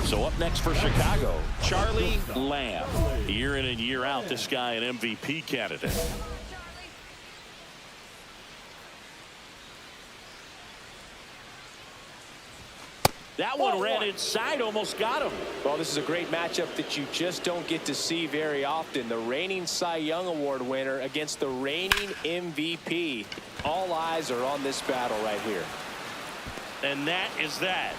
So up next for Chicago, Charlie Lamb. Year in and year out, this guy an MVP candidate. That one ran inside, almost got him. Well, this is a great matchup that you just don't get to see very often. The reigning Cy Young Award winner against the reigning MVP. All eyes are on this battle right here. And that is that.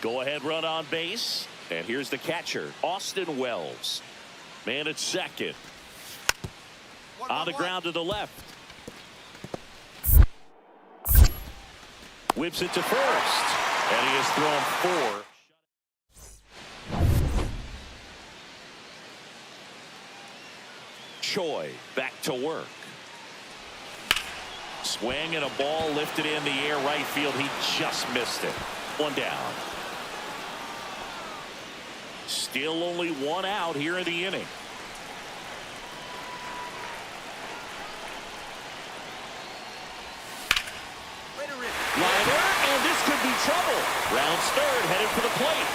Go ahead run on base. And here's the catcher, Austin Wells. Man at second. On the ground to the left. Whips it to first. And he has thrown 4. Choi back to work. Swing and a ball lifted in the air right field. He just missed it. One down. Still only one out here in the inning. Liner, and this could be trouble. Rounds third, headed for the plate.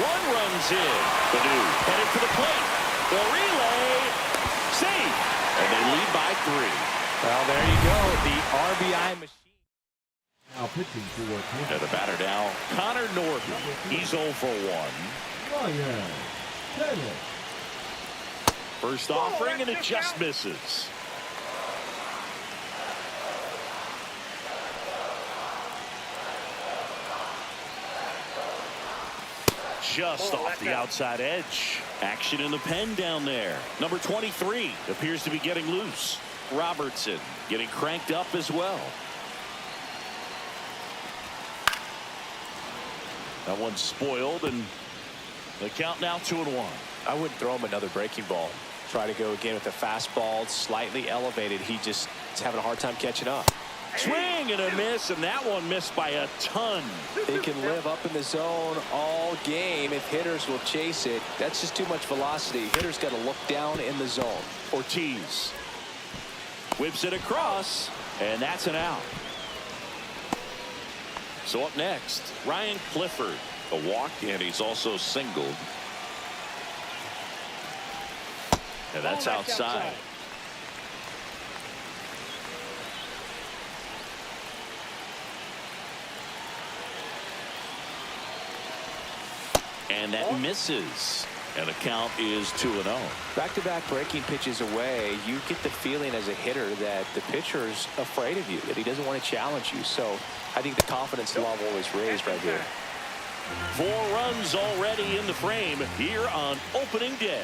One runs in. Badu headed for the plate. The relay, safe, and they lead by 3. Well, there you go, the RBI machine. Now pitching to And the batter now, Connor Norton. He's 0 for 1. Ryan Bennett. First offering, and it just misses. Just off the outside edge. Action in the pen down there. Number 23 appears to be getting loose. Robertson getting cranked up as well. That one's spoiled, and the count now 2-1. I wouldn't throw him another breaking ball. Try to go again with the fastball, slightly elevated. He just is having a hard time catching up. Swing and a miss, and that one missed by a ton. He can live up in the zone all game if hitters will chase it. That's just too much velocity. Hitters got to look down in the zone. Ortiz whips it across, and that's an out. So up next, Ryan Clifford. A walk, and he's also singled. And that's outside. And that misses. And the count is 2-0. Back-to-back breaking pitches away, you get the feeling as a hitter that the pitcher's afraid of you, that he doesn't want to challenge you. So I think the confidence level is raised right here. 4 runs already in the frame here on opening day.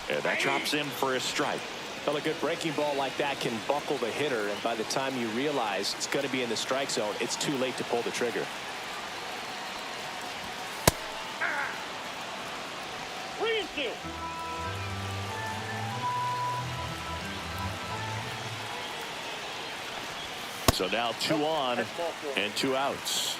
And that drops him for a strike. Well, a good breaking ball like that can buckle the hitter, and by the time you realize it's going to be in the strike zone, it's too late to pull the trigger. So now 2 on and 2 outs.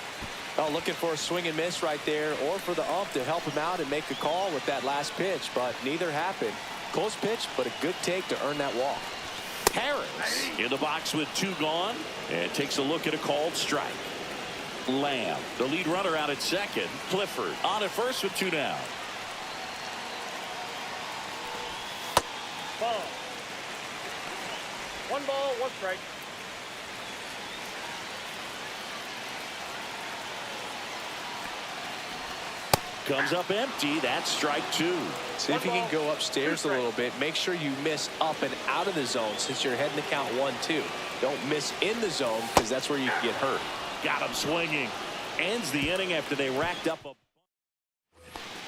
Well, looking for a swing and miss right there, or for the ump to help him out and make a call with that last pitch, but neither happened. Close pitch, but a good take to earn that walk. Harris in the box with 2 gone, and takes a look at a called strike. Lamb, the lead runner, out at second. Clifford on at first with 2 down. Ball. 1 ball, 1 strike. Comes up empty. That's strike 2. See if you can go upstairs a little bit. Make sure you miss up and out of the zone since you're heading to count 1-2. Don't miss in the zone, because that's where you can get hurt. Got him swinging. Ends the inning after they racked up a...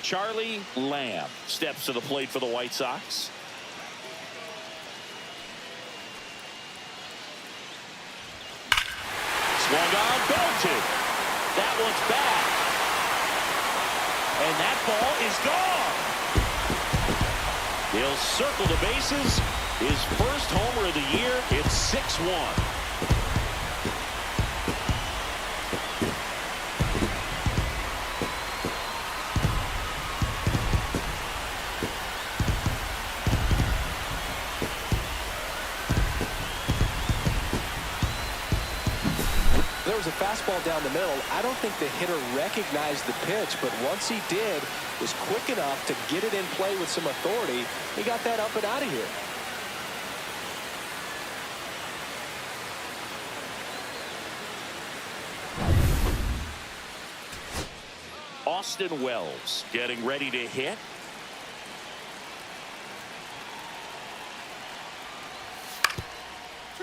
Charlie Lamb steps to the plate for the White Sox. Swung on, belted. That one's back. And that ball is gone. He'll circle the bases. His first homer of the year. It's 6-1. fastball down the middle. I don't think the hitter recognized the pitch, but once he did, was quick enough to get it in play with some authority. He got that up and out of here. Austin Wells getting ready to hit.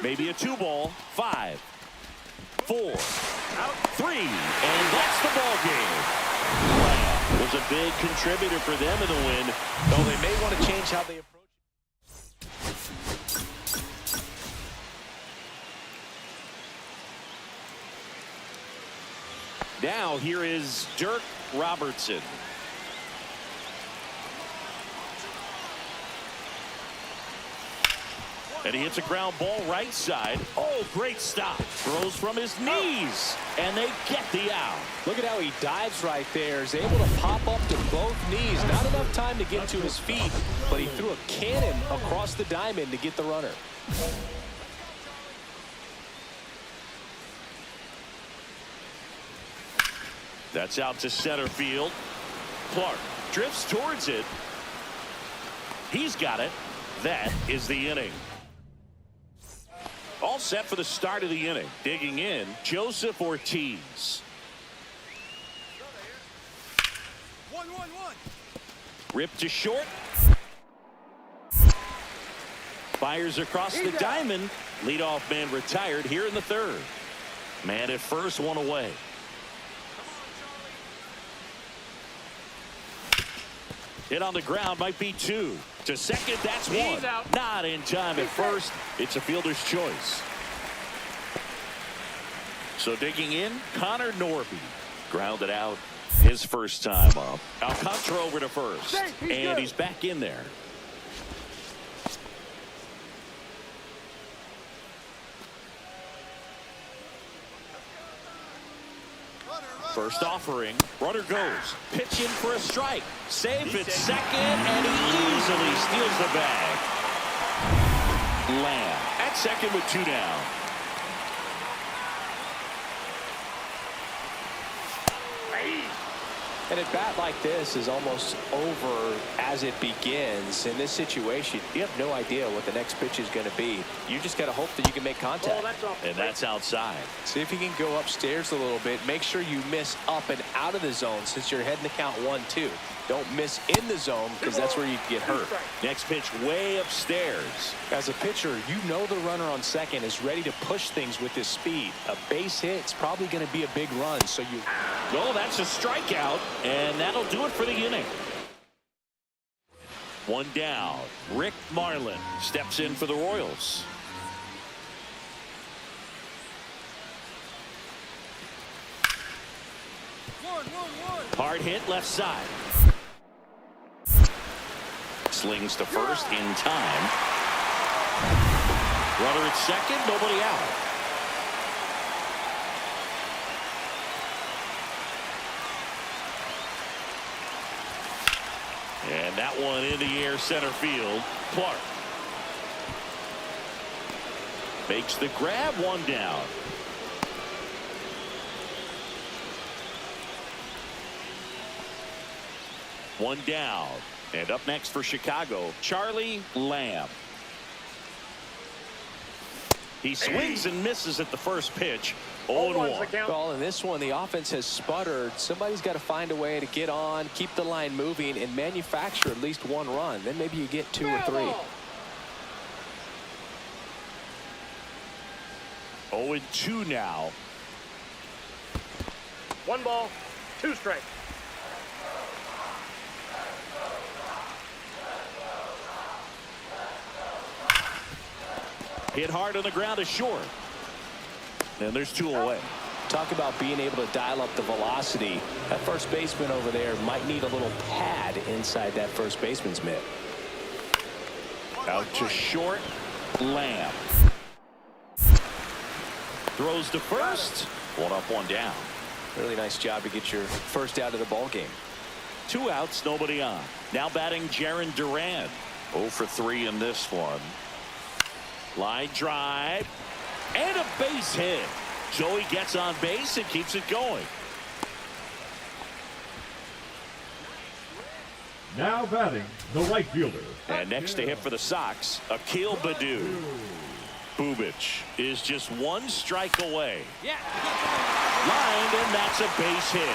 Maybe a 2-ball. 5, 4, 3, and that's the ball game. Wow, was a big contributor for them in the win. Though they may want to change how they approach it. Now here is Dirk Robertson. And he hits a ground ball right side. Oh, great stop. Throws from his knees. And they get the out. Look at how he dives right there. Is able to pop up to both knees. Not enough time to get to his feet, but he threw a cannon across the diamond to get the runner. That's out to center field. Clark drifts towards it. He's got it. That is the inning. All set for the start of the inning. Digging in, Joseph Ortiz. 1-1-1. Ripped to short. Fires across the diamond. Leadoff man retired here in the third. Man at first, one away. Hit on the ground, might be 2. To second, that's 1. Not in time at first. It's a fielder's choice. So digging in, Connor Norby. Grounded out his first time up. Alcantara over to first. And he's back in there. First offering, runner goes, pitch in for a strike, safe at second, and he easily steals the bag. Lamb at second with 2 down. And a bat like this is almost over as it begins. In this situation, you have no idea what the next pitch is going to be. You just got to hope that you can make contact. And that's outside. See if you can go upstairs a little bit. Make sure you miss up and out of the zone since you're heading to count 1-2. Don't miss in the zone because that's where you get hurt. Next pitch way upstairs. As a pitcher, you know the runner on second is ready to push things with his speed. A base hit's probably going to be a big run, so you... Oh, that's a strikeout, and that'll do it for the inning. 1 down. Rick Marlin steps in for the Royals. Hard hit left side. Slings to first in time. Runner at second, nobody out. And that one in the air center field. Clark makes the grab, 1 down. One down. And up next for Chicago, Charlie Lamb. He swings and misses at the first pitch. 0-1. Well, in this one, the offense has sputtered. Somebody's got to find a way to get on, keep the line moving, and manufacture at least 1 run. Then maybe you get 2 or 3. 0-2 now. 1 ball, 2 strikes. Hit hard on the ground is short. And there's 2 away. Talk about being able to dial up the velocity. That first baseman over there might need a little pad inside that first baseman's mitt. Out to short, Lamb. Throws to first. 1 up, 1 down. Really nice job to get your first out of the ball game. 2 outs, nobody on. Now batting Jarren Duran. 0 for 3 in this one. Line drive and a base hit. So he gets on base and keeps it going. Now batting, the right fielder. And next to hit for the Sox, Akil Baddoo. Bubic is just one strike away. Lined, and that's a base hit.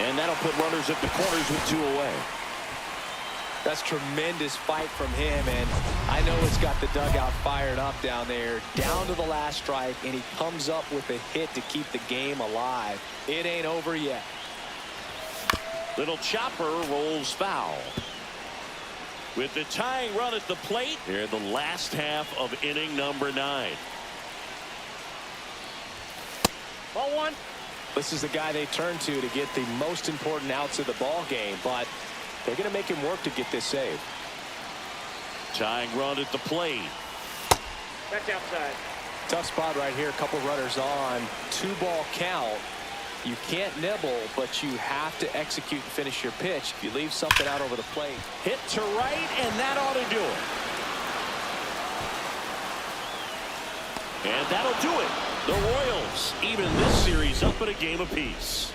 And that'll put runners at the corners with 2 away. That's tremendous fight from him, and I know it's got the dugout fired up down there, down to the last strike, and he comes up with a hit to keep the game alive. It ain't over yet. Little chopper rolls foul. With the tying run at the plate here in the last half of inning number 9. Ball 1. This is the guy they turn to get the most important outs of the ball game, but they're going to make him work to get this save. Tying run at the plate. That's outside. Tough spot right here. A couple runners on. 2-ball count. You can't nibble, but you have to execute and finish your pitch. If you leave something out over the plate. Hit to right, and that ought to do it. And that'll do it. The Royals even this series up at a game apiece.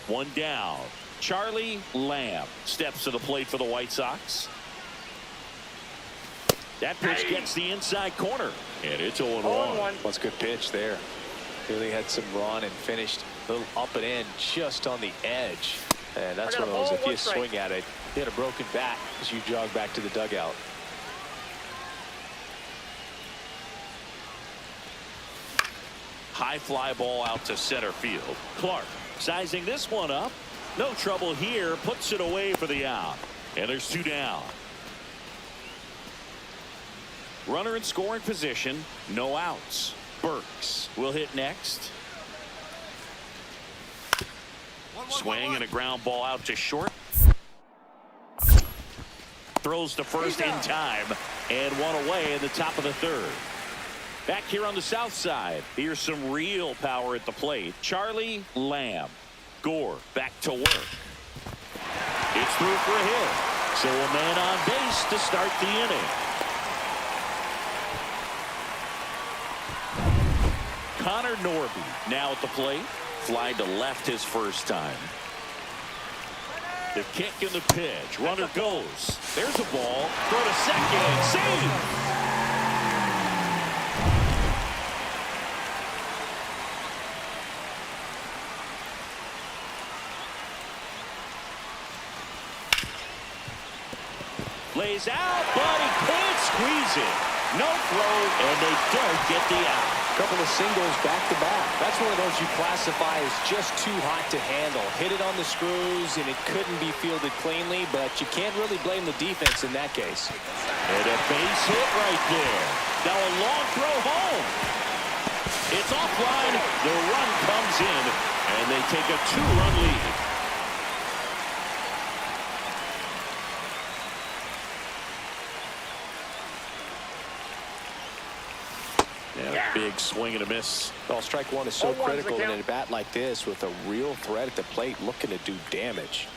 One down. Charlie Lamb steps to the plate for the White Sox. That pitch gets the inside corner, and it's 0-1. That's a good pitch there. Really had some run and finished a little up and in just on the edge. And that's one of those, if you swing at it, you had a broken bat as you jog back to the dugout. High fly ball out to center field. Clark sizing this one up. No trouble here. Puts it away for the out. And there's 2 down. Runner in scoring position. No outs. Burks will hit next. Swing and a ground ball out to short. Throws to first in time. And 1 away in the top of the 3rd. Back here on the south side. Here's some real power at the plate. Charlie Lamb. Gore back to work. It's through for a hit. So a man on base to start the inning. Connor Norby now at the plate. Fly to left his first time. The kick and the pitch. Runner goes. There's a ball. Throw to second. Save. Lays out, but he can't squeeze it. No throw, and they don't get the out. Couple of singles back to back. That's one of those you classify as just too hot to handle. Hit it on the screws, and it couldn't be fielded cleanly, but you can't really blame the defense in that case. And a base hit right there. Now a long throw home. It's offline. The run comes in, and they take a 2-run lead. Big swing and a miss. Well, strike one is so critical in a bat like this with a real threat at the plate looking to do damage.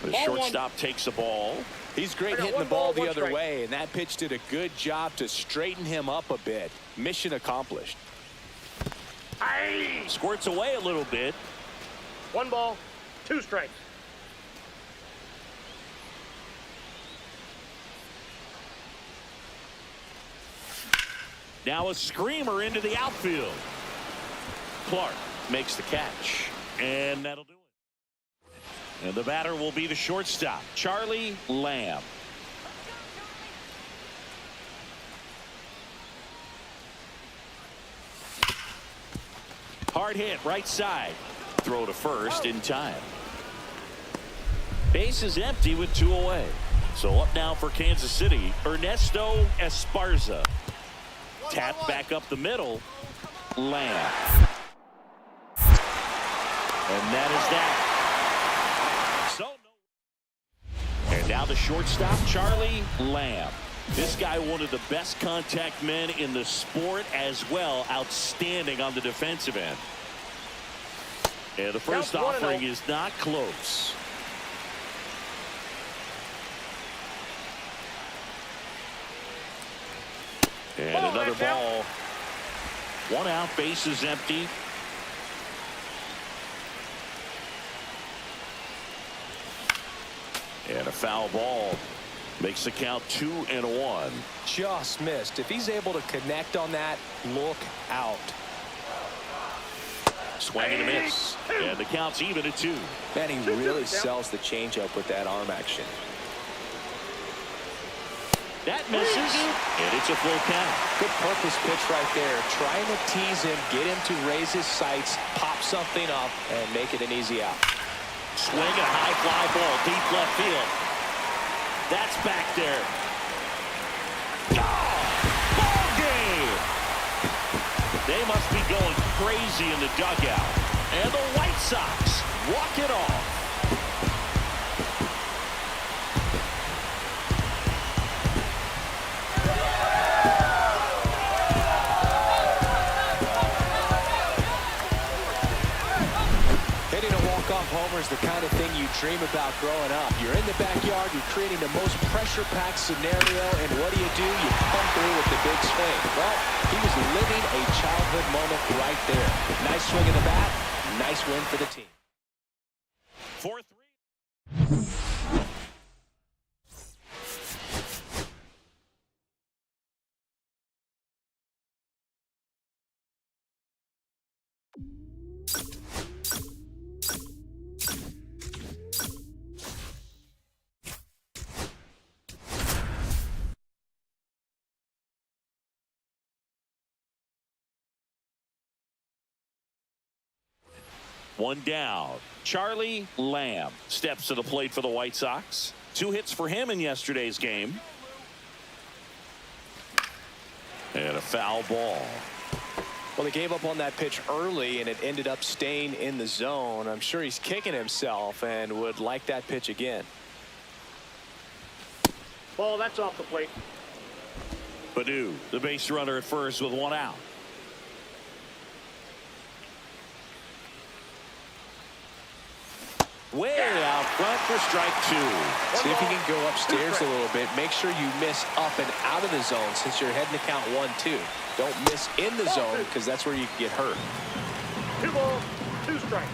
The shortstop takes the ball. He's great hitting the ball the other way, and that pitch did a good job to straighten him up a bit. Mission accomplished. Squirts away a little bit. 1 ball, 2 strikes. Now a screamer into the outfield. Clark makes the catch, and that'll do it. And the batter will be the shortstop, Charlie Lamb. Hard hit right side. Throw to first in time. Base is empty with 2 away. So up now for Kansas City, Ernesto Esparza. Tapped back up the middle. Lamb. And that is that. And now the shortstop, Charlie Lamb. This guy, one of the best contact men in the sport as well. Outstanding on the defensive end. And the first Count 1-0. offering is not close. And Ball, another that's out. ball. One out, base is empty. And a foul ball makes the count 2-1. Just missed. If he's able to connect on that, look out. Swing and a miss. And the count's even at 2. Man, he really sells the changeup with that arm action. That misses, and it's a full count. Good purpose pitch right there. Trying to tease him, get him to raise his sights, pop something up, and make it an easy out. Swing a high fly ball, deep left field. That's back there. Oh, ball game! They must be going crazy in the dugout. And the White Sox walk it off. Homer is the kind of thing you dream about growing up. You're in the backyard, you're creating the most pressure-packed scenario, and what do? You come through with the big swing. Well, he was living a childhood moment right there. Nice swing of the bat, nice win for the team. 4-3. One down. Charlie Lamb steps to the plate for the White Sox. 2 hits for him in yesterday's game. And a foul ball. Well, he gave up on that pitch early, and it ended up staying in the zone. I'm sure he's kicking himself and would like that pitch again. Ball, that's off the plate. Badu, the base runner at first with 1 out. Way out front for strike 2. See if you can go upstairs a little bit. Make sure you miss up and out of the zone since you're heading to count 1-2. Don't miss in the zone because that's where you can get hurt. 2 balls, 2 strikes.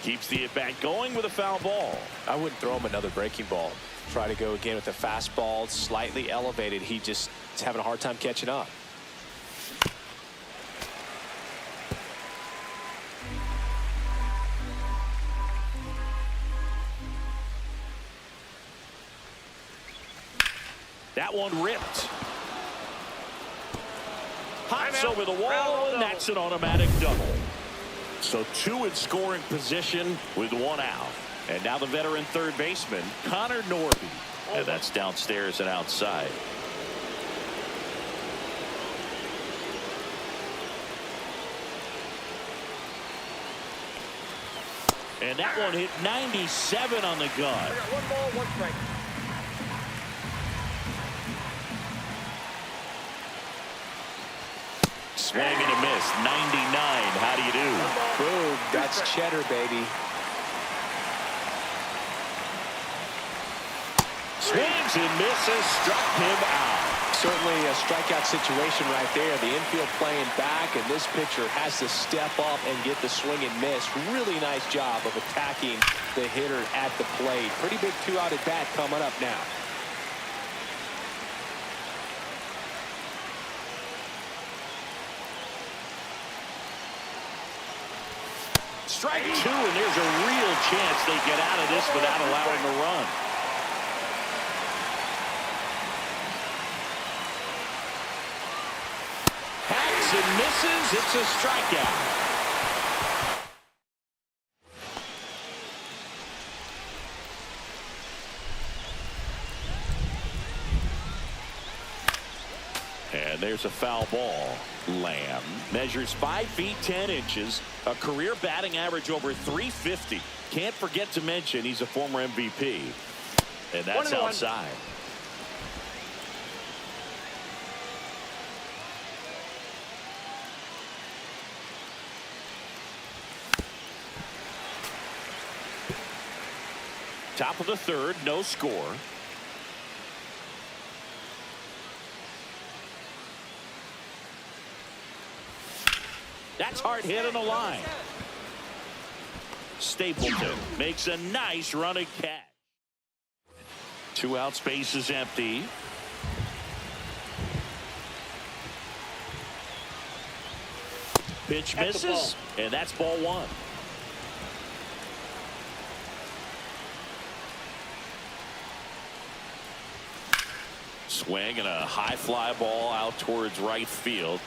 Keeps the at-bat going with a foul ball. I wouldn't throw him another breaking ball. Try to go again with the fastball, slightly elevated. He just is having a hard time catching up. That one ripped. Hops over the wall, and that's an automatic double. So 2 in scoring position with 1 out. And now the veteran third baseman, Connor Norby. And that's downstairs and outside. And that one hit 97 on the gun. I got 1 ball, 1 strike. Swing and a miss. 99. How do you do? Boom. That's cheddar, baby. Swings and misses. Struck him out. Certainly a strikeout situation right there. The infield playing back, and this pitcher has to step up and get the swing and miss. Really nice job of attacking the hitter at the plate. Pretty big 2-out at bat coming up now. Strike 2, and there's a real chance they get out of this without allowing a run. Hacks and misses. It's a strikeout. And there's a foul ball. Lamb measures 5 feet 10 inches, a career batting average over 350. Can't forget to mention he's a former MVP. And that's outside. Top of the third, no score. That's hard hit on the line. Stapleton makes a nice running catch. 2 out, space is empty. Pitch misses, and that's ball 1. Swing and a high fly ball out towards right field.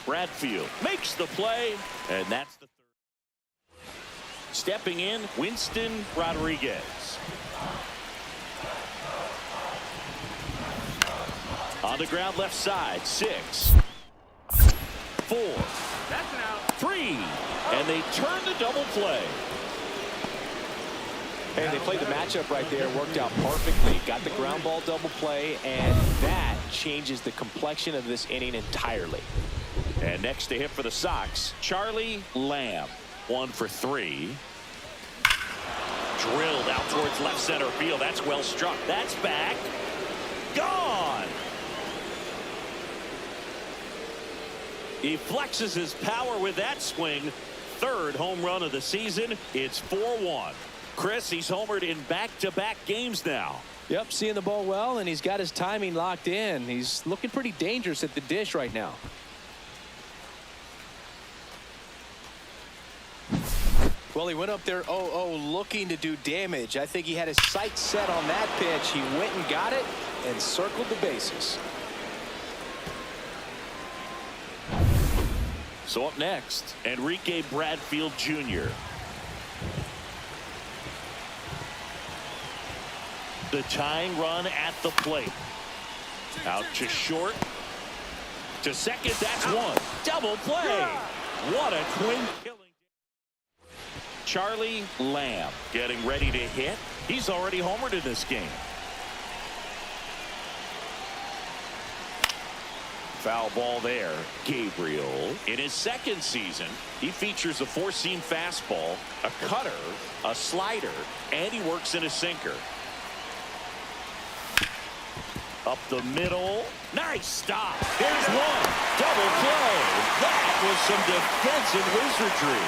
Bradfield makes the play, and that's the third. Stepping in, Winston Rodriguez. On the ground left side, 6, 4, That's an out. 3, and they turn the double play. Hey, they played the matchup right there, worked out perfectly. Got the ground ball double play, and that changes the complexion of this inning entirely. And next to hit for the Sox, Charlie Lamb. 1 for 3. Drilled out towards left center field. That's well struck. That's back. Gone. He flexes his power with that swing. 3rd home run of the season. It's 4-1. Chris, he's homered in back-to-back games now. Yep, seeing the ball well, and he's got his timing locked in. He's looking pretty dangerous at the dish right now. Well, he went up there 0-0 looking to do damage. I think he had his sights set on that pitch. He went and got it and circled the bases. So up next, Enrique Bradfield Jr. The tying run at the plate. Out to short. To second, that's 1. Double play. What a twin killing. Charlie Lamb getting ready to hit. He's already homered in this game. Foul ball there. Gabriel. In his 2nd season, he features a 4-seam fastball, a cutter, a slider, and he works in a sinker. Up the middle. Nice stop. Here's 1. Double play. That was some defensive wizardry.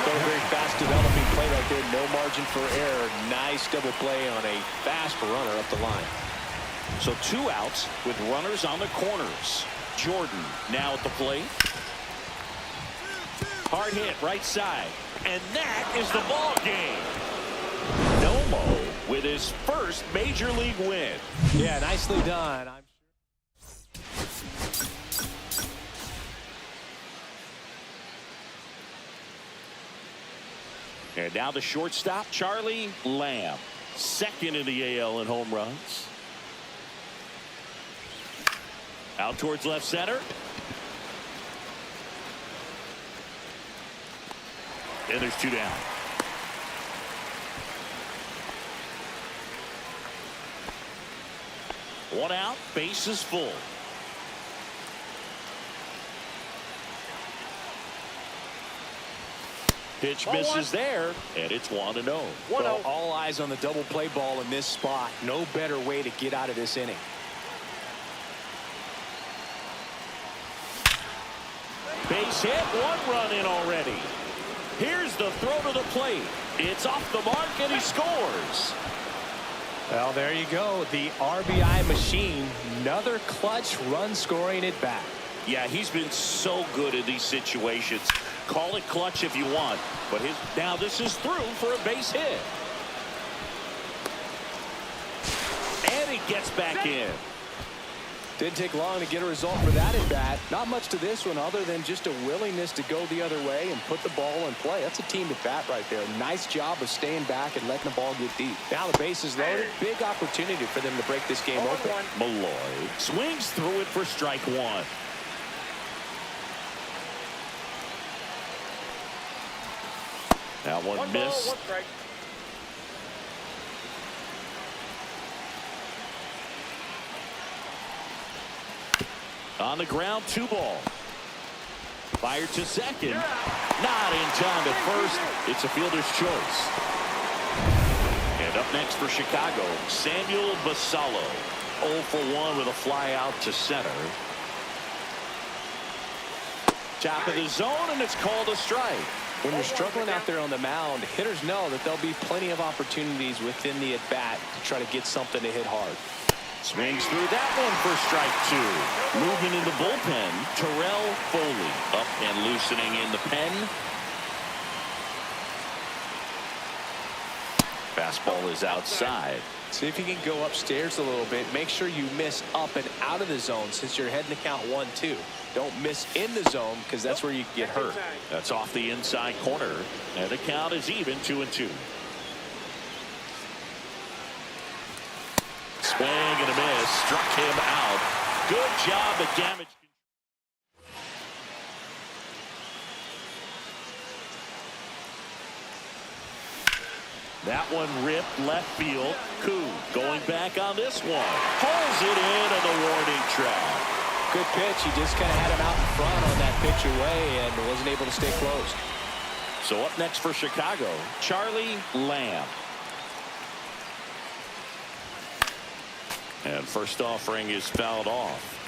So a very fast developing play right there. No margin for error. Nice double play on a fast runner up the line. So 2 outs with runners on the corners. Jordan now at the plate. Hard hit right side. And that is the ball game. Nomo with his first major league win. Yeah, nicely done. And now the shortstop, Charlie Lamb. 2nd in the AL in home runs. Out towards left center. And there's 2 down. One out, bases full. Pitch misses there, and it's 1-0. So all eyes on the double play ball in this spot. No better way to get out of this inning. Base hit, 1 run in already. Here's the throw to the plate. It's off the mark, and he scores. Well, there you go. The RBI machine. Another clutch run scoring at bat. Yeah, he's been so good in these situations. Call it clutch if you want, but now this is through for a base hit. And he gets back in. Didn't take long to get a result for that at bat. Not much to this one other than just a willingness to go the other way and put the ball in play. That's a team at bat right there. Nice job of staying back and letting the ball get deep. Now the base is loaded. Big opportunity for them to break this game open. Malloy swings through it for strike 1. Now one miss. Ball, 1 strike. On the ground, 2 ball. Fired to second. Not in time at first. It's a fielder's choice. next for Chicago, Samuel Basallo. 0 for 1 with a fly out to center. Top of the zone, and it's called a strike. When you're struggling out there on the mound, hitters know that there'll be plenty of opportunities within the at-bat to try to get something to hit hard. Swings through that one for strike 2. Moving in the bullpen, Terrell Foley up and loosening in the pen. Fastball is outside. See if you can go upstairs a little bit. Make sure you miss up and out of the zone since you're heading to count 1-2. Don't miss in the zone because that's where you can get hurt. That's off the inside corner, and the count is even 2-2. Swing and a miss. Struck him out. Good job at damage. That one ripped left field. Koo going back on this one. Pulls it in on the warning track. Good pitch. He just kind of had him out in front on that pitch away and wasn't able to stay close. So up next for Chicago, Charlie Lamb. And first offering is fouled off.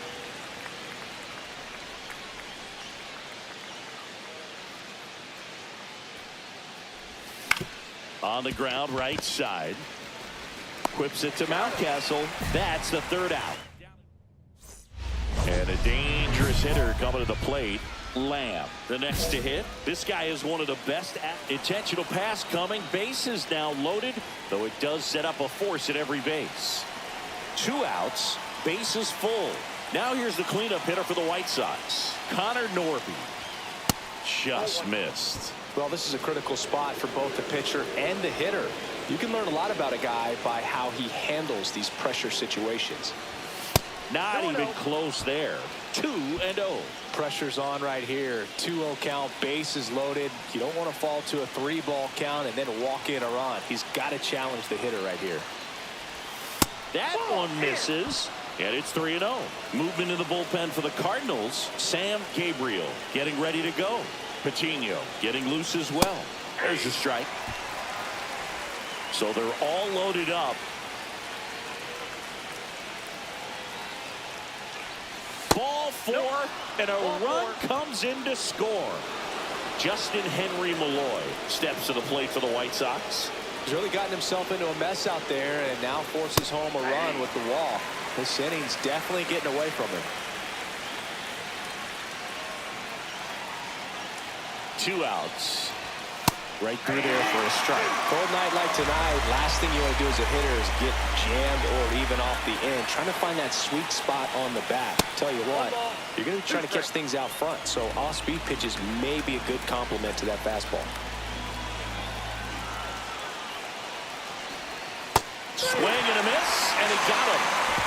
On the ground, right side. Whips it to Mountcastle. That's the third out. And a dangerous hitter coming to the plate. Lamb, the next to hit. This guy is one of the best at intentional pass coming. Bases now loaded, though it does set up a force at every base. 2 outs, bases full. Now here's the cleanup hitter for the White Sox, Connor Norby. Just missed. Well, this is a critical spot for both the pitcher and the hitter. You can learn a lot about a guy by how he handles these pressure situations. Not even close there. 2-0. Pressure's on right here. 2-0 count, bases loaded. You don't want to fall to a 3-ball count and then walk in a run. He's got to challenge the hitter right here. That one misses, and it's 3-0. Movement in the bullpen for the Cardinals. Sam Gabriel getting ready to go. Patino getting loose as well. There's a strike. So they're all loaded up. Ball 4, and a run comes in to score. Justin Henry Malloy steps to the plate for the White Sox. He's really gotten himself into a mess out there and now forces home a run with the walk. This inning's definitely getting away from him. 2 outs. Right through there for a strike. Cold night like tonight, last thing you want to do as a hitter is get jammed or even off the end. Trying to find that sweet spot on the bat. Tell you what, you're going to be trying to catch things out front, so off-speed pitches may be a good complement to that fastball. Swing and a miss, and he got him.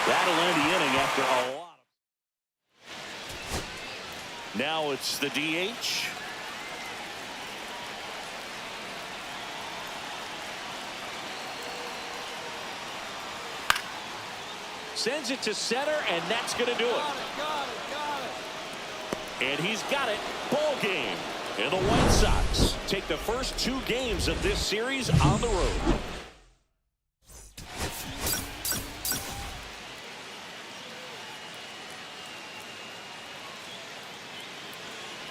That'll end the inning after a lot. Now it's the DH. Sends it to center, and that's going to do it. And he's got it. Ball game. And the White Sox take the first 2 games of this series on the road.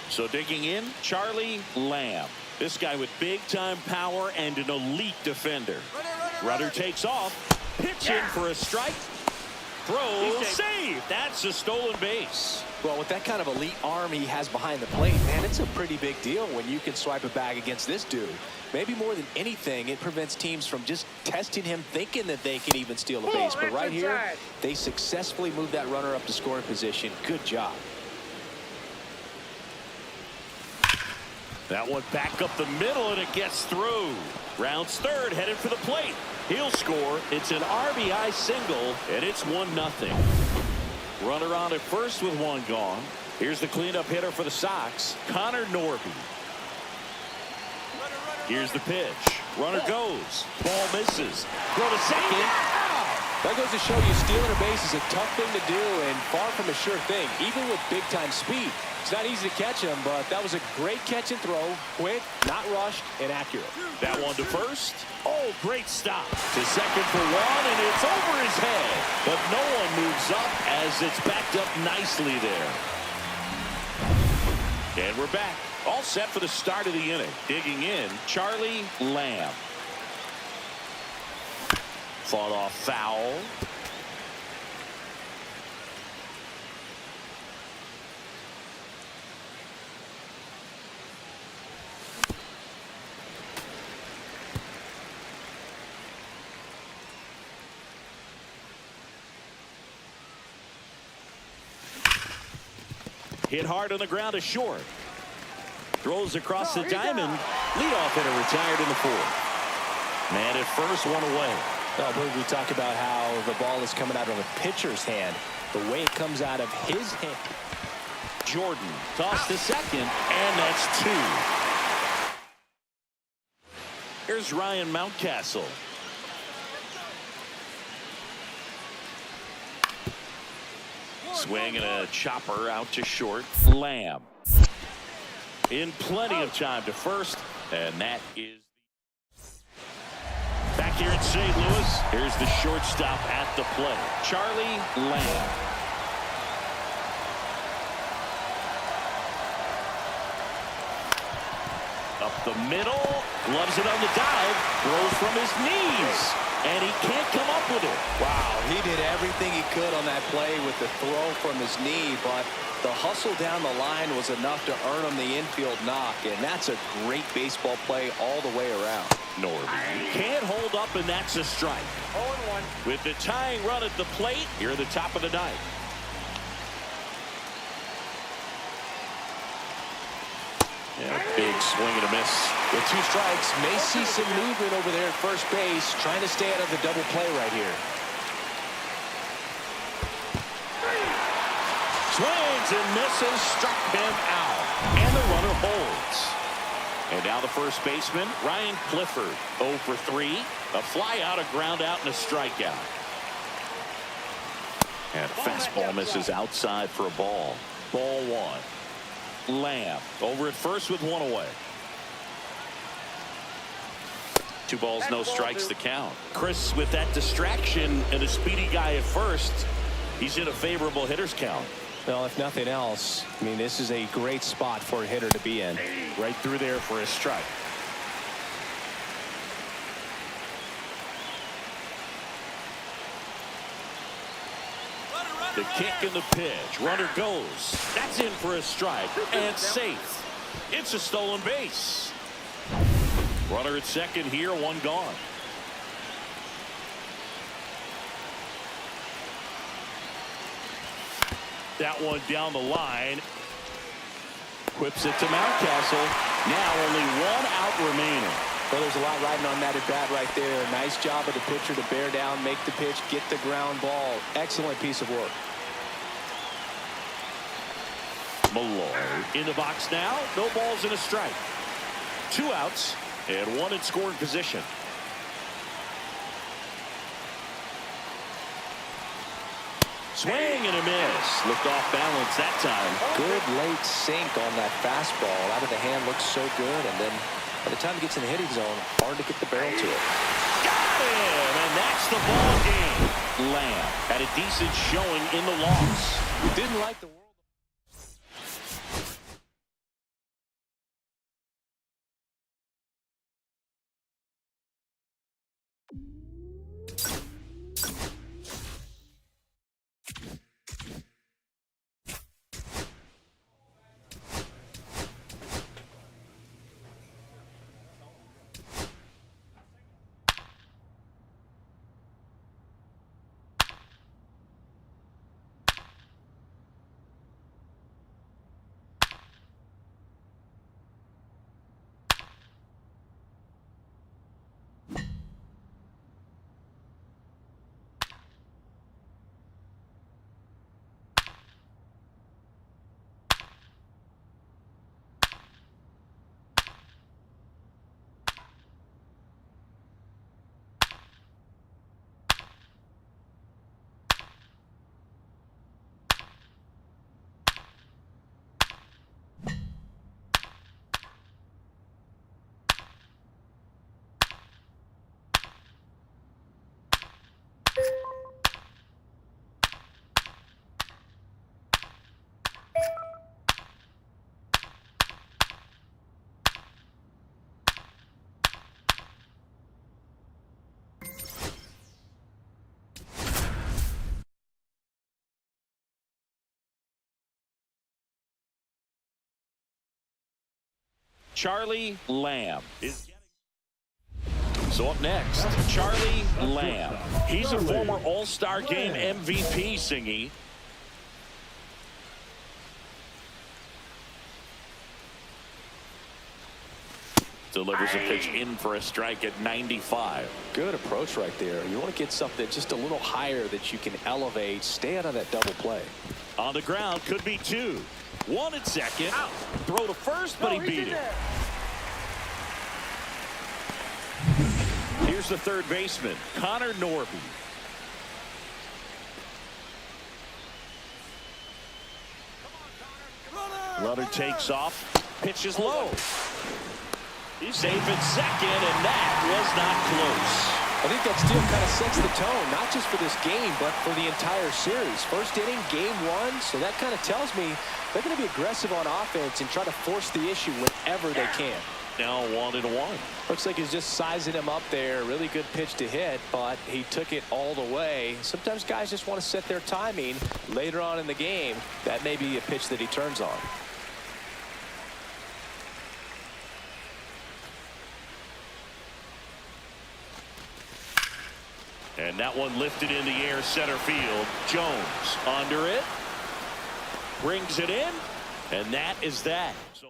So digging in, Charlie Lamb. This guy with big-time power and an elite defender. Runner takes off. Pitch in for a strike. Throw, save. That's a stolen base. Well, with that kind of elite arm he has behind the plate, man, it's a pretty big deal when you can swipe a bag against this dude. Maybe more than anything, it prevents teams from just testing him, thinking that they can even steal a base. But right here, they successfully moved that runner up to scoring position. Good job. That one back up the middle, and it gets through. Rounds third, headed for the plate. He'll score. It's an RBI single, and it's 1-0. Runner on at first with 1 gone. Here's the cleanup hitter for the Sox, Connor Norby. Here's the pitch. Runner goes. Ball misses. Throw to second. That goes to show you stealing a base is a tough thing to do and far from a sure thing, even with big-time speed. It's not easy to catch him, but that was a great catch and throw. Quick, not rushed, and accurate. That one to first. Oh, great stop. To second for one, and it's over his head. But no one moves up as it's backed up nicely there. And we're back. All set for the start of the inning. Digging in, Charlie Lamb. Fought off foul. Hit hard on the ground to short. Throws across the diamond. Leadoff hitter retired in the fourth. Man at first, one away. Well, we talk about how the ball is coming out of a pitcher's hand. The way it comes out of his hand. Jordan tossed to second, and that's two. Here's Ryan Mountcastle. Swing and a chopper out to short. Lamb. In plenty of time to first, and that is back here in St. Louis. Here's the shortstop at the plate, Charlie Lamb. Up the middle, gloves it on the dive, throws from his knees, and he can't come up with it. Wow, he did everything he could on that play with the throw from his knee, but the hustle down the line was enough to earn him the infield knock, and that's a great baseball play all the way around. Norby can't hold up, and that's a strike. 0-1. With the tying run at the plate, here at the top of the ninth. Yeah, big swing and a miss. With two strikes, may see some movement over there at first base, trying to stay out of the double play right here. Swings and misses, struck him out, and the runner holds. And now the first baseman, Ryan Clifford, 0 for 3, a fly out, a ground out, and a strikeout. And fastball misses outside for a ball. Ball one. Lamb over at first with one away. 2 balls, no strikes to count. Chris with that distraction and a speedy guy at first. He's in a favorable hitter's count. Well, if nothing else, I mean, this is a great spot for a hitter to be in. Right through there for a strike. The kick and the pitch. Runner goes. That's in for a strike and safe. It's a stolen base. Runner at second here, one gone. That one down the line. Whips it to Mountcastle. Now only one out remaining. Well, there's a lot riding on that at bat right there. Nice job of the pitcher to bear down, make the pitch, get the ground ball. Excellent piece of work. Malloy in the box now. No balls and a strike. 2 outs and 1 in scoring position. Swing and a miss. Looked off balance that time. Good late sink on that fastball. Out of the hand looks so good, and then by the time it gets in the hitting zone, hard to get the barrel to it. Got him, and that's the ball game. Lamb had a decent showing in the loss. Didn't like the Charlie Lamb is so up next. Charlie Lamb. He's a former All-Star Game MVP, Singy. Delivers a pitch in for a strike at 95. Good approach right there. You want to get something just a little higher that you can elevate. Stay out of that double play. On the ground, could be two. One at second. Out. Throw to first, but he beat it. Here's the third baseman, Connor Norby. Runner takes off. Pitch is low. He's safe at second, and that was not close. I think that steal kind of sets the tone, not just for this game, but for the entire series. First inning, game one, so that kind of tells me they're going to be aggressive on offense and try to force the issue whenever they can. Now 1-1. Looks like he's just sizing him up there. Really good pitch to hit, but he took it all the way. Sometimes guys just want to set their timing later on in the game. That may be a pitch that he turns on. And that one lifted in the air, center field. Jones under it. Brings it in. And that is that. So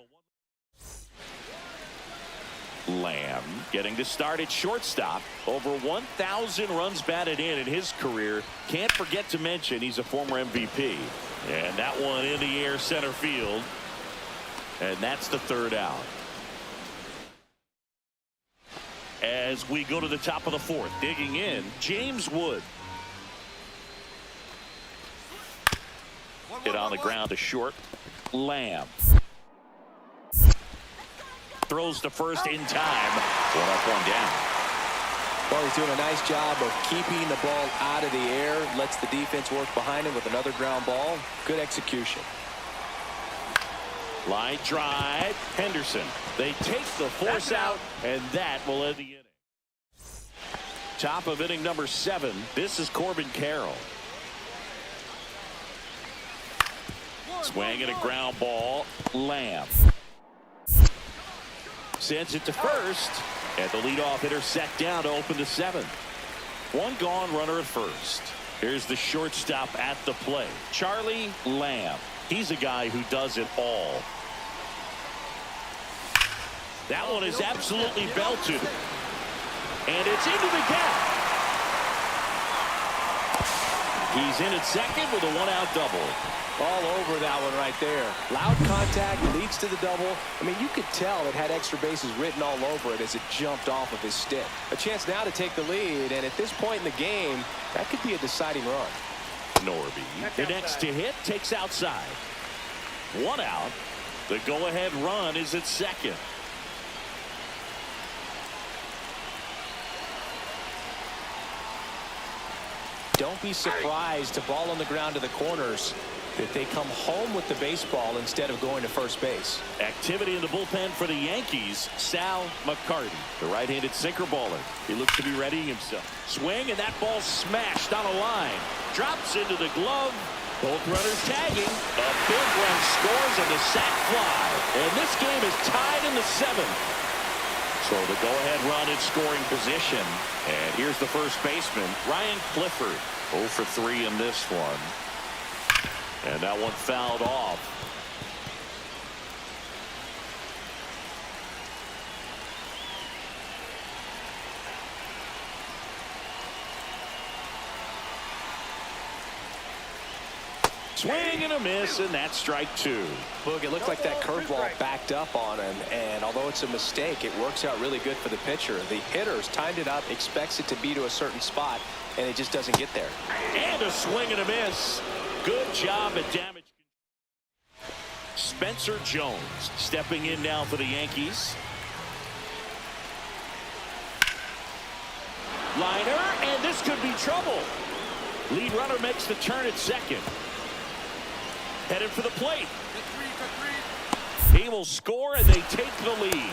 Lamb getting to start at shortstop. Over 1,000 runs batted in his career. Can't forget to mention he's a former MVP. And that one in the air, center field. And that's the third out. As we go to the top of the fourth, digging in, James Wood. Hit on the ground to short. Lamb. Throws to first in time. One up, one down. Well, he's doing a nice job of keeping the ball out of the air. Lets the defense work behind him with another ground ball. Good execution. Line drive. Henderson. They take the force out, and that will end the inning. Top of inning number 7. This is Corbin Carroll. Swing and a ground ball. Lamb. Sends it to first. And the leadoff hitter set down to open the 7th. One gone, runner at first. Here's the shortstop at the plate. Charlie Lamb. He's a guy who does it all. That one is absolutely belted. And it's into the gap. He's in at second with a one-out double. All over that one right there. Loud contact leads to the double. I mean, you could tell it had extra bases written all over it as it jumped off of his stick. A chance now to take the lead, and at this point in the game, that could be a deciding run. Norby, the next to hit, takes outside. One out. The go-ahead run is at second. Don't be surprised to ball on the ground to the corners if they come home with the baseball instead of going to first base. Activity in the bullpen for the Yankees. Sal McCarty, the right-handed sinker baller. He looks to be readying himself. Swing, and that ball smashed on a line. Drops into the glove. Both runners tagging. A big run scores and the sac fly. And this game is tied in the 7th. So the go-ahead run in scoring position. And here's the first baseman, Ryan Clifford. 0 for 3 in this one. And that one fouled off. Swing and a miss, and that's strike 2. Boog, it looked like that curveball backed up on him, and although it's a mistake, it works out really good for the pitcher. The hitter's timed it up, expects it to be to a certain spot, and it just doesn't get there. And a swing and a miss. Good job at damage. Spencer Jones stepping in now for the Yankees. Liner, and this could be trouble. Lead runner makes the turn at second. Headed for the plate. He will score, and they take the lead.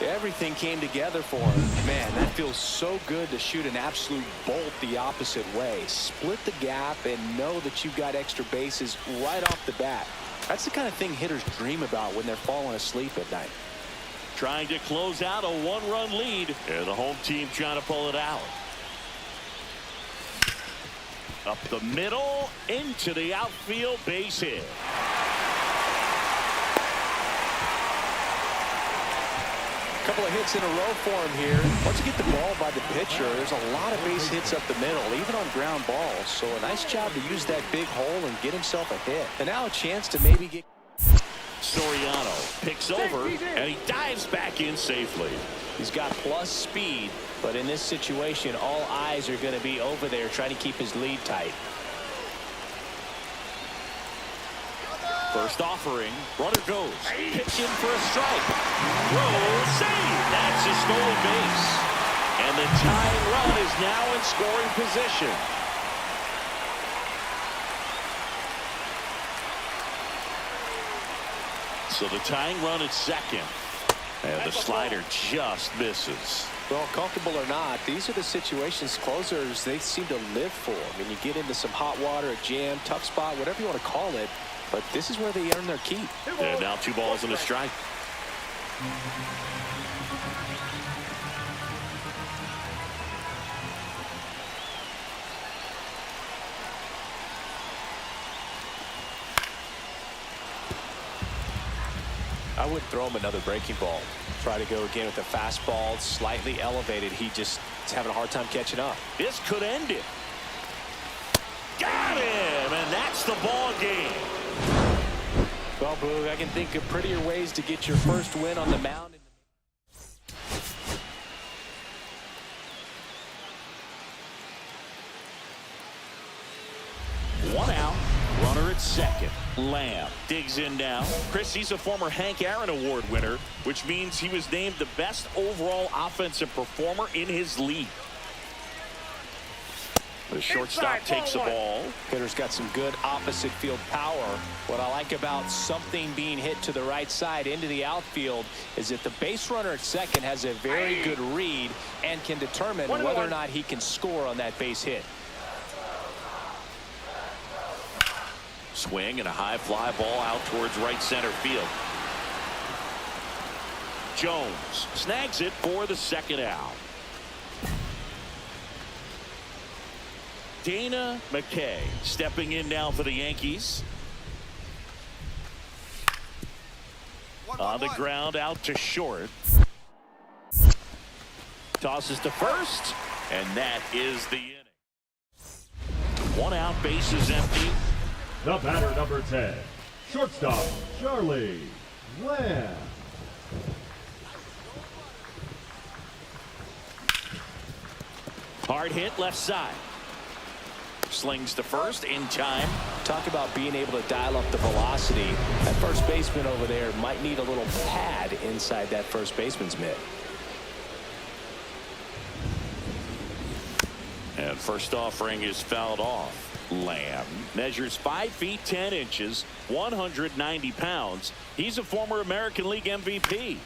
Everything came together for him. Man, that feels so good to shoot an absolute bolt the opposite way. Split the gap and know that you've got extra bases right off the bat. That's the kind of thing hitters dream about when they're falling asleep at night. Trying to close out a one-run lead, and the home team trying to pull it out. Up the middle, into the outfield, base hit. A couple of hits in a row for him here. Once you get the ball by the pitcher, there's a lot of base hits up the middle, even on ground balls. So a nice job to use that big hole and get himself a hit. And now a chance to maybe get... Soriano picks over, and he dives back in safely. He's got plus speed, but in this situation, all eyes are going to be over there trying to keep his lead tight. First offering, runner goes, pitch in for a strike. Throw, save. That's a stolen base. And the tying run is now in scoring position. So the tying run at second. And the slider just misses. Well, comfortable or not, these are the situations closers they seem to live for. I mean, you get into some hot water, a jam, tough spot, whatever you want to call it. But this is where they earn their keep. And now 2 balls and a strike. I wouldn't throw him another breaking ball. Try to go again with the fastball, slightly elevated. He just is having a hard time catching up. This could end it. Got him, and that's the ball game. Well, Boog, I can think of prettier ways to get your first win on the mound. One out, runner at second. Lamb digs in now. Chris, he's a former Hank Aaron Award winner, which means he was named the best overall offensive performer in his league. The shortstop takes the ball. Hitter's got some good opposite field power. What I like about something being hit to the right side into the outfield is that the base runner at second has a very good read and can determine whether or not he can score on that base hit. Swing and a high fly ball out towards right center field. Jones snags it for the second out. Dana McKay stepping in now for the Yankees. On the ground, out to short. Tosses to first, and that is the inning. 1 out, bases empty. The batter, number 10, shortstop, Charlie Lamb. Hard hit left side. Slings to first in time. Talk about being able to dial up the velocity. That first baseman over there might need a little pad inside that first baseman's mitt. And first offering is fouled off. Lamb measures 5 feet 10 inches, 190 pounds. He's a former American League MVP.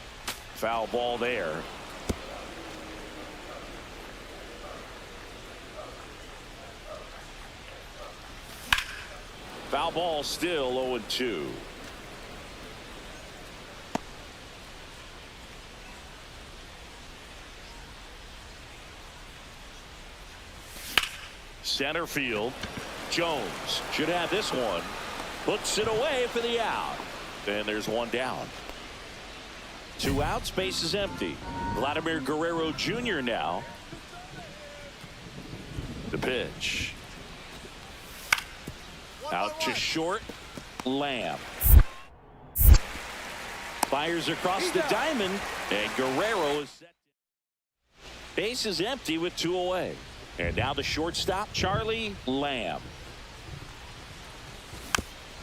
Foul ball there. Foul ball, still 0-2. Center field. Jones should have this one. Puts it away for the out. And there's one down. 2 outs, base is empty. Vladimir Guerrero Jr. now. The pitch. Out to short. Lamb fires across the diamond, and Guerrero is set. Base is empty with 2 away. And now the shortstop, Charlie Lamb.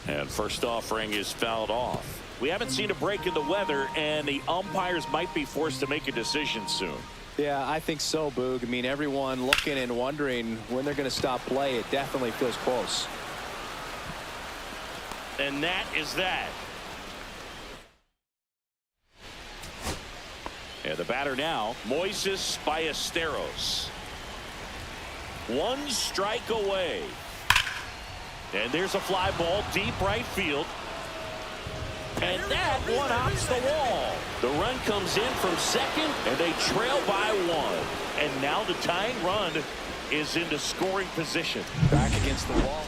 And first offering is fouled off. We haven't seen a break in the weather, and the umpires might be forced to make a decision soon. Yeah, I think so, Boog. I mean, everyone looking and wondering when they're going to stop play. It definitely feels close. And that is that. And the batter now, Moises Ballesteros. 1 strike away. And there's a fly ball deep right field. And that one hops the wall. The run comes in from second, and they trail by 1. And now the tying run is into scoring position. Back against the wall.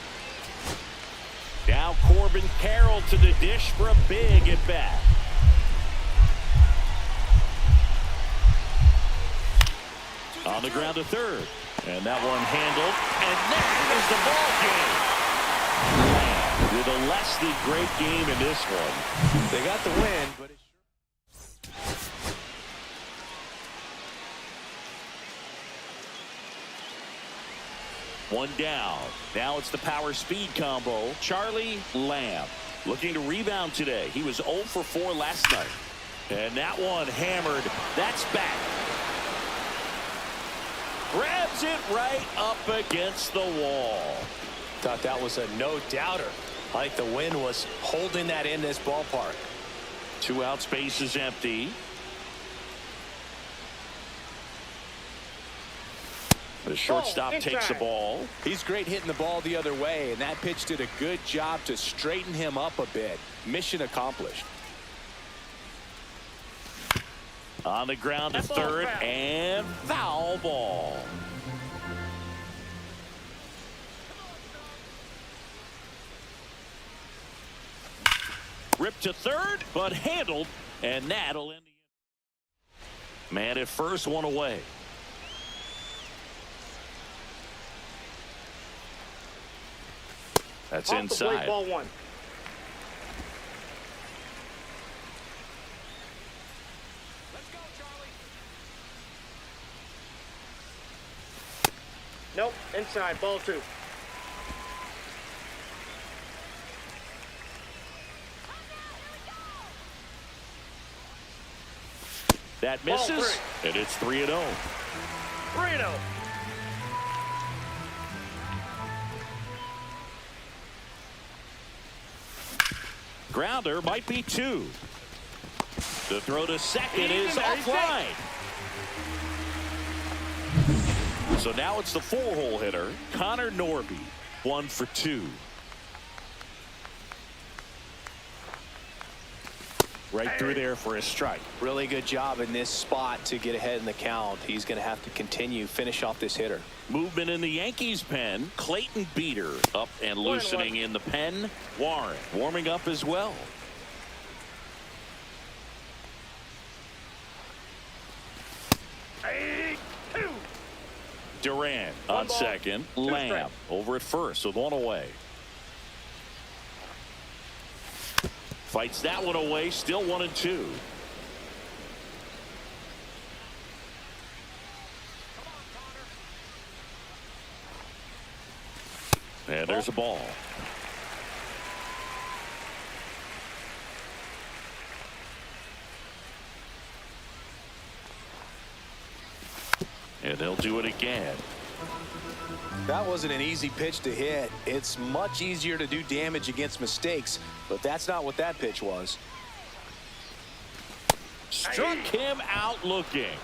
Now Corbin Carroll to the dish for a big at bat. On the ground to third. And that one handled. And that is the ball game. With a less than great game in this one. They got the win, but it One down. Now it's the power speed combo. Charlie Lamb looking to rebound today. He was 0 for 4 last night. And that one hammered. That's back. Grabs it right up against the wall. thought that was a no-doubter. Like the wind was holding that in this ballpark. 2 out, space is empty. The shortstop takes the ball. He's great hitting the ball the other way, and that pitch did a good job to straighten him up a bit. Mission accomplished. On the ground to third, and foul ball. Ripped to third, but handled, and that'll end the inning. Man at first, 1 away. That's Off inside. The plate, ball 1. Let's go, Charlie. Nope, inside, ball 2. That misses, Ball 3. and it's 3-0. 3-0. Grounder might be 2. The throw to second is offline. So now it's the 4-hole hitter, Connor Norby, 1 for 2. Right through there for a strike. Really good job in this spot to get ahead in the count. He's going to have to finish off this hitter. Movement in the Yankees pen. Clayton Beeter up and loosening in the pen. Warren warming up as well. Duran on second. Lamb over at first with 1 away. Fights that one away. Still 1-2. And there's a ball. And they'll do it again. That wasn't an easy pitch to hit. It's much easier to do damage against mistakes, but that's not what that pitch was. Struck him out looking.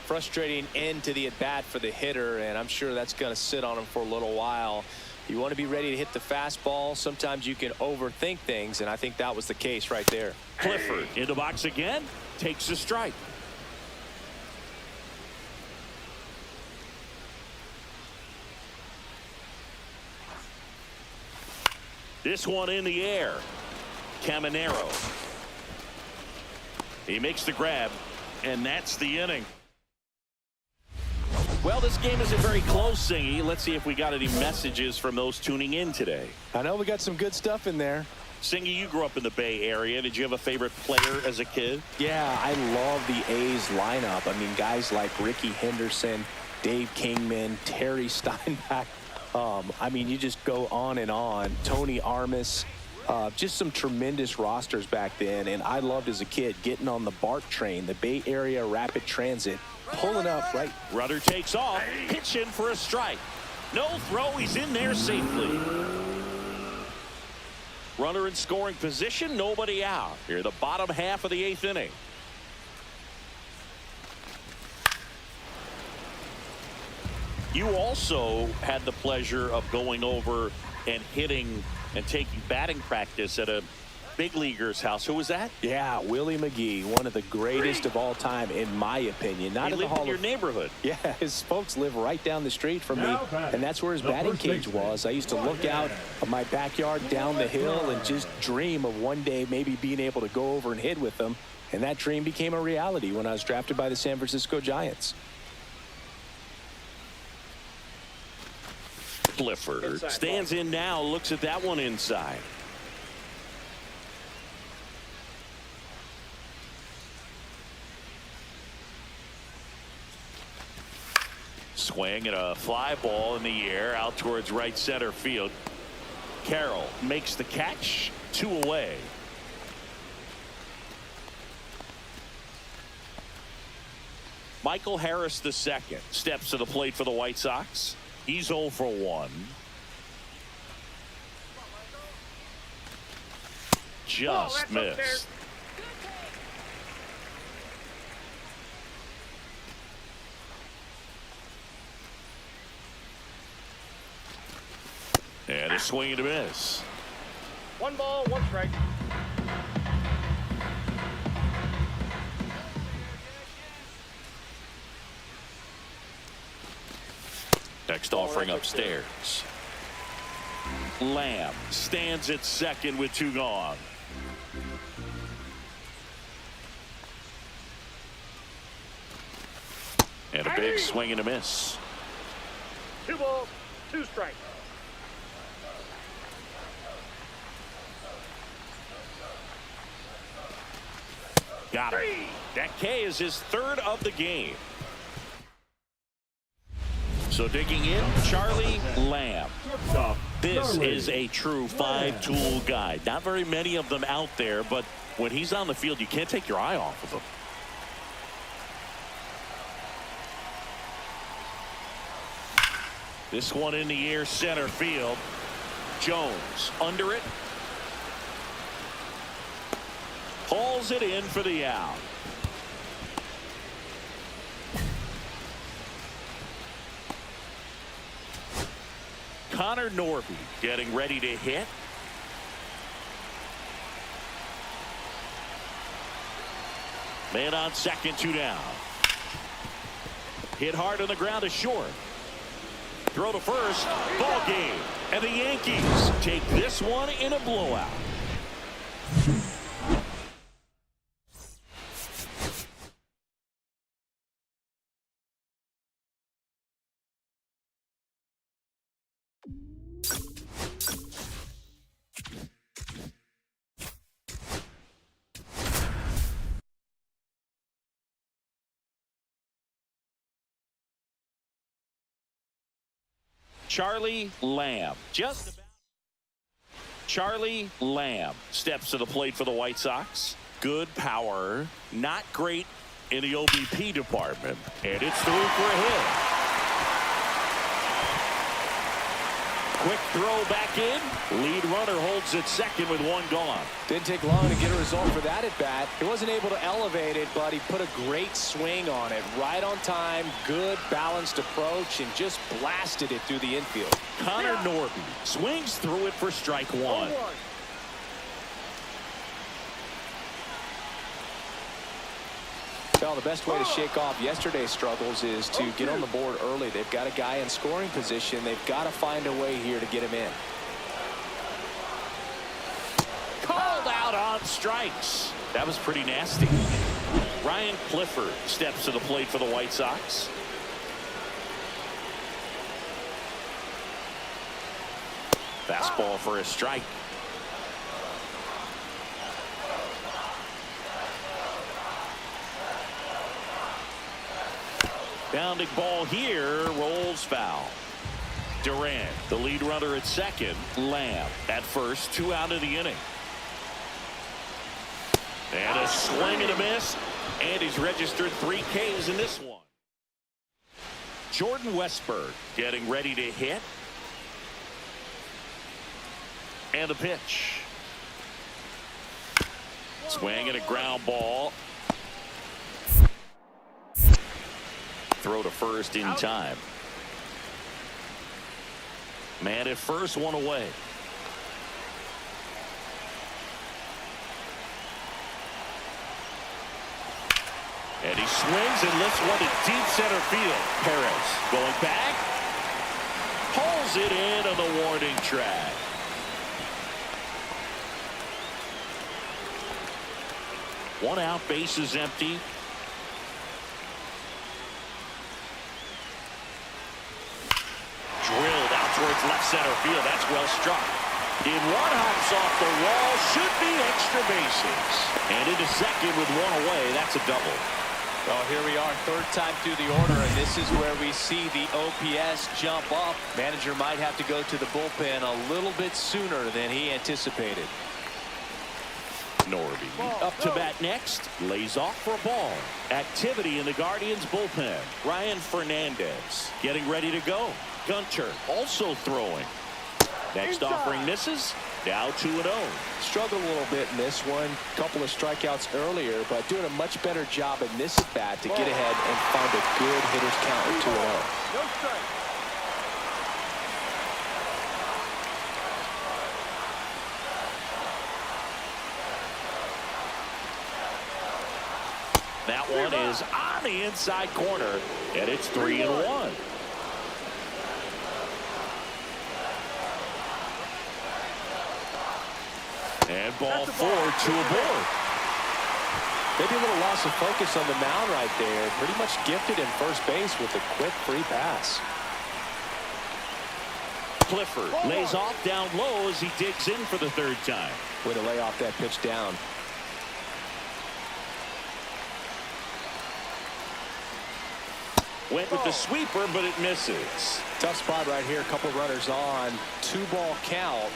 Frustrating end to the at-bat for the hitter, and I'm sure that's going to sit on him for a little while. You want to be ready to hit the fastball. Sometimes you can overthink things, and I think that was the case right there. Clifford in the box again. Takes a strike. This one in the air. Caminero. He makes the grab, and that's the inning. Well, this game isn't very close, Singy. Let's see if we got any messages from those tuning in today. I know we got some good stuff in there. Singy, you grew up in the Bay Area. Did you have a favorite player as a kid? Yeah, I love the A's lineup. I mean, guys like Ricky Henderson, Dave Kingman, Terry Steinbach. I mean, you just go on and on. Tony Armas, just some tremendous rosters back then. And I loved as a kid getting on the BART train, the Bay Area Rapid Transit, pulling up right. Rudder takes off, pitching for a strike. No throw, he's in there safely. Runner in scoring position, nobody out. Here, the bottom half of the 8th inning. You also had the pleasure of going over and hitting and taking batting practice at a big leaguer's house. Who was that? Yeah, Willie McGee, one of the greatest of all time, in my opinion. Not in the Hall in your neighborhood. Yeah, his folks live right down the street from me, and that's where his the batting first cage baseman. was. I used to look out of my backyard down the hill and just dream of one day maybe being able to go over and hit with them, and that dream became a reality when I was drafted by the San Francisco Giants. Clifford stands in now, looks at that one inside. Swing and a fly ball in the air out towards right center field. Carroll makes the catch, 2 away. Michael Harris II steps to the plate for the White Sox. He's 0 for 1. Just missed. And a swing and a miss. 1 ball, 1 strike. Next offering upstairs. Lamb stands at second with 2 gone. And a big swing and a miss. 2 balls, 2 strikes. Got it. That K is his 3rd of the game. So digging in, Charlie Lamb. Shortstop, This Charlie is a true 5-tool guy. Not very many of them out there, but when he's on the field, you can't take your eye off of him. This one in the air, center field. Jones under it. Hauls it in for the out. Connor Norby getting ready to hit. Man on second, 2 down. Hit hard on the ground to short. Throw to first. Ball game. And the Yankees take this one in a blowout. Charlie Lamb. Charlie Lamb steps to the plate for the White Sox. Good power. Not great in the OBP department. And it's through for a hit. Quick throw back in. Lead runner holds at second with 1 gone. Didn't take long to get a result for that at bat. He wasn't able to elevate it, but he put a great swing on it. Right on time, good balanced approach, and just blasted it through the infield. Connor Norby swings through it for strike 1. Well, the best way to shake off yesterday's struggles is to get on the board early. They've got a guy in scoring position. They've got to find a way here to get him in. Called out on strikes. That was pretty nasty. Ryan Clifford steps to the plate for the White Sox. Fastball for a strike. Bounding ball here, rolls foul. Durant, the lead runner at second. Lamb at first, 2 out of the inning. And a swing and a miss. And he's registered 3 Ks in this one. Jordan Westburg getting ready to hit. And the pitch. Swing and a ground ball. Throw to first in time. Man at first, 1 away. And he swings and lifts one to deep center field. Perez going back. Pulls it in on the warning track. One out, bases empty. Drilled out towards left center field. That's well struck. In one, hops off the wall. Should be extra bases. And into second with one away. That's a double. Well, here we are, third time through the order, and this is where we see the OPS jump up. Manager might have to go to the bullpen a little bit sooner than he anticipated. Norby up to bat next. Lays off for a ball. Activity in the Guardians bullpen. Ryan Fernandez getting ready to go. Gunter also throwing. Next offering misses. Now 2-0. Struggled a little bit in this one. Couple of strikeouts earlier, but doing a much better job in this at bat to get ahead and find a good hitter's count at 2-0. No strike. That one is on the inside corner, and it's 3-1. And ball 4, 2 aboard. Maybe a little loss of focus on the mound right there. Pretty much gifted in first base with a quick free pass. Clifford lays off down low as he digs in for the third time. Way to lay off that pitch down. Went with the sweeper, but it misses. Tough spot right here. A couple runners on. 2-ball count.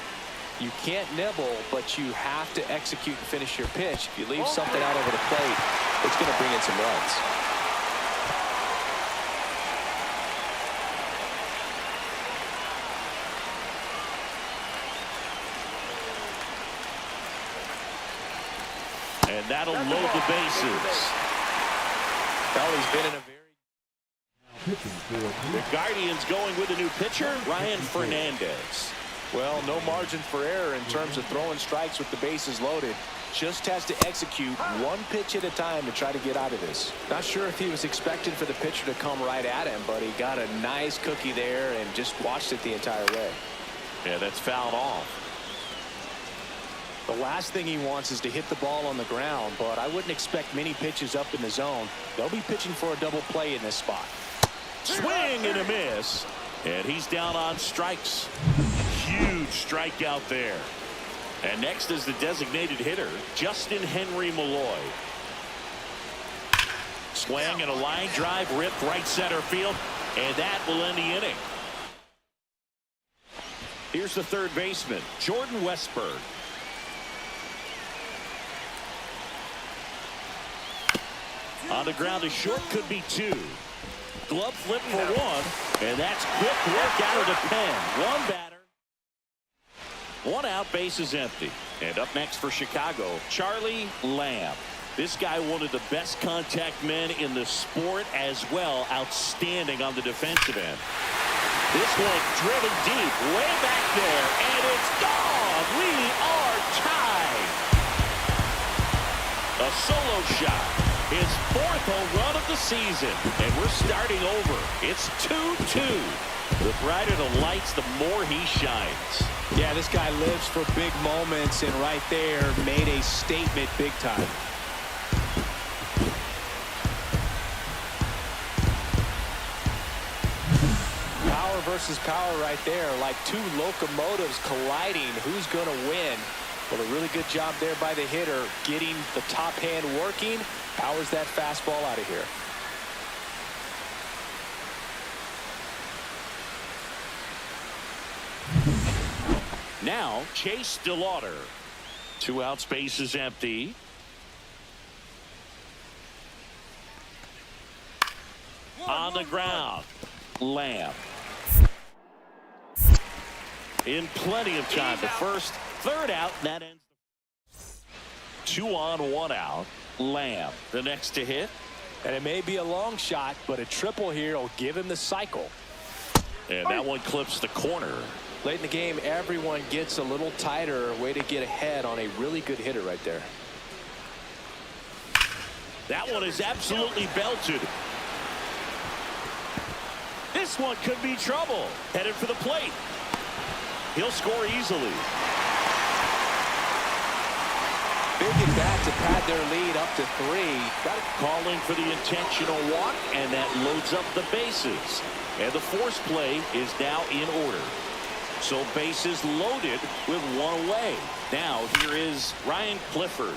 You can't nibble, but you have to execute and finish your pitch. If you leave something out over the plate, it's going to bring in some runs. And that'll load the bases. Well, he's been in a very... The Guardians going with a new pitcher, Ryan Fernandez. Well, no margin for error in terms of throwing strikes with the bases loaded. Just has to execute one pitch at a time to try to get out of this. Not sure if he was expecting for the pitcher to come right at him, but he got a nice cookie there and just watched it the entire way. Yeah, that's fouled off. The last thing he wants is to hit the ball on the ground, but I wouldn't expect many pitches up in the zone. They'll be pitching for a double play in this spot. Swing and a miss. And he's down on strikes. Huge strikeout there. And next is the designated hitter, Justin Henry Malloy. Swing and a line drive ripped right center field, and that will end the inning. Here's the third baseman, Jordan Westburg. On the ground to short, could be 2. Glove flip for 1, and that's quick work out of the pen. One batter. One out, bases empty. And up next for Chicago, Charlie Lamb. This guy, one of the best contact men in the sport as well. Outstanding on the defensive end. This one driven deep, way back there, and it's gone. We are tied. A solo shot. His 4th home run of the season, and we're starting over. It's 2-2. The brighter the lights, the more he shines. Yeah, this guy lives for big moments, and right there made a statement big time. Power versus power right there, like 2 locomotives colliding. Who's going to win? Well, a really good job there by the hitter, getting the top hand working. Powers that fastball out of here. Now, Chase DeLauder. 2 out, space is empty. On the ground, Lamb. In plenty of time. The first, 3rd out, and that ends. 2 on, 1 out. Lamb, the next to hit. And it may be a long shot, but a triple here will give him the cycle. And that one clips the corner. Late in the game, everyone gets a little tighter. Way to get ahead on a really good hitter right there. That one is absolutely belted. This one could be trouble. Headed for the plate. He'll score easily. Big at bat to pad their lead up to 3. Calling for the intentional walk, and that loads up the bases. And the force play is now in order. So bases loaded with one away. Now here is Ryan Clifford.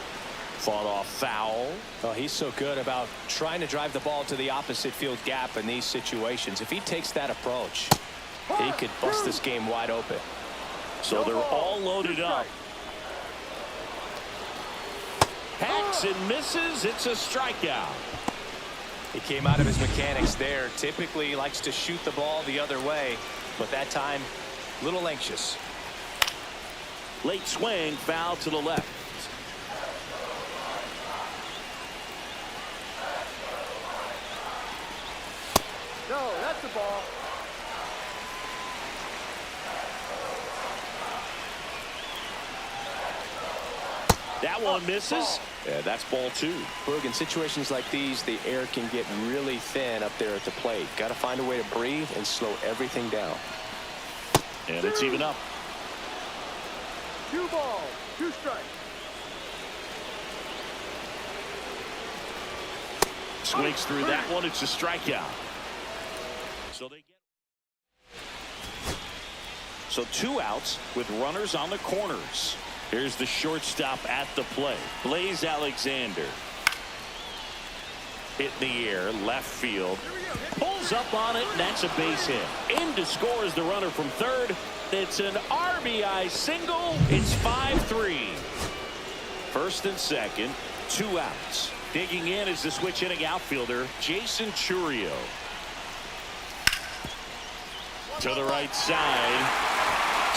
Fought off foul. Oh, he's so good about trying to drive the ball to the opposite field gap in these situations. If he takes that approach, he could bust this game wide open. So they're all loaded up. Hacks and misses. It's a strikeout. He came out of his mechanics there. Typically he likes to shoot the ball the other way, but that time a little anxious. Late swing, foul to the left. No, that's the ball. That one misses. Yeah, that's ball 2. Boog, in situations like these, the air can get really thin up there at the plate. Got to find a way to breathe and slow everything down. And it's even up. 2 balls, 2 strikes. Swings through that one. It's a strikeout. So 2 outs with runners on the corners. Here's the shortstop at the plate. Blaze Alexander. Hit in the air, left field. Pulls up on it, and that's a base hit. In to score is the runner from third. It's an RBI single. It's 5-3. First and second, 2 outs. Digging in is the switch hitting outfielder, Jason Churio. To the right side.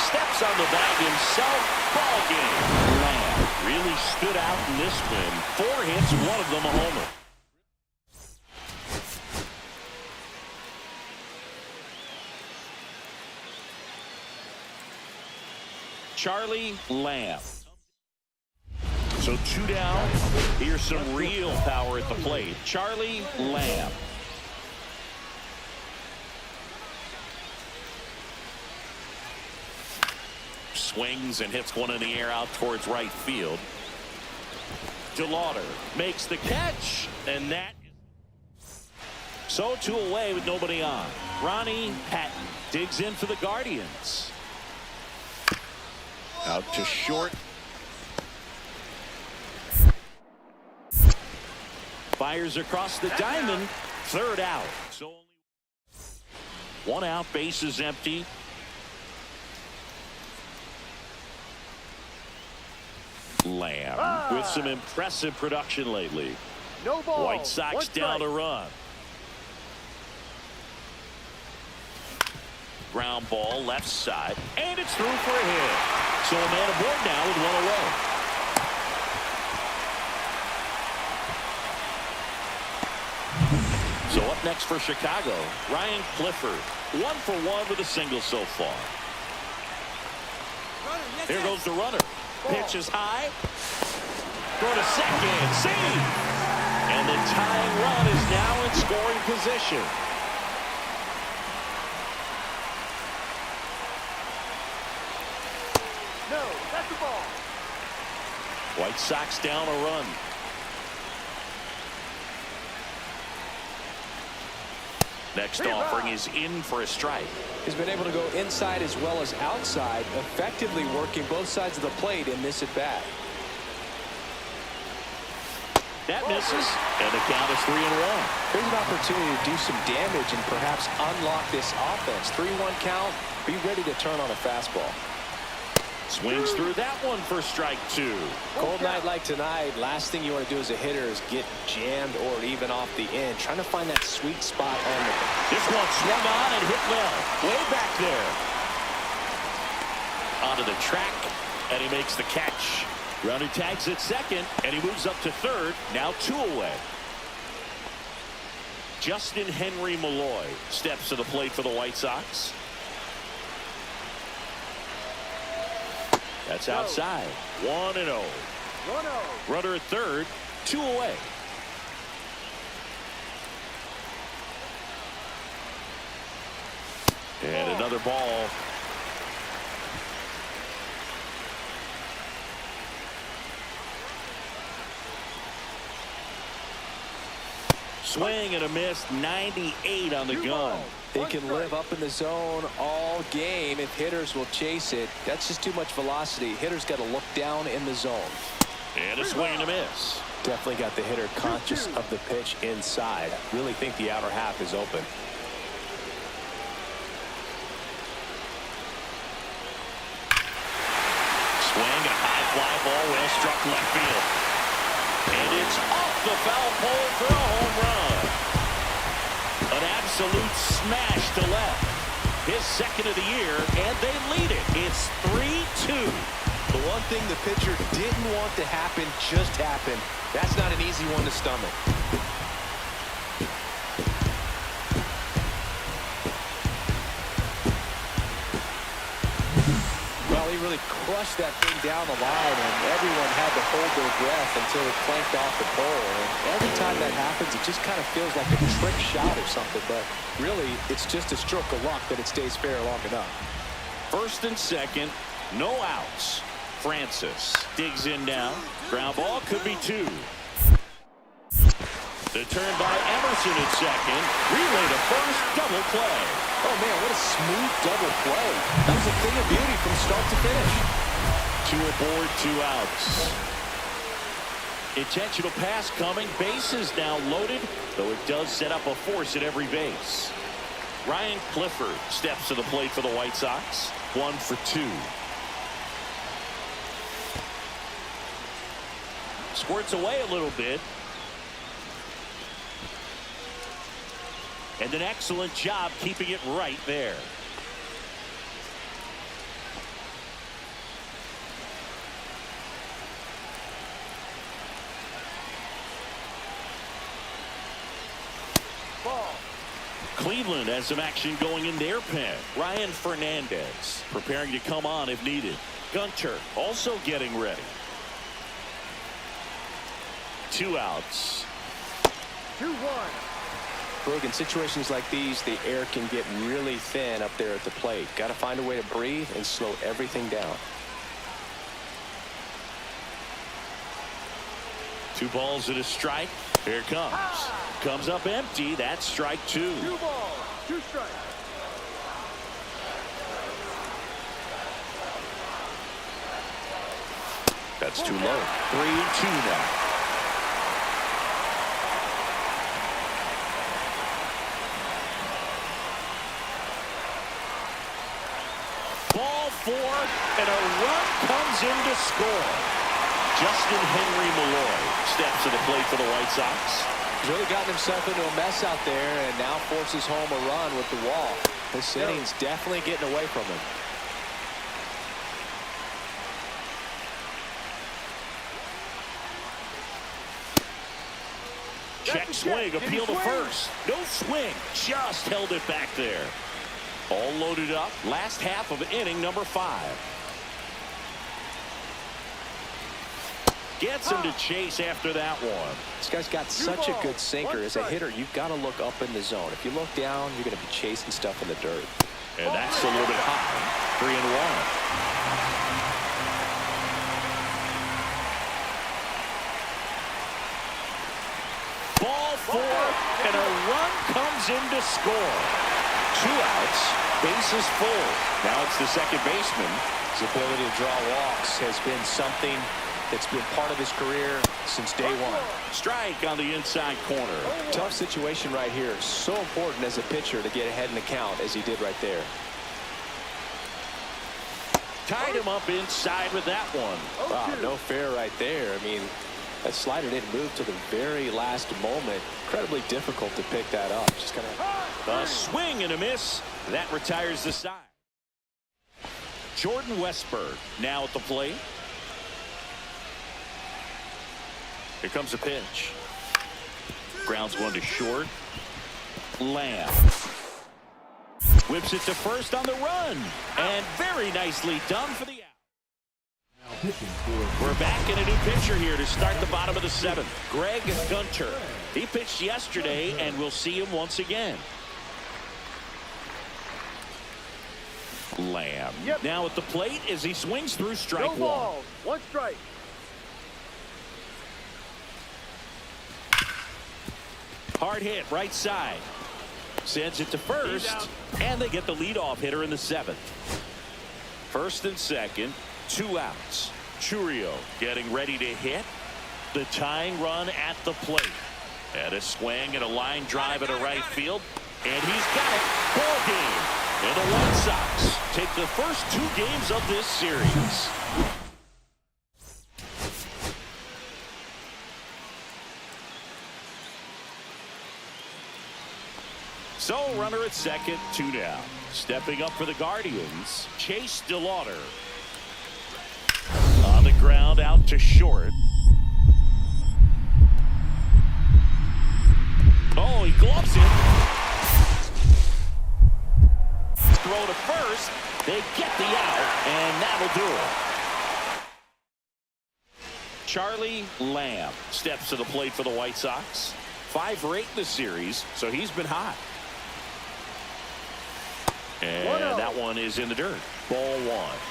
Steps on the bag himself. Ball game. Lamb really stood out in this win. 4 hits, one of them a homer. Charlie Lamb. So 2 down. Here's some real power at the plate. Charlie Lamb. Swings and hits one in the air out towards right field. DeLauder makes the catch, and that is so 2 away with nobody on. Ronnie Patton digs in for the Guardians. Out to short. Fires across the diamond. 3rd out. So only 1 out, bases empty. Lamb with some impressive production lately. No ball. White Sox down to run. Ground ball left side, and it's through for a hit. So a man aboard now with 1 away. So up next for Chicago, Ryan Clifford. 1 for 1 with a single so far. Here goes the runner. Pitch is high. Throw to second. Save. And the tying run is now in scoring position. No, that's the ball. White Sox down a run. Next offering is in for a strike. He's been able to go inside as well as outside, effectively working both sides of the plate in this at bat. That misses, and the count is 3-1. Here's an opportunity to do some damage and perhaps unlock this offense. 3-1 count. Be ready to turn on a fastball. Swings through that one for strike 2. Cold night like tonight, last thing you want to do as a hitter is get jammed or even off the end. Trying to find that sweet spot on the... This one swung on and hit well. Way back there. Onto the track, and he makes the catch. Runner tags at second, and he moves up to third. Now 2 away. Justin Henry Malloy steps to the plate for the White Sox. That's outside. 1-0. 1-0. Runner at third, 2 away. And another ball. Swing and a miss, 98 on the gun. He can live up in the zone all game if hitters will chase it. That's just too much velocity. Hitters got to look down in the zone. And a swing and a miss. Definitely got the hitter conscious of the pitch inside. Really think the outer half is open. Swing, a high fly ball, well struck left field. And it's off the foul pole for a home run. An absolute smash to left. His second of the year, and they lead it. It's 3-2. The one thing the pitcher didn't want to happen just happened. That's not an easy one to stomach. Well, he really crushed that thing down the line, and everyone had to hold their breath until it clanked off the pole. And every time that happens, it just kind of feels like a trick shot or something. But really, it's just a stroke of luck that it stays fair long enough. First and second, no outs. Francis digs in now. Ground ball, could be two. The turn by Emerson at second. Relay to first, double play. Oh, man, what a smooth double play. That was a thing of beauty from start to finish. Two aboard, 2 outs. Intentional pass coming. Bases now loaded, though it does set up a force at every base. Ryan Clifford steps to the plate for the White Sox. 1 for 2. Squirts away a little bit. And an excellent job keeping it right there. Ball. Cleveland has some action going in their pen. Ryan Fernandez preparing to come on if needed. Gunter also getting ready. 2 outs. 2-1. Brooke, in situations like these, the air can get really thin up there at the plate. Got to find a way to breathe and slow everything down. 2 balls and a strike. Here it comes. Comes up empty. That's strike 2. 2 balls, 2 strikes. That's too low. 3-2 now. Ball 4, and a run comes in to score. Justin Henry Malloy steps to the plate for the White Sox. He's really gotten himself into a mess out there and now forces home a run with the wall. This inning's definitely getting away from him. Check swing, appeal to first. No swing, just held it back there. All loaded up, last half of inning number 5. Gets him to chase after that one. This guy's got such a good sinker. As a hitter, you've got to look up in the zone. If you look down, you're going to be chasing stuff in the dirt. And that's a little bit high. 3-1. Ball 4, and a run comes in to score. 2 outs, bases full. Now it's the second baseman. His ability to draw walks has been something that's been part of his career since day one. Strike on the inside corner. Tough situation right here. So important as a pitcher to get ahead in the count as he did right there. Tied him up inside with that one. Wow, no fair right there. I mean, that slider didn't move to the very last moment. Incredibly difficult to pick that up. Just kind of a swing and a miss. That retires the side. Jordan Westberg now at the plate. Here comes a pitch. Grounds one to short. Lamb whips it to first on the run, and very nicely done for the out. We're back in a new pitcher here to start the bottom of the 7th. Greg Gunter. He pitched yesterday, and we'll see him once again. Lamb. Yep. Now at the plate as he swings through strike No one. balls. One strike. Hard hit right side. Sends it to first, and they get the leadoff hitter in the seventh. First and second, 2 outs. Churio getting ready to hit. The tying run at the plate. And a swing and a line drive into right field. And he's got it. Ball game. And the White Sox take the first 2 games of this series. So, runner at second, 2 down. Stepping up for the Guardians, Chase DeLauder. On the ground, out to short. Oh, he gloves it. Throw to first. They get the out, and that'll do it. Charlie Lamb steps to the plate for the White Sox. 5 for 8 in the series, so he's been hot. And that one is in the dirt. Ball 1.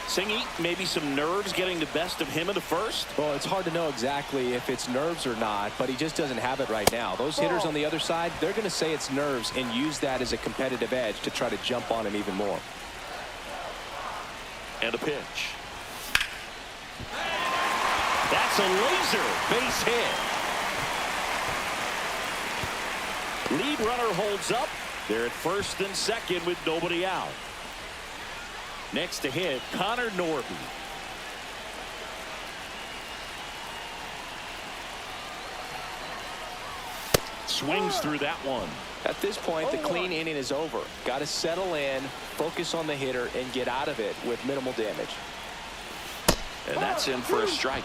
Singy, maybe some nerves getting the best of him in the first? Well, it's hard to know exactly if it's nerves or not, but he just doesn't have it right now. Those hitters on the other side, they're going to say it's nerves and use that as a competitive edge to try to jump on him even more. And a pitch. That's a laser base hit. Lead runner holds up. They're at first and second with nobody out. Next to hit, Connor Norby. Swings through that one. At this point, the clean inning is over. Got to settle in, focus on the hitter, and get out of it with minimal damage. And that's in for a strike.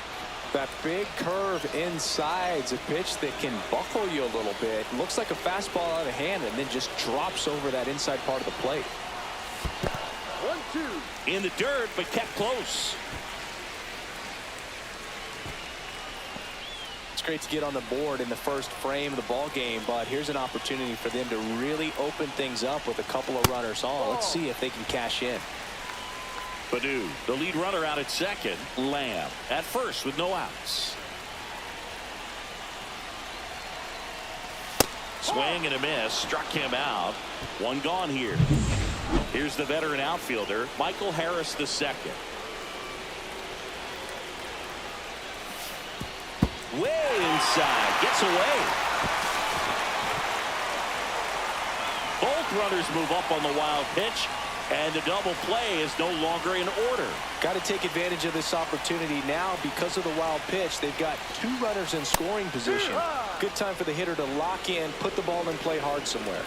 That big curve inside is a pitch that can buckle you a little bit. Looks like a fastball out of hand and then just drops over that inside part of the plate. 1-2. In the dirt, but kept close. It's great to get on the board in the first frame of the ball game, but here's an opportunity for them to really open things up with a couple of runners on. Let's see if they can cash in. Badu, the lead runner out at second. Lamb at first with no outs. Swing and a miss. Struck him out. One gone here. Here's the veteran outfielder, Michael Harris II. Way inside. Gets away. Both runners move up on the wild pitch. And the double play is no longer in order. Got to take advantage of this opportunity now because of the wild pitch. They've got 2 runners in scoring position. Good time for the hitter to lock in, put the ball in play hard somewhere.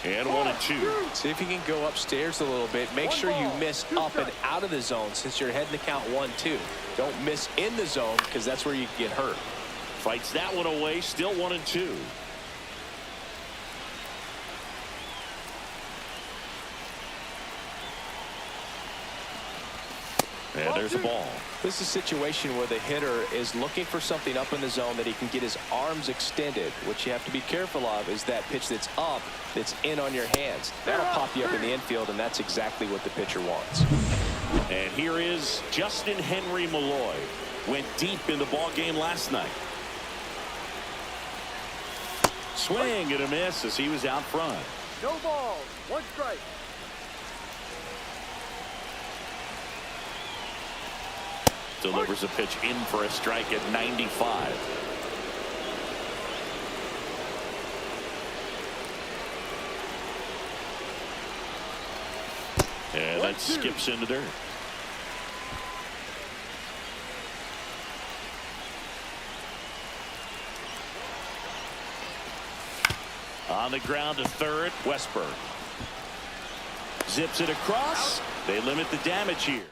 And 1-2. See if you can go upstairs a little bit. Make sure you miss up and out of the zone since you're heading to count 1-2. Don't miss in the zone because that's where you get hurt. Fights that one away. Still 1-2. And there's a ball. This is a situation where the hitter is looking for something up in the zone that he can get his arms extended. What you have to be careful of is that pitch that's up, that's in on your hands. That'll pop you up in the infield, and that's exactly what the pitcher wants. And here is Justin Henry Malloy. Went deep in the ball game last night. Swing and a miss as he was out front. No balls. 1 strike. Delivers a pitch in for a strike at 95. And that skips into dirt. On the ground to third, Westberg. Zips it across. They limit the damage here.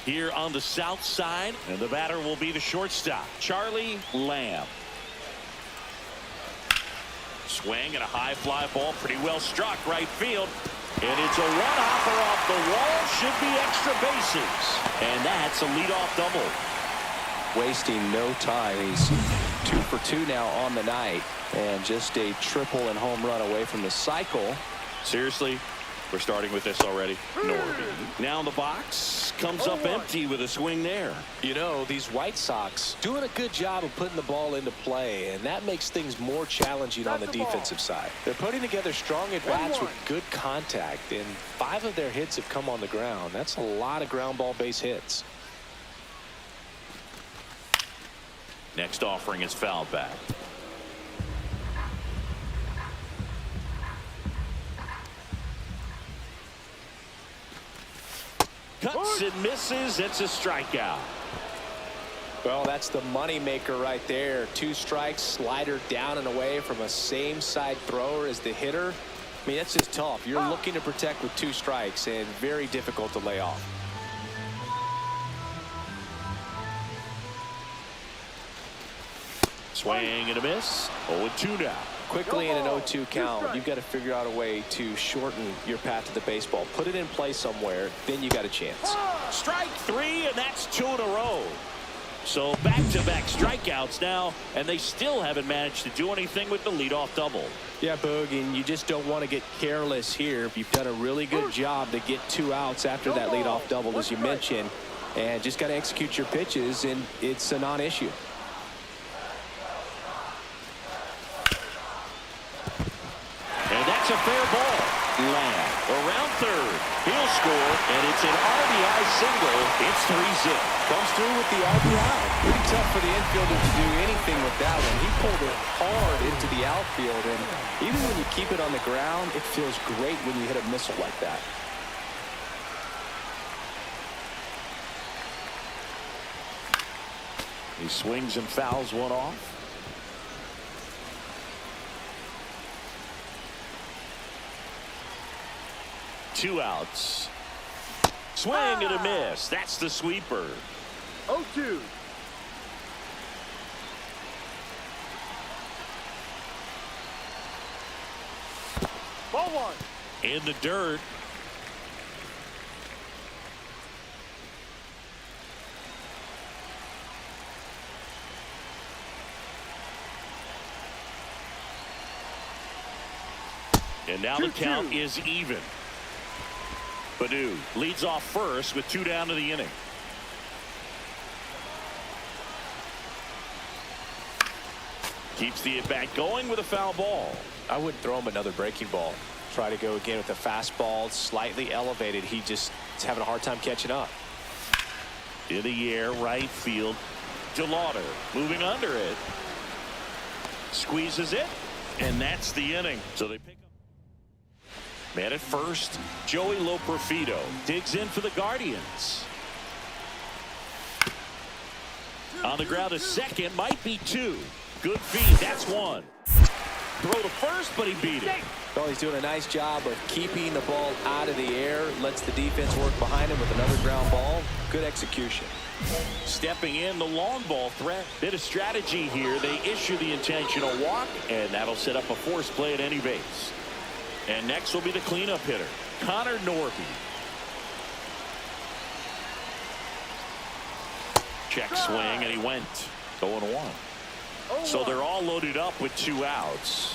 Here on the south side, and the batter will be the shortstop, Charlie Lamb. Swing and a high fly ball, pretty well struck right field. And it's a one-hopper off the wall, should be extra bases. And that's a leadoff double. Wasting no time. He's 2 for 2 now on the night. And just a triple and home run away from the cycle. Seriously, we're starting with this already. Norby. Now in the box. Comes up empty with a swing there. You know, these White Sox doing a good job of putting the ball into play, and that makes things more challenging on the defensive side. They're putting together strong at-bats with good contact, and 5 of their hits have come on the ground. That's a lot of ground ball base hits. Next offering is foul back. Cuts and misses. It's a strikeout. Well, that's the money maker right there. 2 strikes, slider down and away from a same side thrower as the hitter. I mean, that's just tough. You're looking to protect with 2 strikes and very difficult to lay off. Swing and a miss. 0-2 now. Quickly in an 0-2 count, you've got to figure out a way to shorten your path to the baseball. Put it in play somewhere, then you got a chance. Strike 3, and that's 2 in a row. So back-to-back strikeouts now, and they still haven't managed to do anything with the leadoff double. Yeah, Boog, and you just don't want to get careless here. You've done a really good job to get 2 outs after that leadoff double, as you mentioned, and just got to execute your pitches, and it's a non-issue. And that's a fair ball. Lamb around third. He'll score, and it's an RBI single. It's 3-zip. Comes through with the RBI. Pretty tough for the infielder to do anything with that one. He pulled it hard into the outfield, and even when you keep it on the ground, it feels great when you hit a missile like that. He swings and fouls one off. Two outs. Swing and a miss. That's the sweeper. 0-2. Ball 1. In the dirt. And now the count is even. Badu leads off first with 2 down to the inning. Keeps the at-bat going with a foul ball. I wouldn't throw him another breaking ball. Try to go again with a fastball, slightly elevated. He just is having a hard time catching up. In the air, right field. DeLauder moving under it. Squeezes it, and that's the inning. So they pick up. Man at first, Joey Loperfido digs in for the Guardians. On the ground, a second, might be 2. Good feed, that's 1. Throw to first, but he beat it. Well, he's doing a nice job of keeping the ball out of the air. Lets the defense work behind him with another ground ball. Good execution. Stepping in, the long ball threat. Bit of strategy here. They issue the intentional walk, and that'll set up a force play at any base. And next will be the cleanup hitter, Connor Norby. Check swing, and he went 0-1. So they're all loaded up with 2 outs.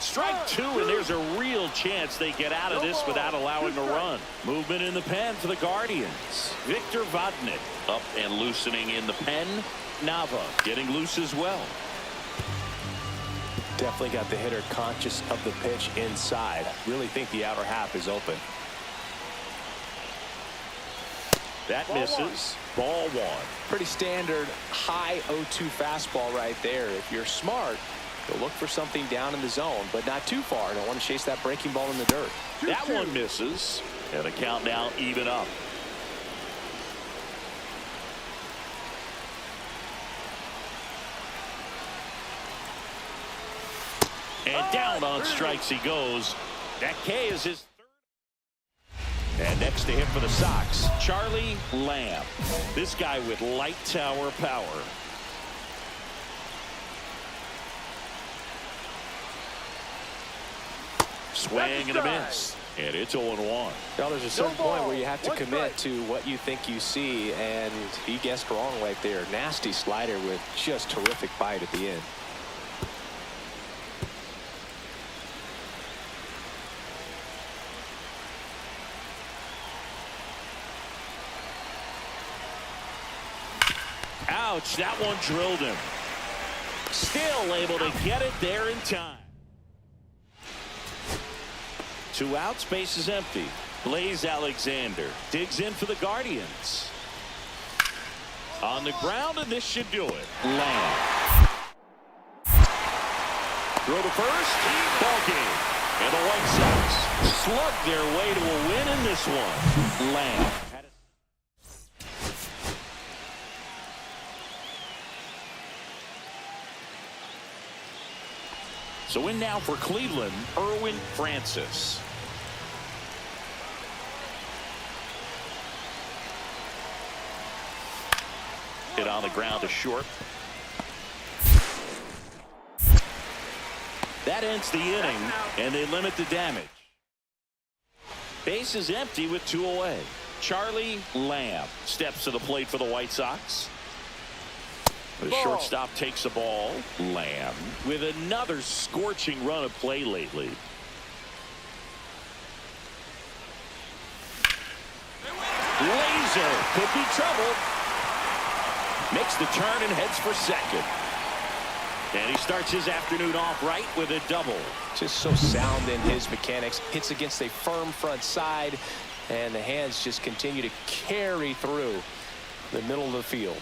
Strike 2, and there's a real chance they get out of this without allowing a run. Movement in the pen for the Guardians. Victor Vodnik up and loosening in the pen. Nava getting loose as well. Definitely got the hitter conscious of the pitch inside. Really think the outer half is open. That misses. Ball 1. Pretty standard high 0-2 fastball right there. If you're smart, you'll look for something down in the zone, but not too far. Don't want to chase that breaking ball in the dirt. That one misses. And the count now even up. And down on strikes he goes. That K is his 3rd. And next to him for the Sox, Charlie Lamb. This guy with light tower power. Swing and a miss. And it's 0-1. Now, there's a certain No point ball. where you have to One commit strike. to what you think you see, and he guessed wrong right there. Nasty slider with just terrific bite at the end. Ouch, that one drilled him. Still able to get it there in time. 2 outs, base is empty. Blaze Alexander digs in for the Guardians. On the ground, and this should do it. Lamb. Throw to first. Ball game. And the White Sox slug their way to a win in this one. Lamb. So in now for Cleveland, Erwin Francis. Hit on the ground to short. That ends the inning, and they limit the damage. Base is empty with 2 away. Charlie Lamb steps to the plate for the White Sox. The shortstop takes the ball. Lamb with another scorching run of play lately. Laser could be trouble. Makes the turn and heads for second. And he starts his afternoon off right with a double. Just so sound in his mechanics. Hits against a firm front side, and the hands just continue to carry through the middle of the field.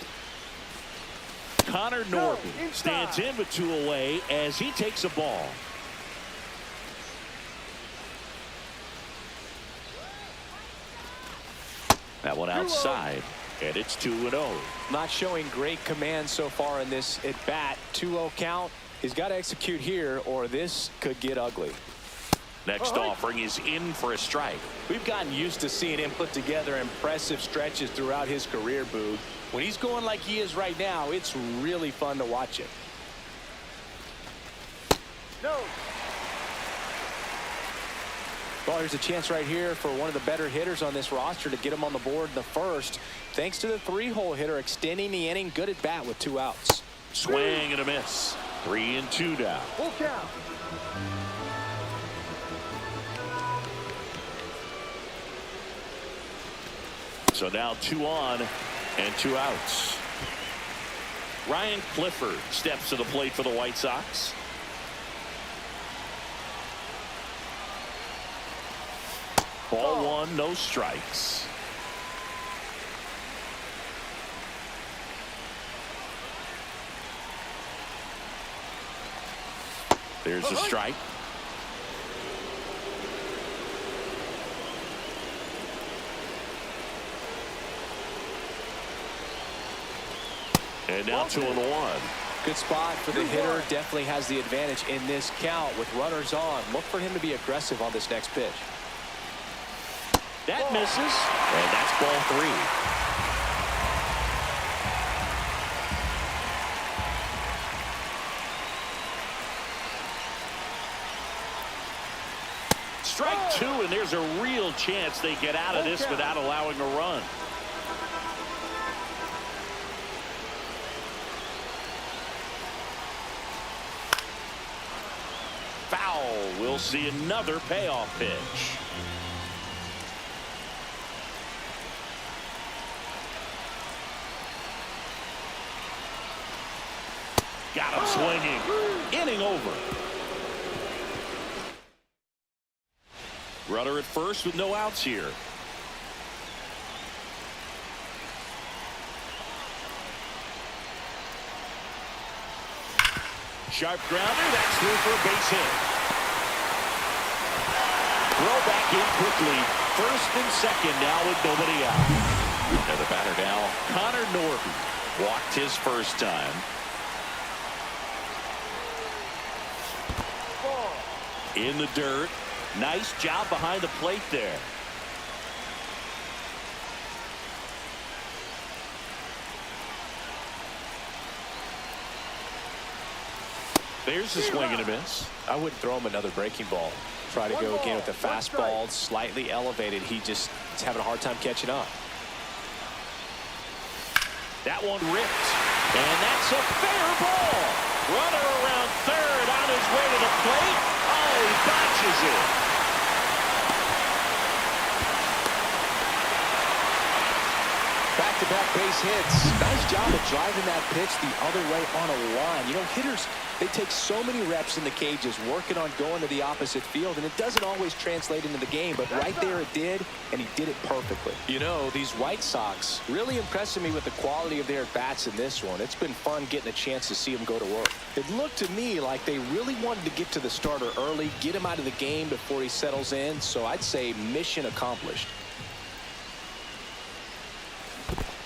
Connor Norton stands in with 2 away as he takes a ball. That one outside, and it's 2-0. Not showing great command so far in this at bat. 2-0 count. He's got to execute here, or this could get ugly. Next offering is in for a strike. We've gotten used to seeing him put together impressive stretches throughout his career, Boog. When he's going like he is right now, it's really fun to watch him. No. Well, there's a chance right here for one of the better hitters on this roster to get him on the board in the first. Thanks to the 3-hole hitter extending the inning. Good at bat with 2 outs. Swing and a miss. 3-2 down. Full count. So now 2 on and 2 outs. Ryan Clifford steps to the plate for the White Sox. Ball 1, no strikes. There's a strike. And now 2-1. Good spot for the hitter. Definitely has the advantage in this count with runners on. Look for him to be aggressive on this next pitch. That misses, and that's ball 3. Strike 2, and there's a real chance they get out of this without allowing a run. Foul. We'll see another payoff pitch. Got him swinging. Inning over. Runner at first with no outs here. Sharp grounder. That's through for a base hit. Throw back in quickly. First and second now with nobody out. And the batter now, Connor Norton. Walked his first time. In the dirt. Nice job behind the plate there. There's the swing and a miss. I wouldn't throw him another breaking ball. Try to go again with the fastball, slightly elevated. He just is having a hard time catching up. That one ripped. And that's a fair ball. Runner around third on his way to the plate. Oh, he botches it. Back-to-back base hits. Nice job of driving that pitch the other way on a line. You know, hitters, they take so many reps in the cages working on going to the opposite field, and it doesn't always translate into the game, but right there it did, and he did it perfectly. You know, these White Sox really impressing me with the quality of their bats in this one. It's been fun getting a chance to see them go to work. It looked to me like they really wanted to get to the starter early, get him out of the game before he settles in, so I'd say mission accomplished.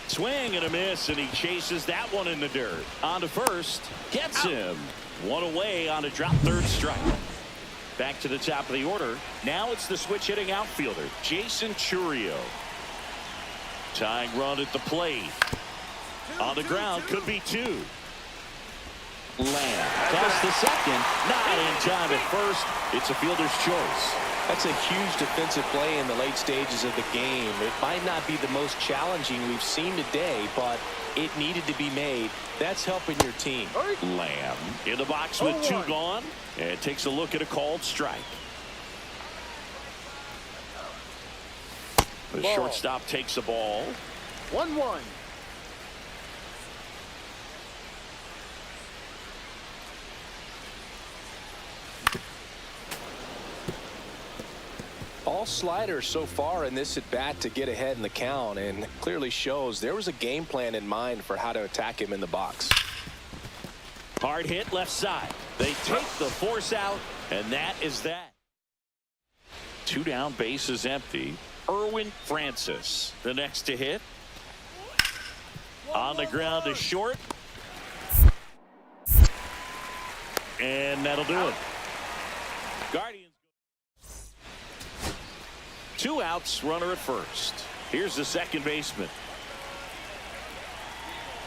Swing and a miss, and he chases that one in the dirt. On to first. Gets him. One away on a drop third strike. Back to the top of the order. Now it's the switch hitting outfielder, Jason Churio. Tying run at the plate. On the ground, could be two. Lamb toss the second. Not in time at first. It's a fielder's choice. That's a huge defensive play in the late stages of the game. It might not be the most challenging we've seen today, but it needed to be made. That's helping your team. Lamb in the box with two gone, and takes a look at a called strike. The shortstop takes the ball. 1-1. All sliders so far in this at bat to get ahead in the count, and clearly shows there was a game plan in mind for how to attack him in the box. Hard hit left side. They take the force out, and that is that. Two down, base is empty. Erwin Francis, the next to hit. On the ground to short. And that'll do it. Guardians. Two outs, runner at first. Here's the second baseman.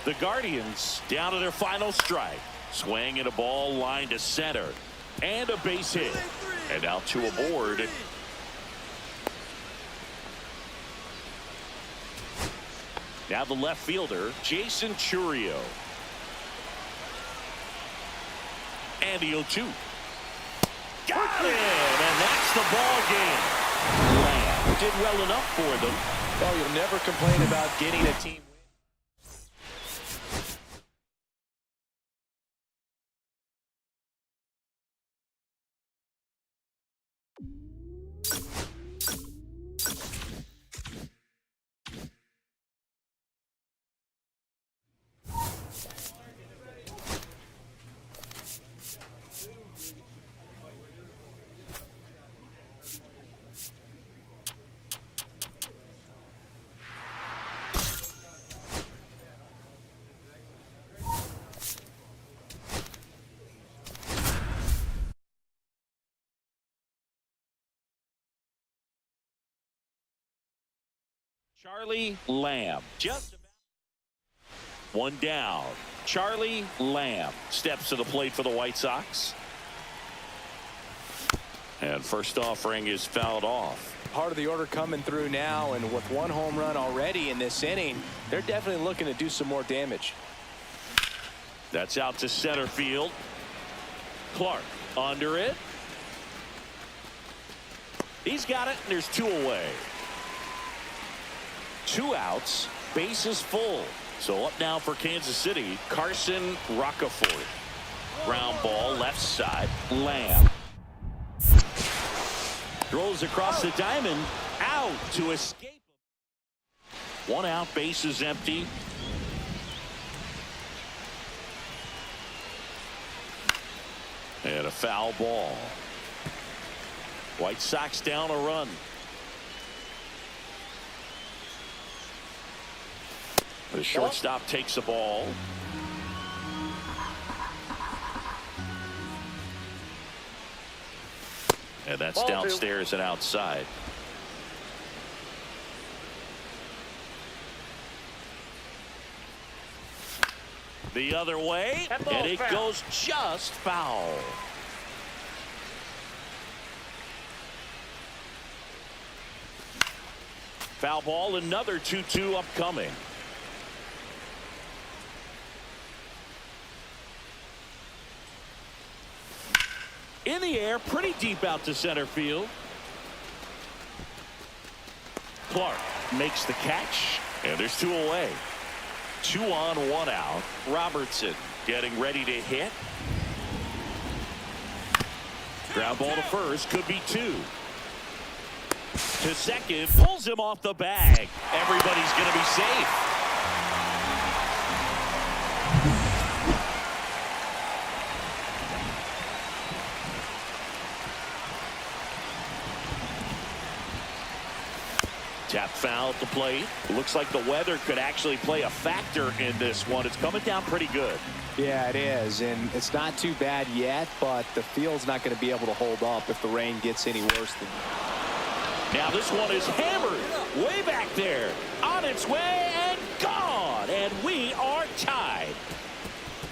The Guardians down to their final strike. Swing and a ball line to center. And a base hit. And now two aboard. Now the left fielder, Jason Churio. And the 0-2. Got it! And that's the ball game. Lamb did well enough for them. Well, you'll never complain about getting a team win. Charlie Lamb. Just about. One down. Charlie Lamb steps to the plate for the White Sox. And first offering is fouled off. Part of the order coming through now, and with one home run already in this inning, they're definitely looking to do some more damage. That's out to center field. Clark under it. He's got it, and there's two away. Two outs, bases full. So up now for Kansas City, Carson Roccaforte. Ground ball left side, Lamb. Throws across the diamond, out to escape. One out, bases empty. And a foul ball. White Sox down a run. The shortstop takes the ball. And that's downstairs and outside. The other way, That ball's and it foul. goes just foul. Foul ball, another 2-2 upcoming. In the air, pretty deep out to center field. Clark makes the catch, and there's 2 away. 2 on, 1 out. Robertson getting ready to hit. Ground ball to first, could be 2. To second, pulls him off the bag. Everybody's going to be safe. Tap foul at the plate. Looks like the weather could actually play a factor in this one. It's coming down pretty good. Yeah, it is, and it's not too bad yet, but the field's not going to be able to hold up if the rain gets any worse than. Now this one is hammered way back there, on its way and gone, and we are tied.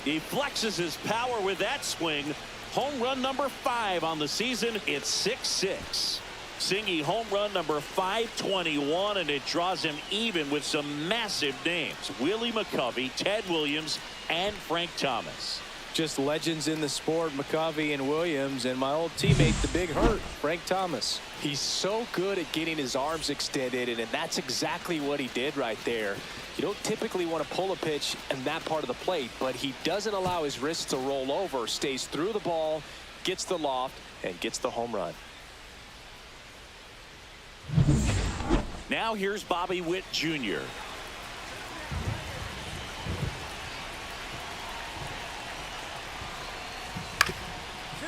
He flexes his power with that swing. Home run number 5 on the season. It's 6-6. Singy home run number 521, and it draws him even with some massive names. Willie McCovey, Ted Williams, and Frank Thomas. Just legends in the sport, McCovey and Williams, and my old teammate, the Big Hurt, Frank Thomas. He's so good at getting his arms extended, and that's exactly what he did right there. You don't typically want to pull a pitch in that part of the plate, but he doesn't allow his wrists to roll over, stays through the ball, gets the loft, and gets the home run. Now here's Bobby Witt Jr.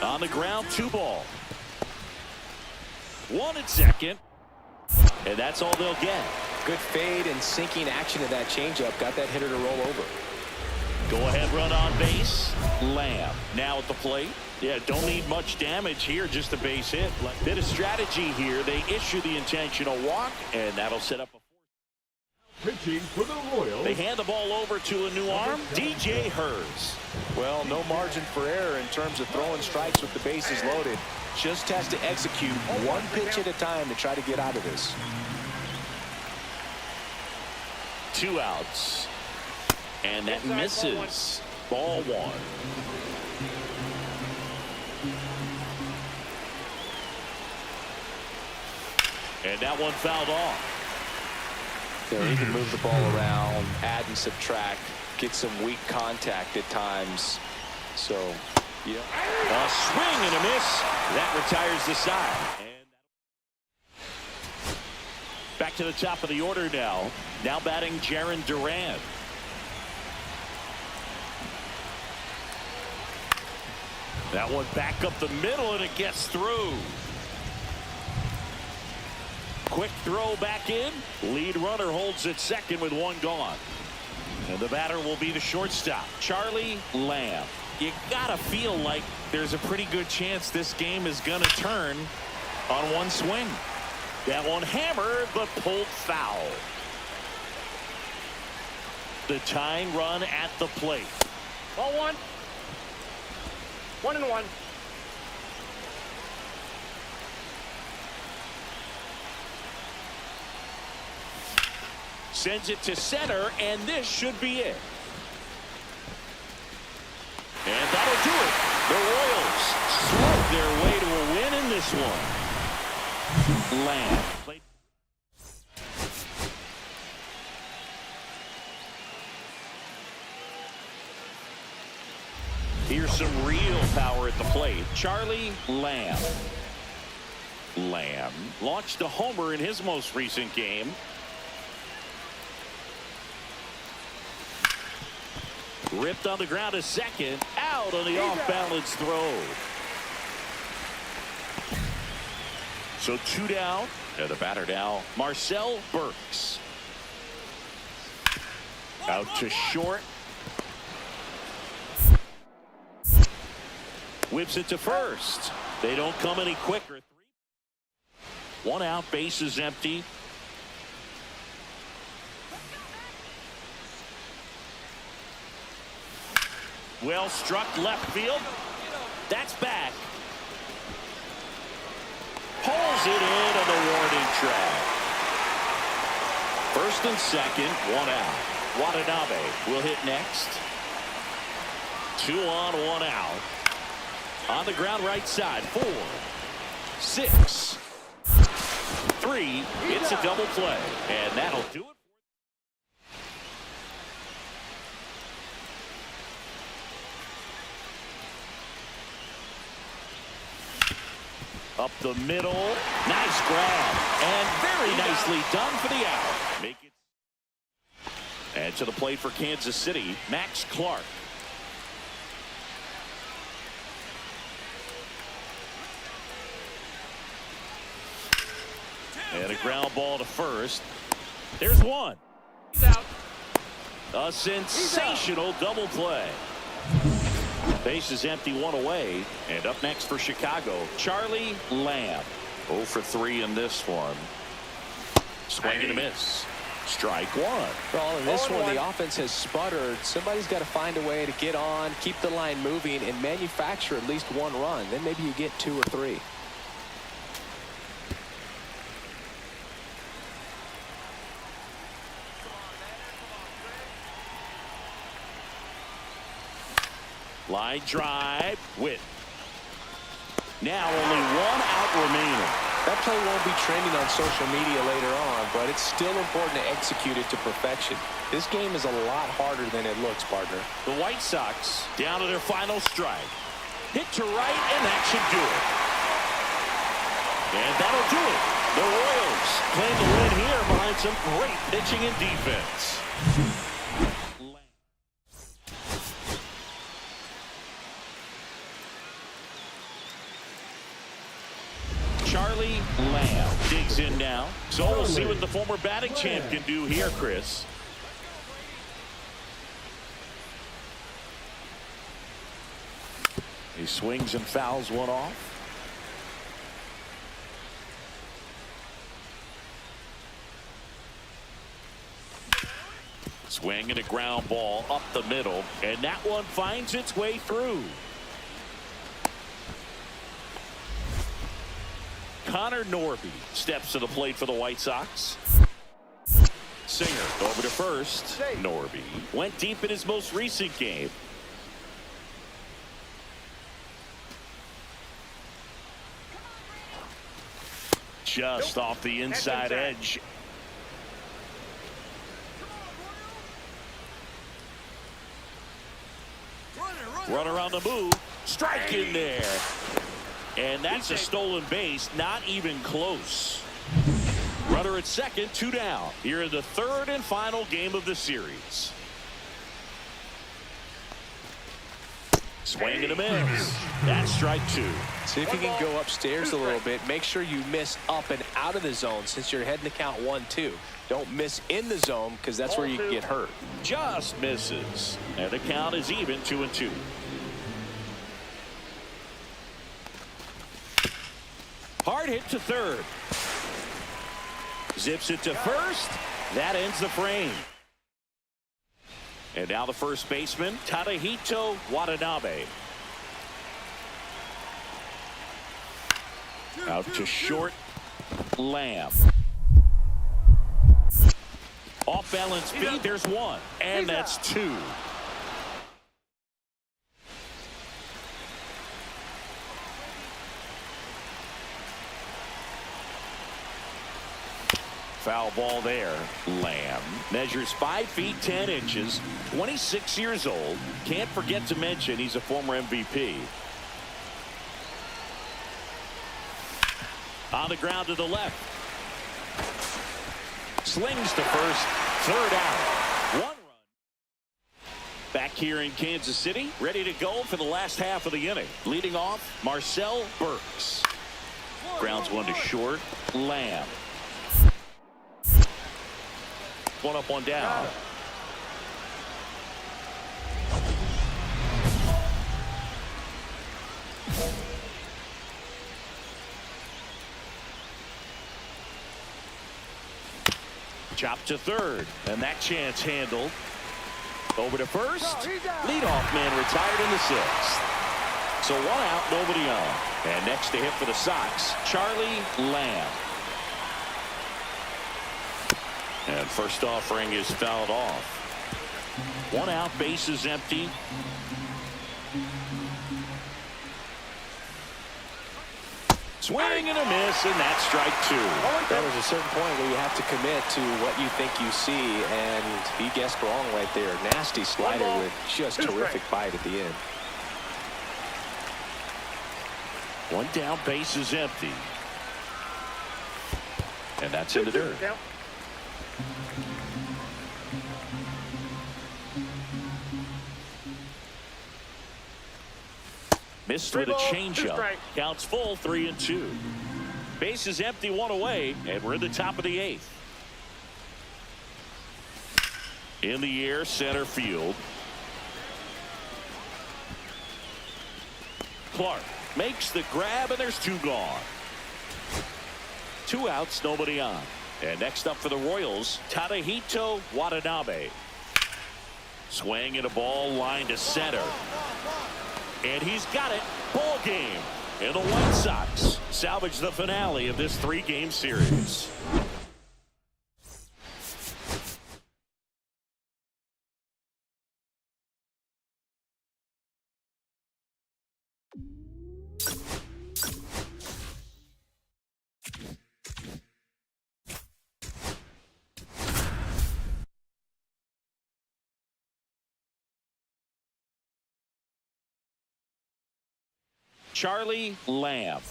On the ground, 2 ball. 1 at second. And that's all they'll get. Good fade and sinking action of that changeup. Got that hitter to roll over. Go ahead run on base. Lamb now at the plate. Yeah, don't need much damage here, just a base hit. Bit of strategy here. They issue the intentional walk, and that'll set up a. Pitching for the Royals. They hand the ball over to a new arm, DJ Hers. Well, no margin for error in terms of throwing strikes with the bases loaded. Just has to execute one pitch at a time to try to get out of this. 2 outs. And that misses. Ball 1. And that one fouled off. You know, he can move the ball around, add and subtract, get some weak contact at times. So, yeah. A swing and a miss. That retires the side. And back to the top of the order now. Now batting Jarren Duran. That one back up the middle, and it gets through. Quick throw back in. Lead runner holds at second with 1 gone. And the batter will be the shortstop, Charlie Lamb. You gotta feel like there's a pretty good chance this game is gonna turn on 1 swing. That one hammered, but pulled foul. The tying run at the plate. Ball 1. 1-1. Sends it to center, and this should be it. And that'll do it. The Royals slip their way to a win in this one. Lamb. Here's some real power at the plate. Charlie Lamb. Lamb launched a homer in his most recent game. Ripped on the ground to second. Out on the off-balance throw. So 2 down. And the batter now, Marcel Burks. Out to short. Whips it to first. They don't come any quicker. 1 out, base is empty. Well struck left field. That's back. Pulls it in on the warning track. First and second, one out. Watanabe will hit next. 2 on, 1 out. On the ground right side. 4, 6, 3. It's a double play. And that'll do it. Up the middle. Nice grab. And very nicely done for the out. Make it. And to the plate for Kansas City, Max Clark. And a ground ball to first. There's one. He's out. A sensational double play. Base is empty, 1 away. And up next for Chicago, Charlie Lamb. 0 for 3 in this one. Swing and a miss. Strike 1. Well, in this one, the offense has sputtered. Somebody's got to find a way to get on, keep the line moving, and manufacture at least 1 run. Then maybe you get 2 or 3. Line drive. Witt. Now only 1 out remaining. That play won't be trending on social media later on, but it's still important to execute it to perfection. This game is a lot harder than it looks, partner. The White Sox down to their final strike. Hit to right, and that should do it. And that'll do it. The Royals claim the win here behind some great pitching and defense. Charlie Lamb digs in now. So we'll see what the former batting champ can do here, Chris. He swings and fouls one off. Swing and a ground ball up the middle, and that one finds its way through. Connor Norby steps to the plate for the White Sox. Singer over to first. Norby went deep in his most recent game. Just off the inside edge. Runner on the move. Strike in there. And that's a stolen base, not even close. Runner at second, 2 down. Here in the 3rd and final game of the series. Swing and a miss. That's strike 2. See if you can go upstairs a little bit. Make sure you miss up and out of the zone since you're heading to count 1-2. Don't miss in the zone because that's where you can get hurt. Just misses. And the count is even, 2-2. Hard hit to third. Zips it to first. That ends the frame. And now the first baseman, Tadahito Watanabe. Out to short, Lamb. Off balance beat, there's 1. And that's 2. Foul ball there. Lamb measures 5 feet 10 inches, 26 years old. Can't forget to mention he's a former MVP. On the ground to the left. Slings to first. 3rd out. 1 run. Back here in Kansas City, ready to go for the last half of the inning. Leading off, Marcel Burks. Grounds 1 to short. Lamb. 1 up, 1 down. Chop to third, and that chance handled. Over to first. No, he's out. Leadoff man retired in the sixth. So 1 out, nobody on. And next to hit for the Sox, Charlie Lamb. And first offering is fouled off. 1 out, bases empty. Swing and a miss, and that's strike 2. There's a certain point where you have to commit to what you think you see, and he guessed wrong right there. Nasty slider with just terrific bite at the end. 1 down, bases empty. And that's in the dirt. Missed with a changeup. Counts full, 3-2. Bases empty, 1 away, and we're in the top of the 8th. In the air, center field. Clark makes the grab, and there's 2 gone. 2 outs, nobody on. And next up for the Royals, Tadahito Watanabe. Swing and a ball line to center. And he's got it. Ball game. And the White Sox salvage the finale of this 3-game series. Charlie Lamb.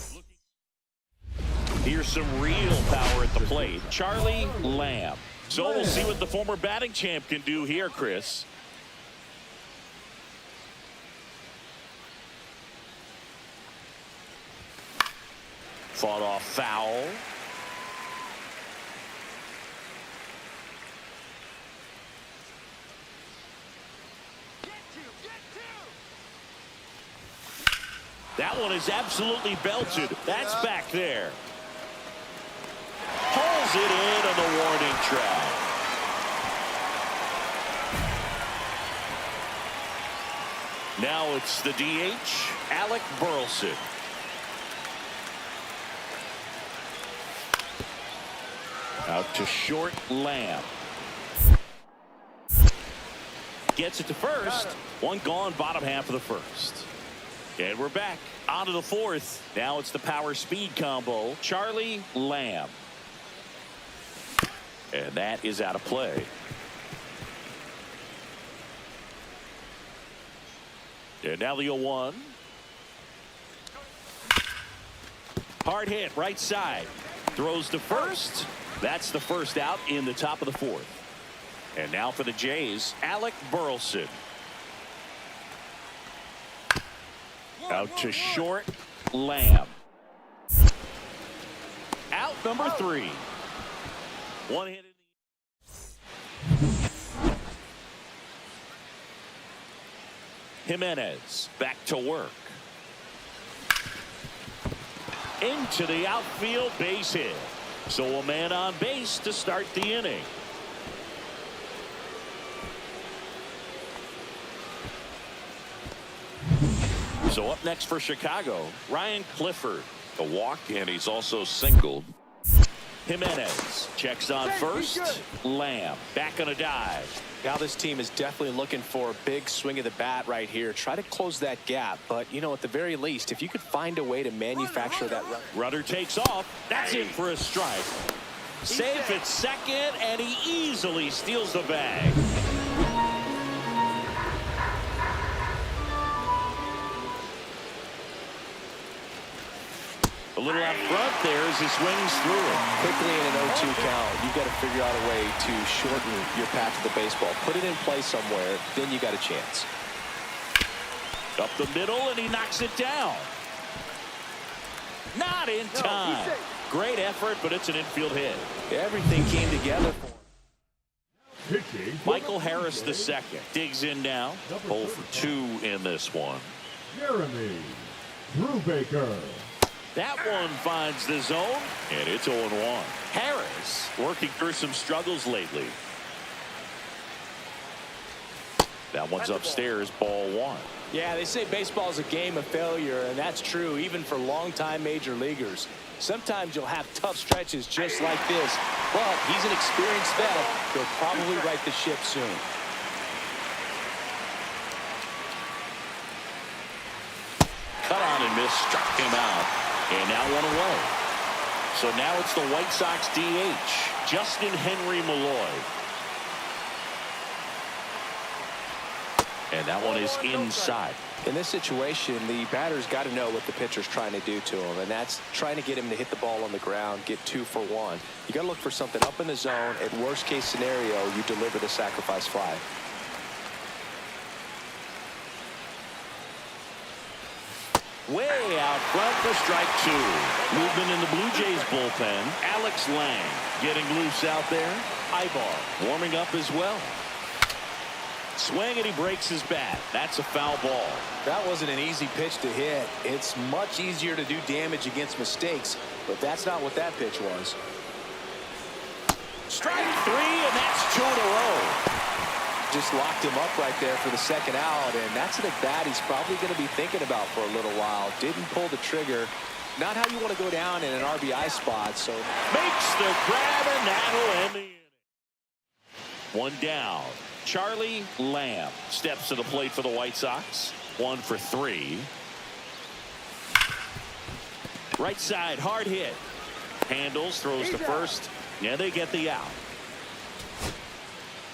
Here's some real power at the plate. Charlie Lamb. So we'll see what the former batting champ can do here, Chris. Fought off foul. That one is absolutely belted. That's back there. Pulls it in on the warning track. Now it's the DH, Alec Burleson. Out to short, Lamb. Gets it to first. 1 gone, bottom half of the first. And we're back onto the 4th. Now it's the power speed combo. Charlie Lamb. And that is out of play. And now the 0-1. Hard hit right side. Throws to first. That's the first out in the top of the 4th. And now for the Jays, Alec Burleson. Out to short, Lamb. Out number 3. 1 hit in the Jimenez back to work. Into the outfield, base hit. So a man on base to start the inning. So up next for Chicago, Ryan Clifford. A walk, and he's also singled. Jimenez checks on first. Lamb back on a dive. Now this team is definitely looking for a big swing of the bat right here. Try to close that gap. But, you know, at the very least, if you could find a way to manufacture that run. Runner takes off. That's in for a strike. Safe at second, and he easily steals the bag. A little out front there as he swings through it. Quickly in an 0-2 count, you've got to figure out a way to shorten your path to the baseball. Put it in play somewhere, then you got a chance. Up the middle, and he knocks it down. Not in time. Great effort, but it's an infield hit. Everything came together for him. Michael Harris II digs in now. 0 for 2 in this one. Jeremy Brubaker. That one finds the zone, and it's 0-1. Harris working through some struggles lately. That one's upstairs, ball one. Yeah, they say baseball is a game of failure, and that's true even for longtime major leaguers. Sometimes you'll have tough stretches just like this, but he's an experienced vet. He'll probably right the ship soon. Cut on and miss, struck him out, and now one away. So now it's the White Sox DH, Justin Henry Malloy. And that one is inside. In this situation, the batter's got to know what the pitcher's trying to do to him, and that's trying to get him to hit the ball on the ground, get 2 for 1. You got to look for something up in the zone. At worst case scenario, you deliver the sacrifice fly. Way out front for strike 2. Movement in the Blue Jays bullpen. Alex Lang getting loose out there. Ibar warming up as well. Swing and he breaks his bat. That's a foul ball. That wasn't an easy pitch to hit. It's much easier to do damage against mistakes, but that's not what that pitch was. Strike 3, and that's 2 in a row. Just locked him up right there for the second out, and that's an at-bat he's probably going to be thinking about for a little while. Didn't pull the trigger. Not how you want to go down in an RBI spot, so. Makes the grab, and that'll end the inning. One down. Charlie Lamb steps to the plate for the White Sox. 1 for 3. Right side, hard hit. Handles, throws to first. Yeah, they get the out.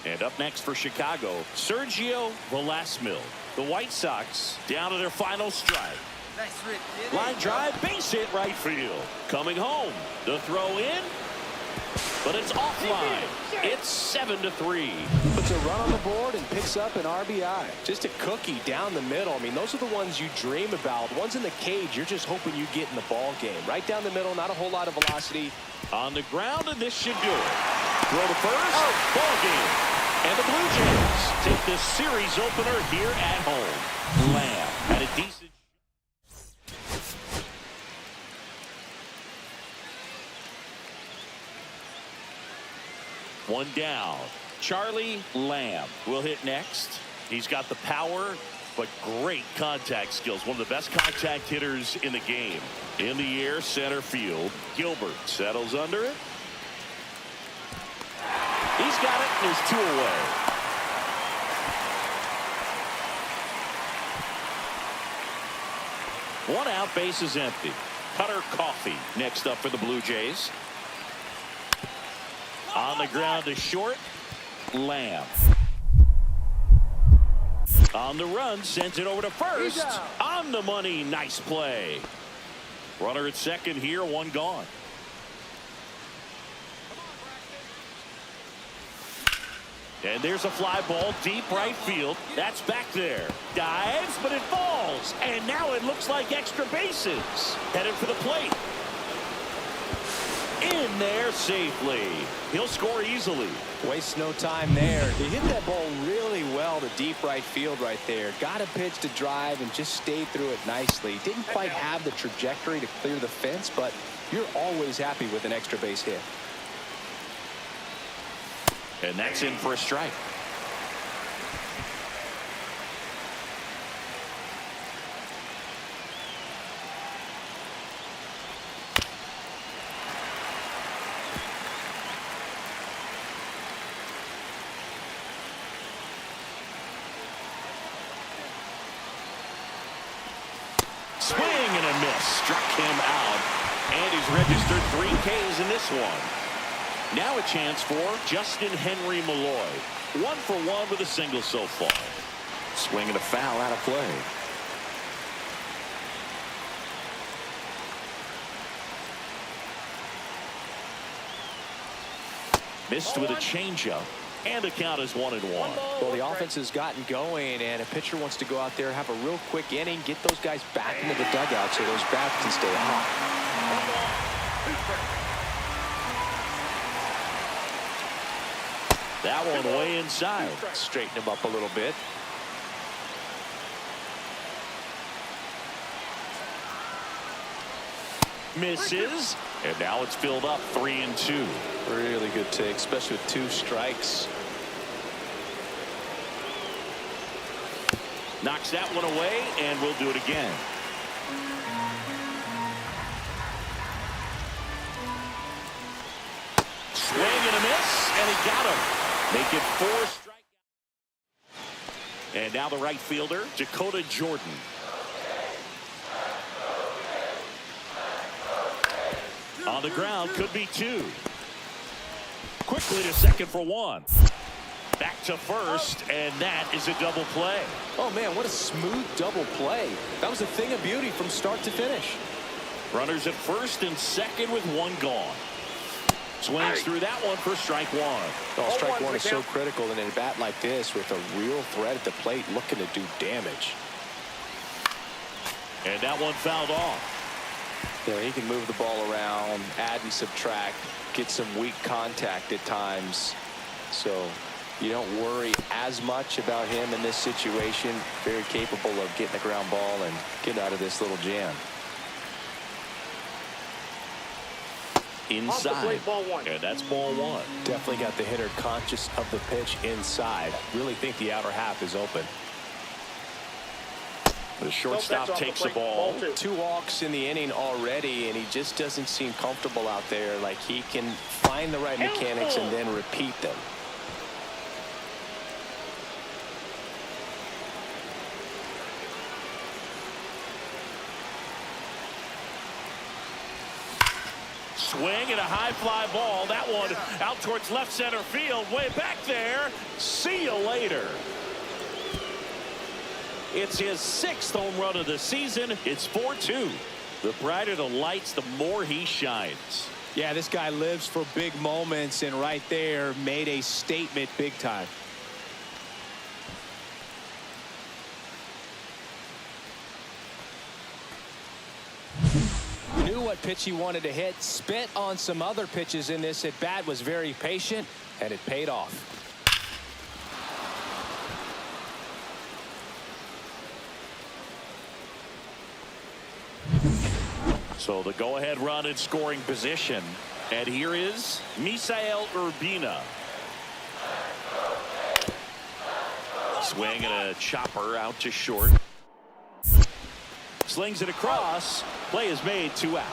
And up next for Chicago, Sergio Velasquez. The White Sox down to their final strike. Line drive, base hit right field. Coming home, the throw in, but it's offline. It's 7-3. Puts a run on the board and picks up an RBI. Just a cookie down the middle. I mean, those are the ones you dream about. Ones in the cage, you're just hoping you get in the ball game. Right down the middle, not a whole lot of velocity. On the ground, and this should do it. Throw to first, ball game. And the Blue Jays take this series opener here at home. Lamb had a decent. One down. Charlie Lamb will hit next. He's got the power, but great contact skills. One of the best contact hitters in the game. In the air, center field. Gilbert settles under it. He's got it, and there's 2 away. One out, base is empty. Cutter Coffey next up for the Blue Jays. On the ground to short. Lamb. On the run, sends it over to first. On the money, nice play. Runner at second here, 1 gone. And there's a fly ball deep right field. That's back there. Dives, but it falls. And now it looks like extra bases. Headed for the plate. In there safely. He'll score easily. Wastes no time there. He hit that ball really well to deep right field right there. Got a pitch to drive and just stayed through it nicely. Didn't quite have the trajectory to clear the fence, but you're always happy with an extra base hit. And that's in for a strike. Swing and a miss. Struck him out. And he's registered 3 Ks in this one. Now a chance for Justin Henry Malloy. 1 for 1 with a single so far. Swing and a foul out of play. Missed with a changeup. And the count is 1-1. Well, the offense has gotten going, and a pitcher wants to go out there, have a real quick inning, get those guys back into the dugout so those bats can stay hot. That one way inside. Straighten him up a little bit. Misses. And now it's filled up 3-2. Really good take, especially with 2 strikes. Knocks that one away, and we'll do it again. Swing and a miss, and he got him. Make it 4 strikeouts. And now the right fielder, Dakota Jordan. On the ground, could be 2. Quickly to second for 1. Back to first, and that is a double play. Oh, man, what a smooth double play. That was a thing of beauty from start to finish. Runners at first and second with 1 gone. Swings through that one for strike 1. Oh, strike 1 is so critical in a bat like this with a real threat at the plate looking to do damage. And that one fouled off. You know, he can move the ball around, add and subtract, get some weak contact at times. So you don't worry as much about him in this situation. Very capable of getting the ground ball and getting out of this little jam. Inside. Ball 1. And that's ball 1. Definitely got the hitter conscious of the pitch inside. Really think the outer half is open. The shortstop takes the ball. 2 walks in the inning already, and he just doesn't seem comfortable out there. Like he can find the right mechanics and then repeat them. Swing and a high fly ball. That one out towards left center field. Way back there. See you later. It's his 6th home run of the season. It's 4-2. The brighter the lights, the more he shines. Yeah, this guy lives for big moments, and right there made a statement big time. Knew what pitch he wanted to hit, spit on some other pitches in this at bat, was very patient, and it paid off. So the go-ahead run in scoring position. And here is Misael Urbina. Swing and a chopper out to short. Slings it across. Play is made, 2 out.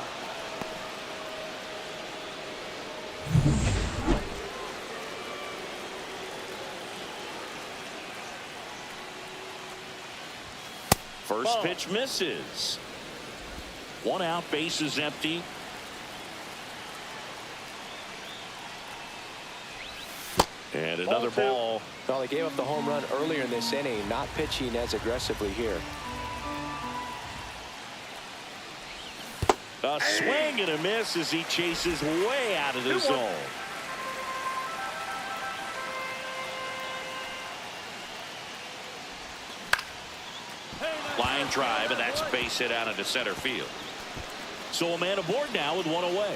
First pitch misses. 1 out, bases empty. And another ball. Well, he gave up the home run earlier in this inning, not pitching as aggressively here. A swing and a miss as he chases way out of the zone. Line drive, and that's base hit out into center field. So a man aboard now with 1 away.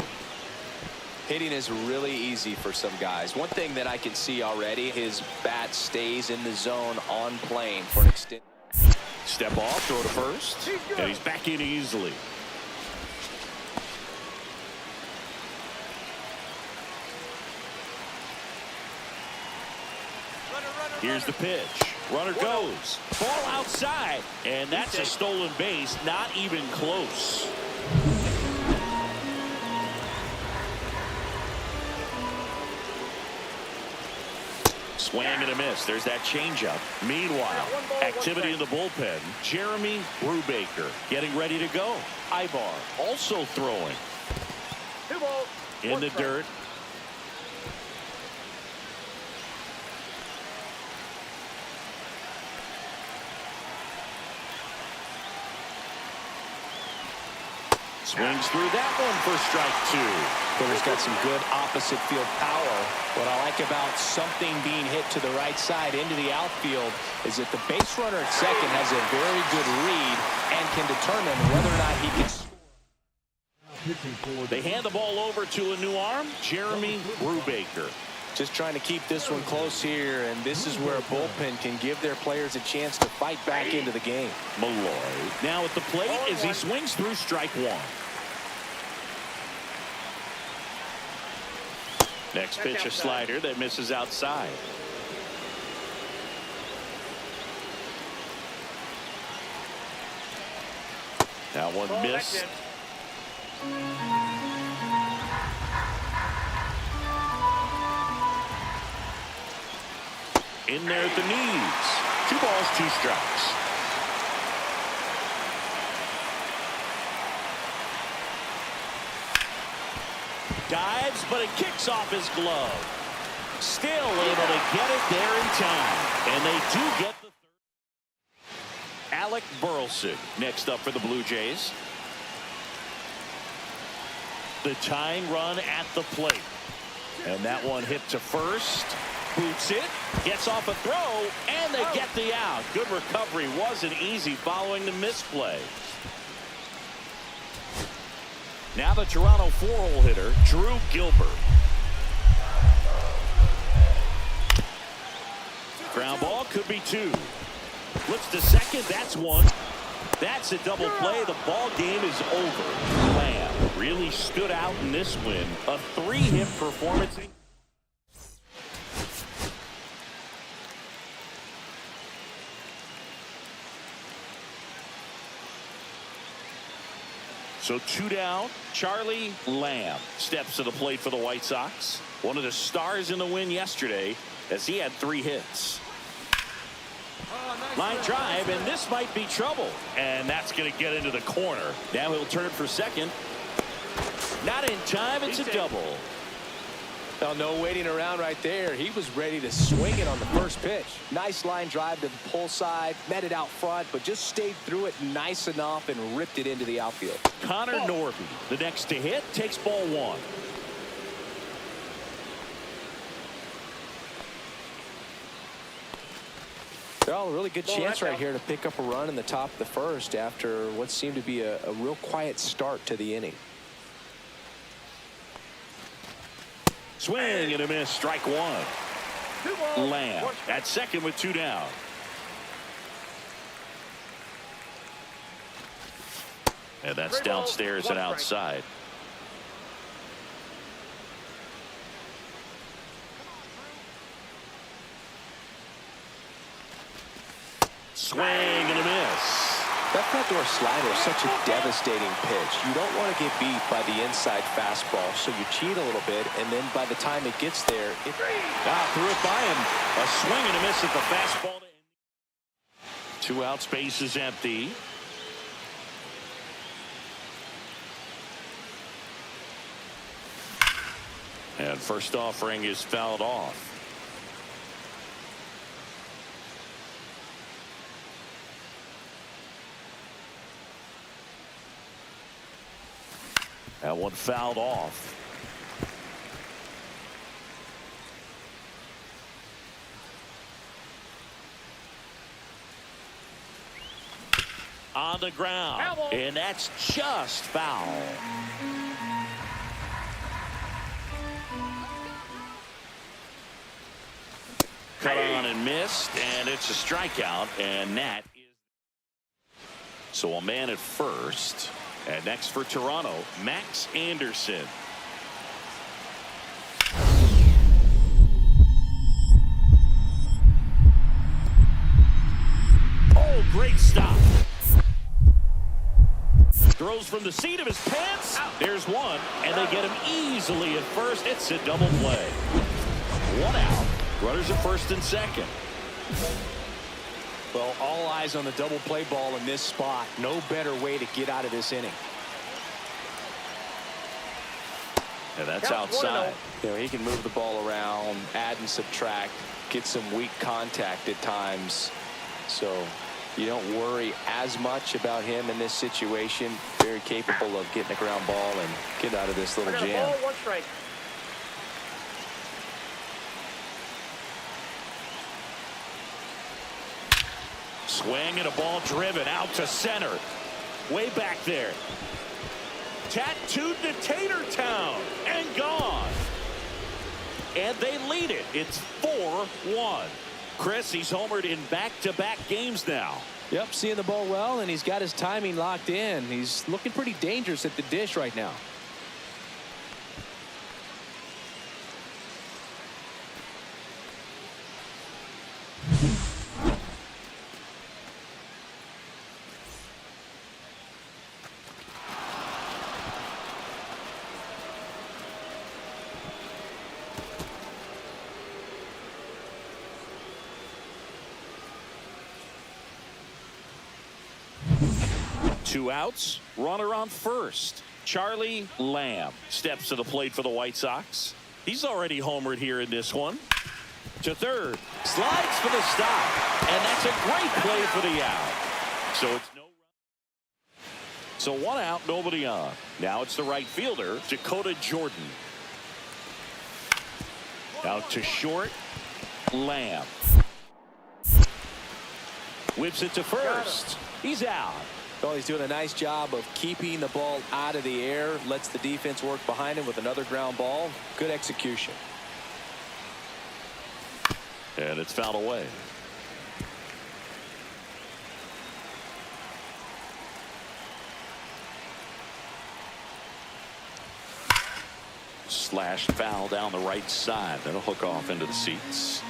Hitting is really easy for some guys. One thing that I can see already, his bat stays in the zone on plane for an extent. Step off, throw to first, and he's back in easily. Here's the pitch. Runner goes. Ball outside. And that's a stolen base. Not even close. Swing and a miss. There's that changeup. Meanwhile, activity in the bullpen. Jeremy Brubaker getting ready to go. Ibar also throwing. In the dirt. Swings through that one for strike 2. Hitter's got some good opposite field power. What I like about something being hit to the right side into the outfield is that the base runner at second has a very good read and can determine whether or not he can score. They hand the ball over to a new arm, Jeremy Brubaker. Just trying to keep this one close here, and this is where a bullpen can give their players a chance to fight back into the game. Malloy now at the plate as he swings through strike 1. Next pitch, a slider that misses outside. That one missed. In there at the knees. 2 balls, 2 strikes. Dives, but it kicks off his glove. Still able to get it there in time. And they do get the third. Alec Burleson next up for the Blue Jays. The tying run at the plate. And that one hit to first. Boots it, gets off a throw, and they get the out. Good recovery. Wasn't easy following the misplay. Now the Toronto 4-hole hitter, Drew Gilbert. Ground ball could be 2. Flips to second. That's 1. That's a double play. The ball game is over. Lamb really stood out in this win. A 3-hit performance. So 2 down. Charlie Lamb steps to the plate for the White Sox. One of the stars in the win yesterday as he had 3 hits. Line drive, and this might be trouble. And that's going to get into the corner. Now he'll turn it for second. Not in time. It's a double. Well, no waiting around right there. He was ready to swing it on the first pitch. Nice line drive to the pull side, met it out front, but just stayed through it nice enough and ripped it into the outfield. Connor Norby, the next to hit, takes ball 1. Well, a really good chance right here to pick up a run in the top of the first after what seemed to be a real quiet start to the inning. Swing and a miss. Strike 1. Lamb at second with 2 down. And that's downstairs and outside. Swing and a miss. That front door slider is such a devastating pitch. You don't want to get beat by the inside fastball, so you cheat a little bit, and then by the time it gets there, it threw it by him. A swing and a miss at the fastball. 2 outs, base is empty. And first offering is fouled off. That one fouled off. On the ground. And that's just foul. Cut on and missed, and it's a strikeout, and that is. So a man at first. And next for Toronto, Max Anderson. Oh, great stop. Throws from the seat of his pants. There's one, and they get him easily at first. It's a double play. 1 out. Runners at first and second. Well, all eyes on the double play ball in this spot. No better way to get out of this inning. And that's outside. You know, he can move the ball around, add and subtract, get some weak contact at times. So you don't worry as much about him in this situation. Very capable of getting a ground ball and get out of this little jam. Ball, 1 strike. Swing and a ball driven out to center. Way back there. Tattooed to Tatertown and gone. And they lead it. It's 4-1. Chris, he's homered in back-to-back games now. Yep, seeing the ball well, and he's got his timing locked in. He's looking pretty dangerous at the dish right now. 2 outs, runner on first. Charlie Lamb steps to the plate for the White Sox. He's already homered here in this one. To third, slides for the stop, and that's a great play for the out. So it's no run. So 1 out, nobody on. Now it's the right fielder, Dakota Jordan. Out to short, Lamb. Whips it to first. He's out. Well, he's doing a nice job of keeping the ball out of the air, lets the defense work behind him with another ground ball. Good execution. And it's fouled away. Slashed foul down the right side. That'll hook off into the seats.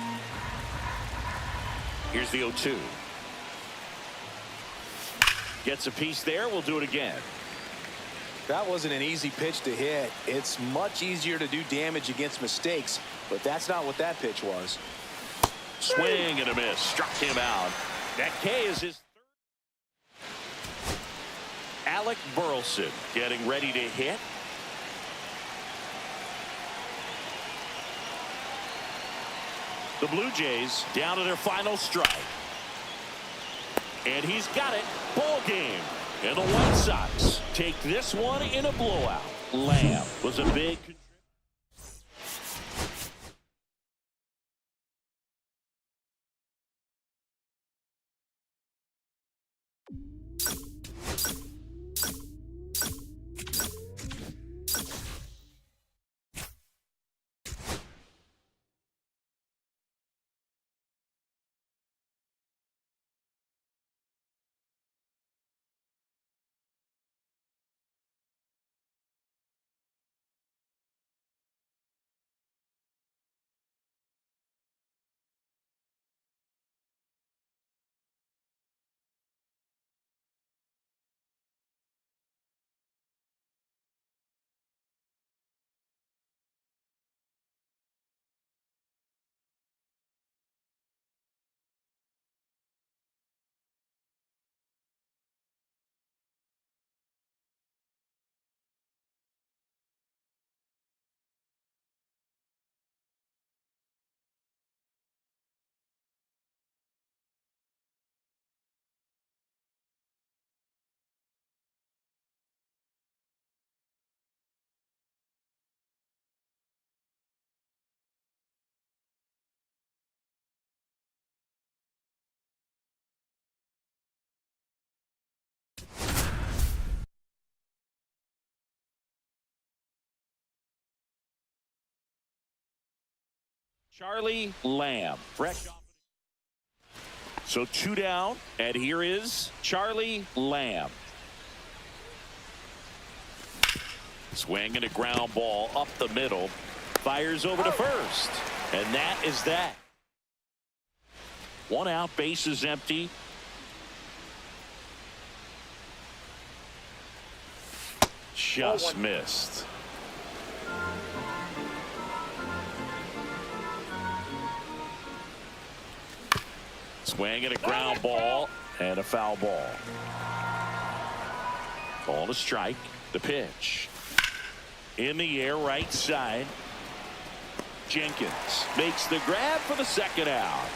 Here's the 0-2. Gets a piece there. We'll do it again. That wasn't an easy pitch to hit. It's much easier to do damage against mistakes, but that's not what that pitch was. Swing and a miss. Struck him out. That K is his third. Alec Burleson getting ready to hit. The Blue Jays down to their final strike. And he's got it. Ball game. And the White Sox take this one in a blowout. Lamb was a big contributor. Charlie Lamb. Fresh off. So 2 down, and here is Charlie Lamb. Swing and a ground ball up the middle. Fires over to first. And that is that. 1 out, base is empty. Just missed. Swing and a ground ball and a foul ball. Ball to strike. The pitch. In the air, right side. Jenkins makes the grab for the 2nd out.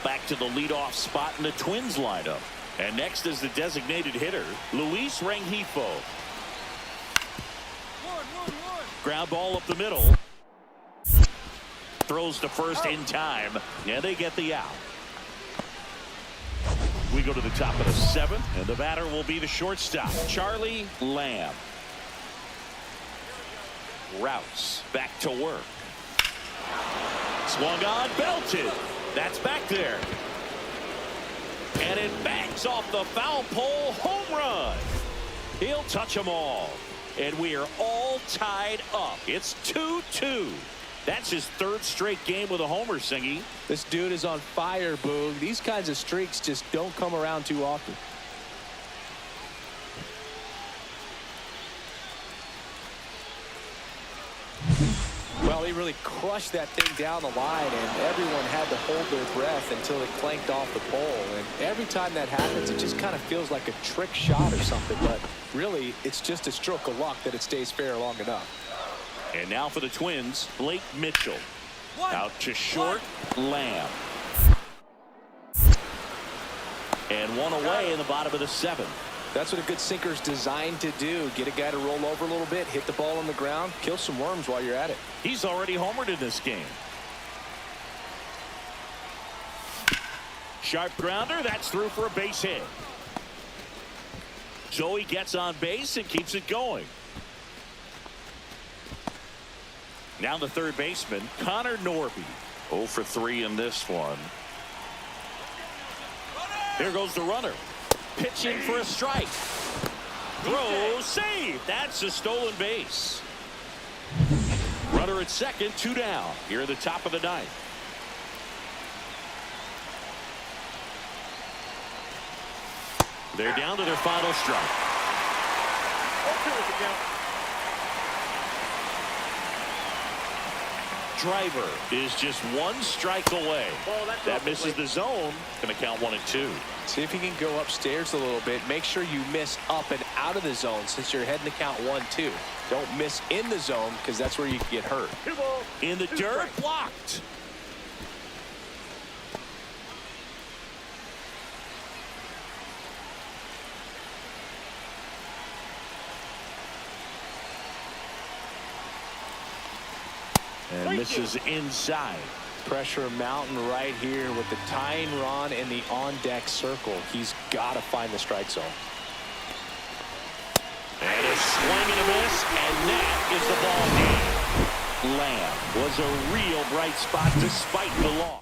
Back to the leadoff spot in the Twins lineup. And next is the designated hitter, Luis Rengifo. Ground ball up the middle. Throws to first in time. And they get the out. We go to the top of the 7th, and the batter will be the shortstop, Charlie Lamb. Routes back to work. Swung on, belted. That's back there. And it bangs off the foul pole, home run. He'll touch them all. And we are all tied up. It's 2-2. That's his 3rd straight game with a homer, Singy. This dude is on fire, Boog. These kinds of streaks just don't come around too often. Well, he really crushed that thing down the line, and everyone had to hold their breath until it clanked off the pole. And every time that happens, it just kind of feels like a trick shot or something. But really, it's just a stroke of luck that it stays fair long enough. And now for the Twins, Blake Mitchell. Out to short, Lamb. And one away in the bottom of the 7th. That's what a good sinker's designed to do. Get a guy to roll over a little bit, hit the ball on the ground, kill some worms while you're at it. He's already homered in this game. Sharp grounder, that's through for a base hit. Joey gets on base and keeps it going. Now the third baseman, Connor Norby. 0 for 3 in this one. There goes the runner. Pitching for a strike. Throw, save. That's a stolen base. Runner at second, 2 down. Here at the top of the 9th. They're down to their final strike. Driver is just 1 strike away. That misses the zone. Going to count 1 and 2. See if you can go upstairs a little bit. Make sure you miss up and out of the zone since you're heading to count 1-2. Don't miss in the zone because that's where you can get hurt. In the dirt, blocked. And misses inside. Pressure mountain right here with the tying run in the on-deck circle. He's got to find the strike zone. And a swing and a miss, and that is the ball game. Lamb was a real bright spot despite the loss.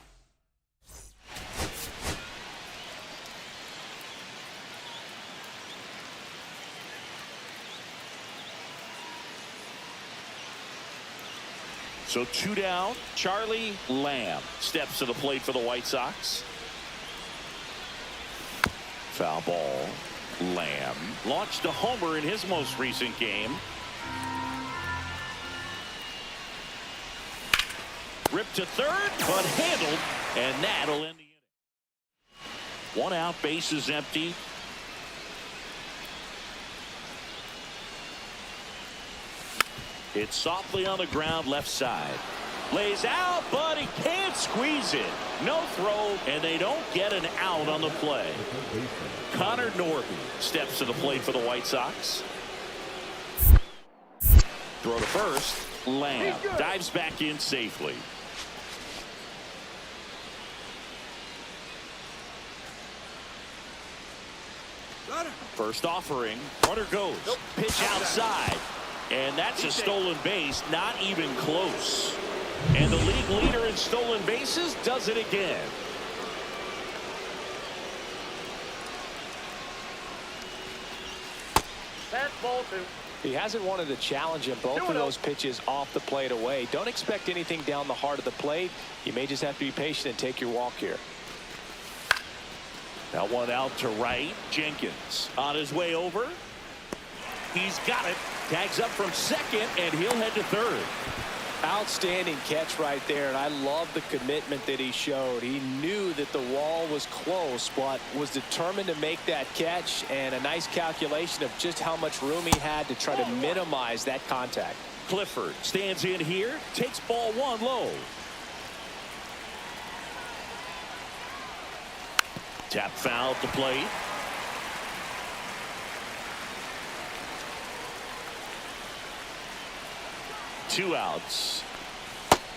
So 2 down. Charlie Lamb steps to the plate for the White Sox. Foul ball. Lamb launched a homer in his most recent game. Ripped to third, but handled, and that'll end the inning. 1 out, base is empty. It's softly on the ground, left side. Lays out, but he can't squeeze it. No throw, and they don't get an out on the play. Connor Norby steps to the plate for the White Sox. Throw to first. Lamb dives back in safely. First offering. Runner goes. Pitch outside. And that's a stolen base, not even close. And the league leader in stolen bases does it again. That's ball 2. He hasn't wanted to challenge him. Both of those pitches off the plate away. Don't expect anything down the heart of the plate. You may just have to be patient and take your walk here. That one out to right. Jenkins on his way over. He's got it. Tags up from second, and he'll head to third. Outstanding catch right there, and I love the commitment that he showed. He knew that the wall was close, but was determined to make that catch, and a nice calculation of just how much room he had to try to minimize that contact. Clifford stands in here, takes ball 1 low. Tap foul at the plate. Two outs.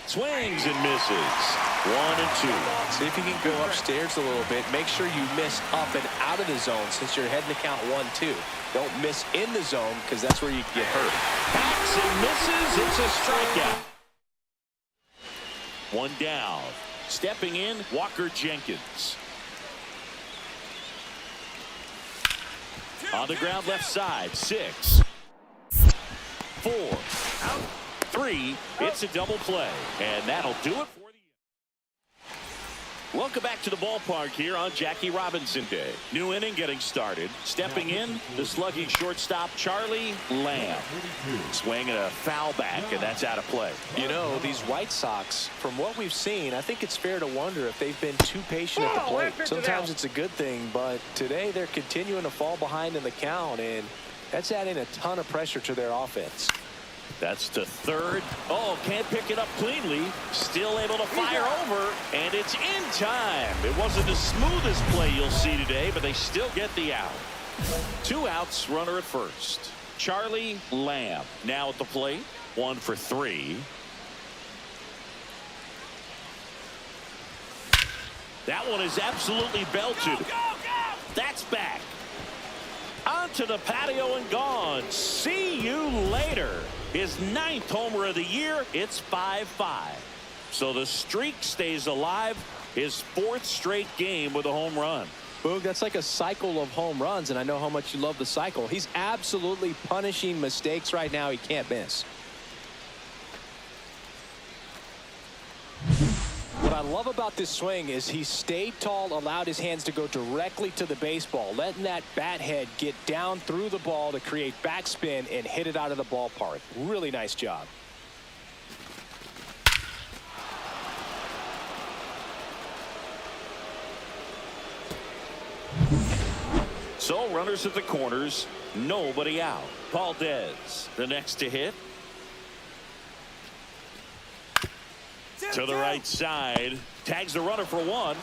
Swings and misses. 1 and 2. See if you can go upstairs a little bit. Make sure you miss up and out of the zone since you're heading to count 1-2. Don't miss in the zone because that's where you get hurt. Hacks and misses. It's a strikeout. 1 down. Stepping in, Walker Jenkins. On the ground, left side. 6. 4. Out. 3. It's a double play, and that'll do it for the Welcome back to the ballpark here on Jackie Robinson Day. New inning getting started. Stepping in, the slugging shortstop, Charlie Lamb. Swinging a foul back, and that's out of play. You know, these White Sox, from what we've seen, I think it's fair to wonder if they've been too patient at the plate. Sometimes it's a good thing, but today they're continuing to fall behind in the count, and that's adding a ton of pressure to their offense. That's to third. Oh, can't pick it up cleanly. Still able to fire over, and it's in time. It wasn't the smoothest play you'll see today, but they still get the out. 2 outs, runner at first. Charlie Lamb now at the plate. 1 for 3. That one is absolutely belted. That's back. Onto the patio and gone. See you later. His 9th homer of the year. It's 5-5. So the streak stays alive. His 4th straight game with a home run. Boog, that's like a cycle of home runs, and I know how much you love the cycle. He's absolutely punishing mistakes right now he can't miss. What I love about this swing is he stayed tall, allowed his hands to go directly to the baseball, letting that bat head get down through the ball to create backspin and hit it out of the ballpark. Really nice job. So runners at the corners, nobody out. Valdez, the next to hit. To the right side, tags the runner for 1.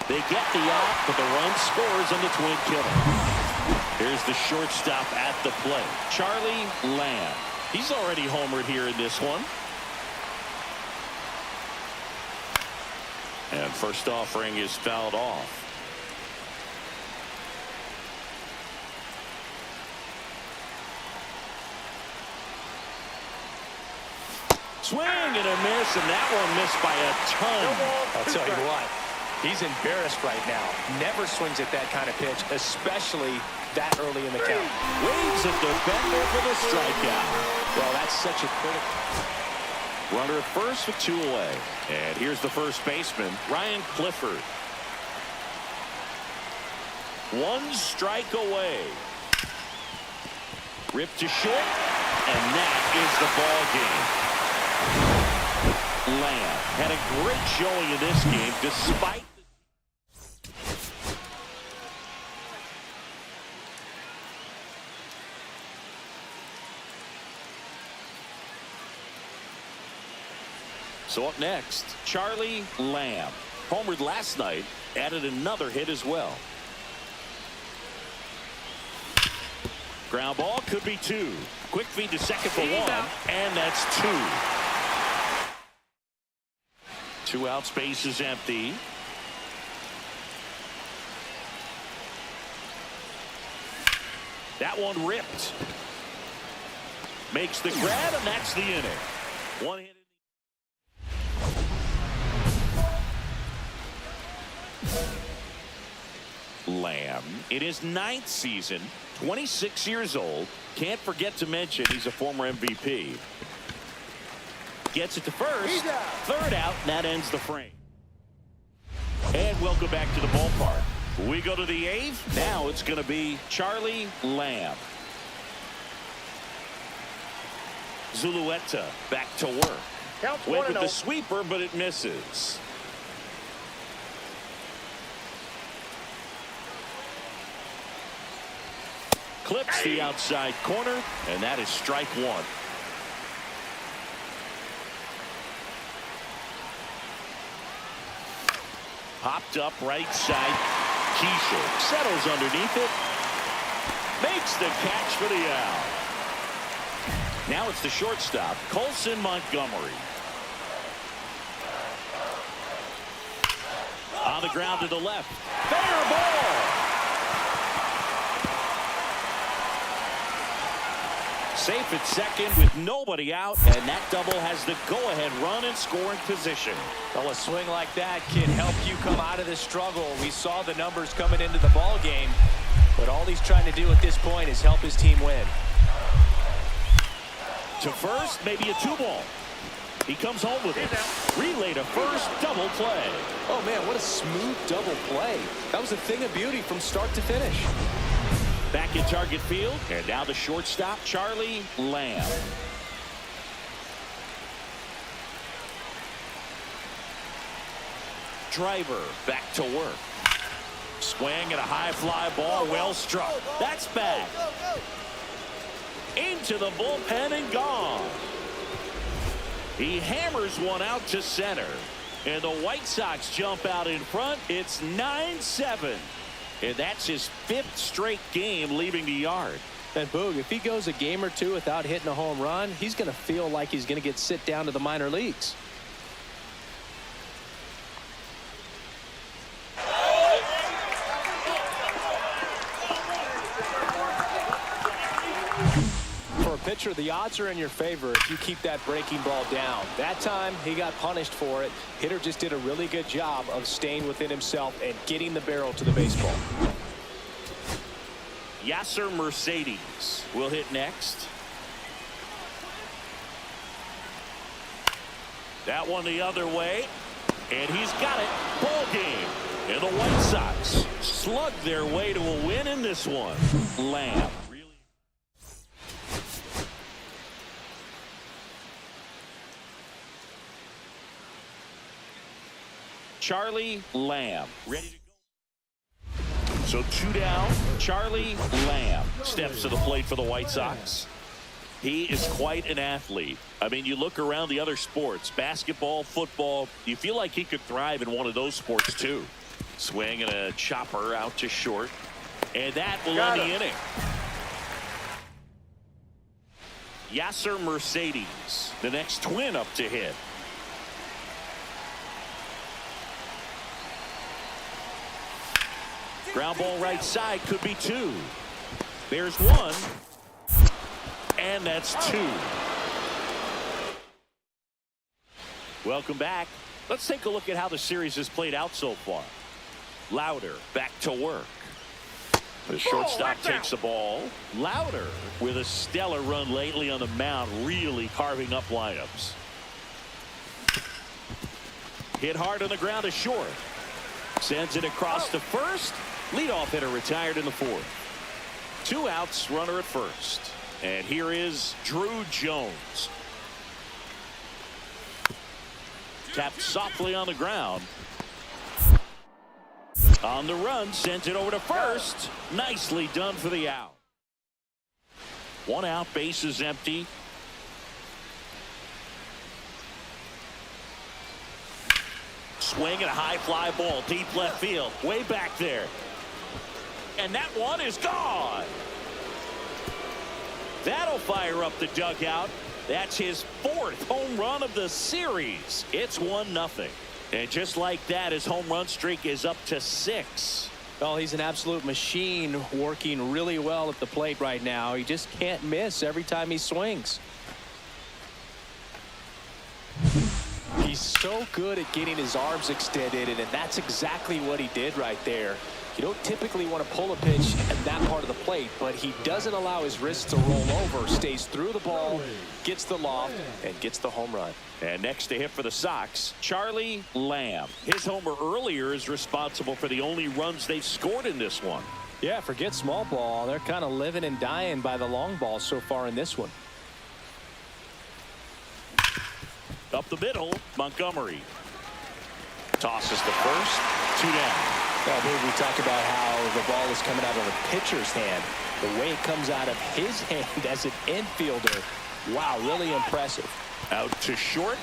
They get the out, but the run scores on the twin killer. Here's the shortstop at the plate, Charlie Lamb. He's already homered here in this one. And first offering is fouled off. Swing and a miss, and that one missed by a ton. I'll tell you what, he's embarrassed right now. Never swings at that kind of pitch, especially that early in the count. Waves at the defender for the strikeout. Well, that's such a critical. Runner at first with 2 away. And here's the first baseman, Ryan Clifford. 1 strike away. Ripped to short, and that is the ball game. Lamb had a great showing in this game despite So up next, Charlie Lamb. Homered last night, added another hit as well. Ground ball could be 2. Quick feed to second for 1, and that's 2. 2 outs, base is empty. That one ripped. Makes the grab, and that's the inning. 1 hit. Lamb in his 9th season, 26 years old. Can't forget to mention he's a former MVP. Gets it to first. 3rd out, and that ends the frame. And welcome back to the ballpark. We go to the 8th. Now it's going to be Charlie Lamb. Zulueta back to work. Went with the sweeper, but it misses. Clips the outside corner, and that is strike 1. Popped up right side. Keisha settles underneath it. Makes the catch for the out. Now it's the shortstop, Colson Montgomery. On the ground to the left. Fair ball. Safe at second with nobody out, and that double has the go-ahead run in scoring position. Well, a swing like that can help you come out of the struggle. We saw the numbers coming into the ball game, but all he's trying to do at this point is help his team win. To first, maybe a 2 ball. He comes home with it. Relay to first, double play. Oh, man, what a smooth double play. That was a thing of beauty from start to finish. Back in target field, and now the shortstop, Charlie Lamb. Driver back to work. Swing at a high fly ball, well struck. That's back. Into the bullpen and gone. He hammers one out to center. And the White Sox jump out in front. It's 9-7. And that's his 5th straight game leaving the yard. And Boog, if he goes a game or two without hitting a home run, he's going to feel like he's going to get sit down to the minor leagues. For a pitcher, the odds are in your favor if you keep that breaking ball down. That time, he got punished for it. Hitter just did a really good job of staying within himself and getting the barrel to the baseball. Yasser Mercedes will hit next. That one the other way. And he's got it. Ball game. And the White Sox slug their way to a win in this one. Lamb. Charlie Lamb ready to go. So 2 down. Charlie Lamb steps to the plate for the White Sox. He is quite an athlete. I mean, you look around the other sports, basketball, football, you feel like he could thrive in one of those sports too. Swing and a chopper out to short. And that will end the inning. Yasser Mercedes, the next twin up to hit. Ground ball right side, could be 2. There's 1. And that's 2. Welcome back. Let's take a look at how the series has played out so far. Louder back to work. The shortstop takes the ball. Louder with a stellar run lately on the mound, really carving up lineups. Hit hard on the ground to short. Sends it across to first. Leadoff hitter retired in the 4th. 2 outs, runner at first. And here is Drew Jones. Tapped softly on the ground. On the run, sends it over to first. Nicely done for the out. 1 out, base is empty. Swing and a high fly ball, deep left field, way back there. And that one is gone. That'll fire up the dugout. That's his 4th home run of the series. It's 1-0. And just like that, his home run streak is up to 6. Well, he's an absolute machine, working really well at the plate right now. He just can't miss every time he swings. He's so good at getting his arms extended, and that's exactly what he did right there. You don't typically want to pull a pitch at that part of the plate, but he doesn't allow his wrists to roll over, stays through the ball, gets the loft, and gets the home run. And next to hit for the Sox, Charlie Lamb. His homer earlier is responsible for the only runs they've scored in this one. Yeah, forget small ball. They're kind of living and dying by the long ball so far in this one. Up the middle, Montgomery. Tosses the first, 2 down. Well, we talk about how the ball is coming out of the pitcher's hand. The way it comes out of his hand as an infielder. Wow, really impressive. Out to short.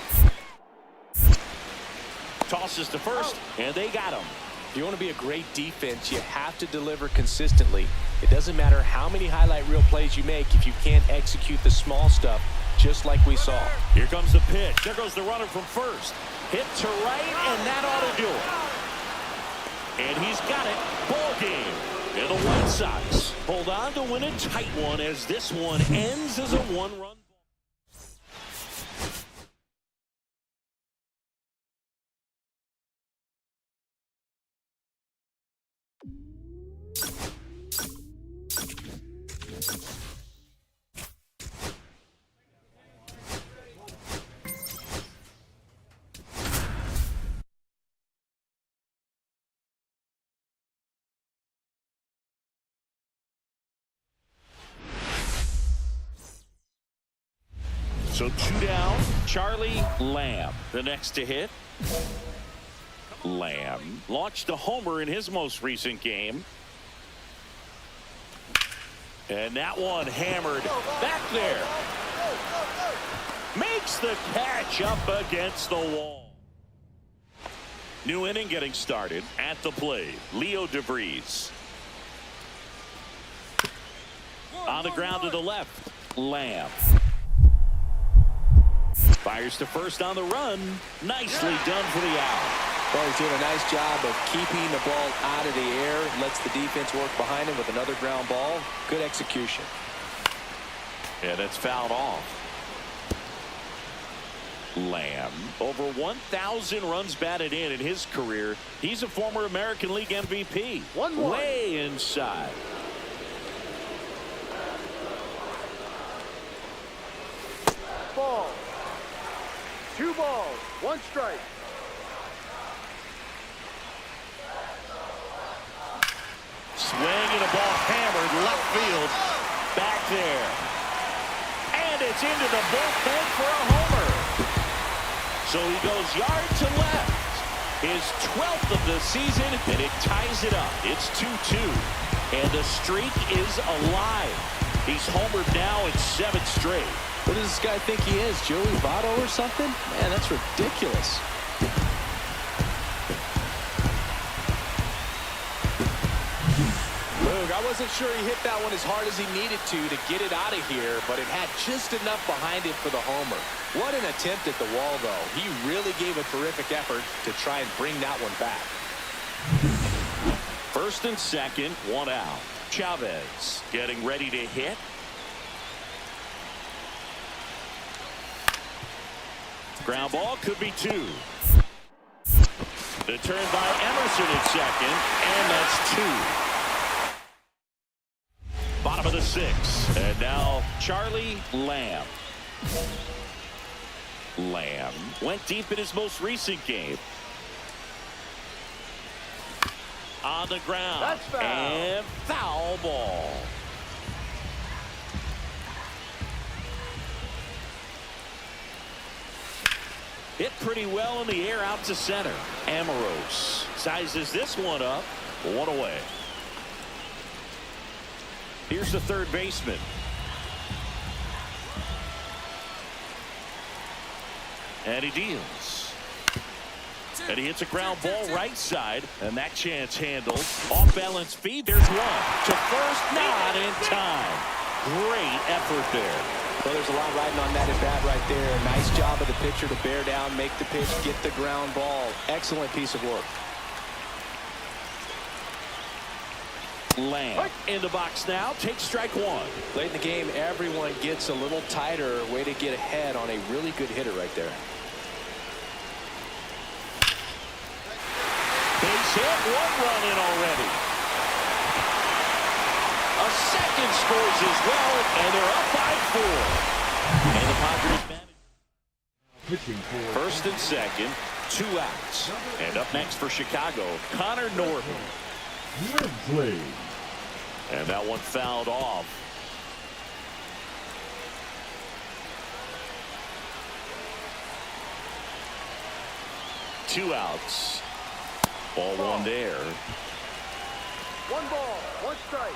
Tosses to first, and they got him. If you want to be a great defense, you have to deliver consistently. It doesn't matter how many highlight reel plays you make if you can't execute the small stuff, just like we saw. Here comes the pitch. There goes the runner from first. Hit to right, and that ought to do it. And he's got it. Ball game. And the White Sox hold on to win a tight one as this one ends as a 1-run ball. So 2 down. Charlie Lamb, the next to hit. Lamb launched a homer in his most recent game. And that one hammered back there. Makes the catch up against the wall. New inning getting started. At the plate, Leo DeVries. On the ground to the left, Lamb. Fires to first on the run. Nicely done for the out. Well, he's doing a nice job of keeping the ball out of the air. Lets the defense work behind him with another ground ball. Good execution. And it's fouled off. Lamb, over 1,000 runs batted in his career. He's a former American League MVP. 1-1. Way inside. Ball. 2 balls, 1 strike. Swing and a ball hammered left field. Back there. And it's into the bullpen for a homer. So he goes yard to left. His 12th of the season, and it ties it up. It's 2-2. And the streak is alive. He's homered now in 7 straight. What does this guy think he is, Joey Votto or something? Man, that's ridiculous. Look, I wasn't sure he hit that one as hard as he needed to get it out of here, but it had just enough behind it for the homer. What an attempt at the wall, though. He really gave a terrific effort to try and bring that one back. First and second, 1 out. Chavez getting ready to hit. Ground ball could be 2. The turn by Emerson at second, and that's 2. Bottom of the 6th, and now Charlie Lamb. Lamb went deep in his most recent game. On the ground. That's foul. And foul ball. Hit pretty well in the air out to center. Amorose sizes this one up. 1 away. Here's the third baseman. And he deals. And he hits a ground ball right side. And that chance handled. Off balance feed. There's one. To first, not in time. Great effort there. Well, there's a lot riding on that at bat right there. Nice job of the pitcher to bear down, make the pitch, get the ground ball. Excellent piece of work. Lamb in the box now. Takes strike 1. Late in the game, everyone gets a little tighter. Way to get ahead on a really good hitter right there. Base hit. 1 run in already. A second scores as well, and they're up by 4. And the Padres manage. Pitching for First and second, 2 outs. And up next for Chicago, Connor Norton. Lindsley. And that one fouled off. Two outs. Ball 1 there. 1 ball, 1 strike.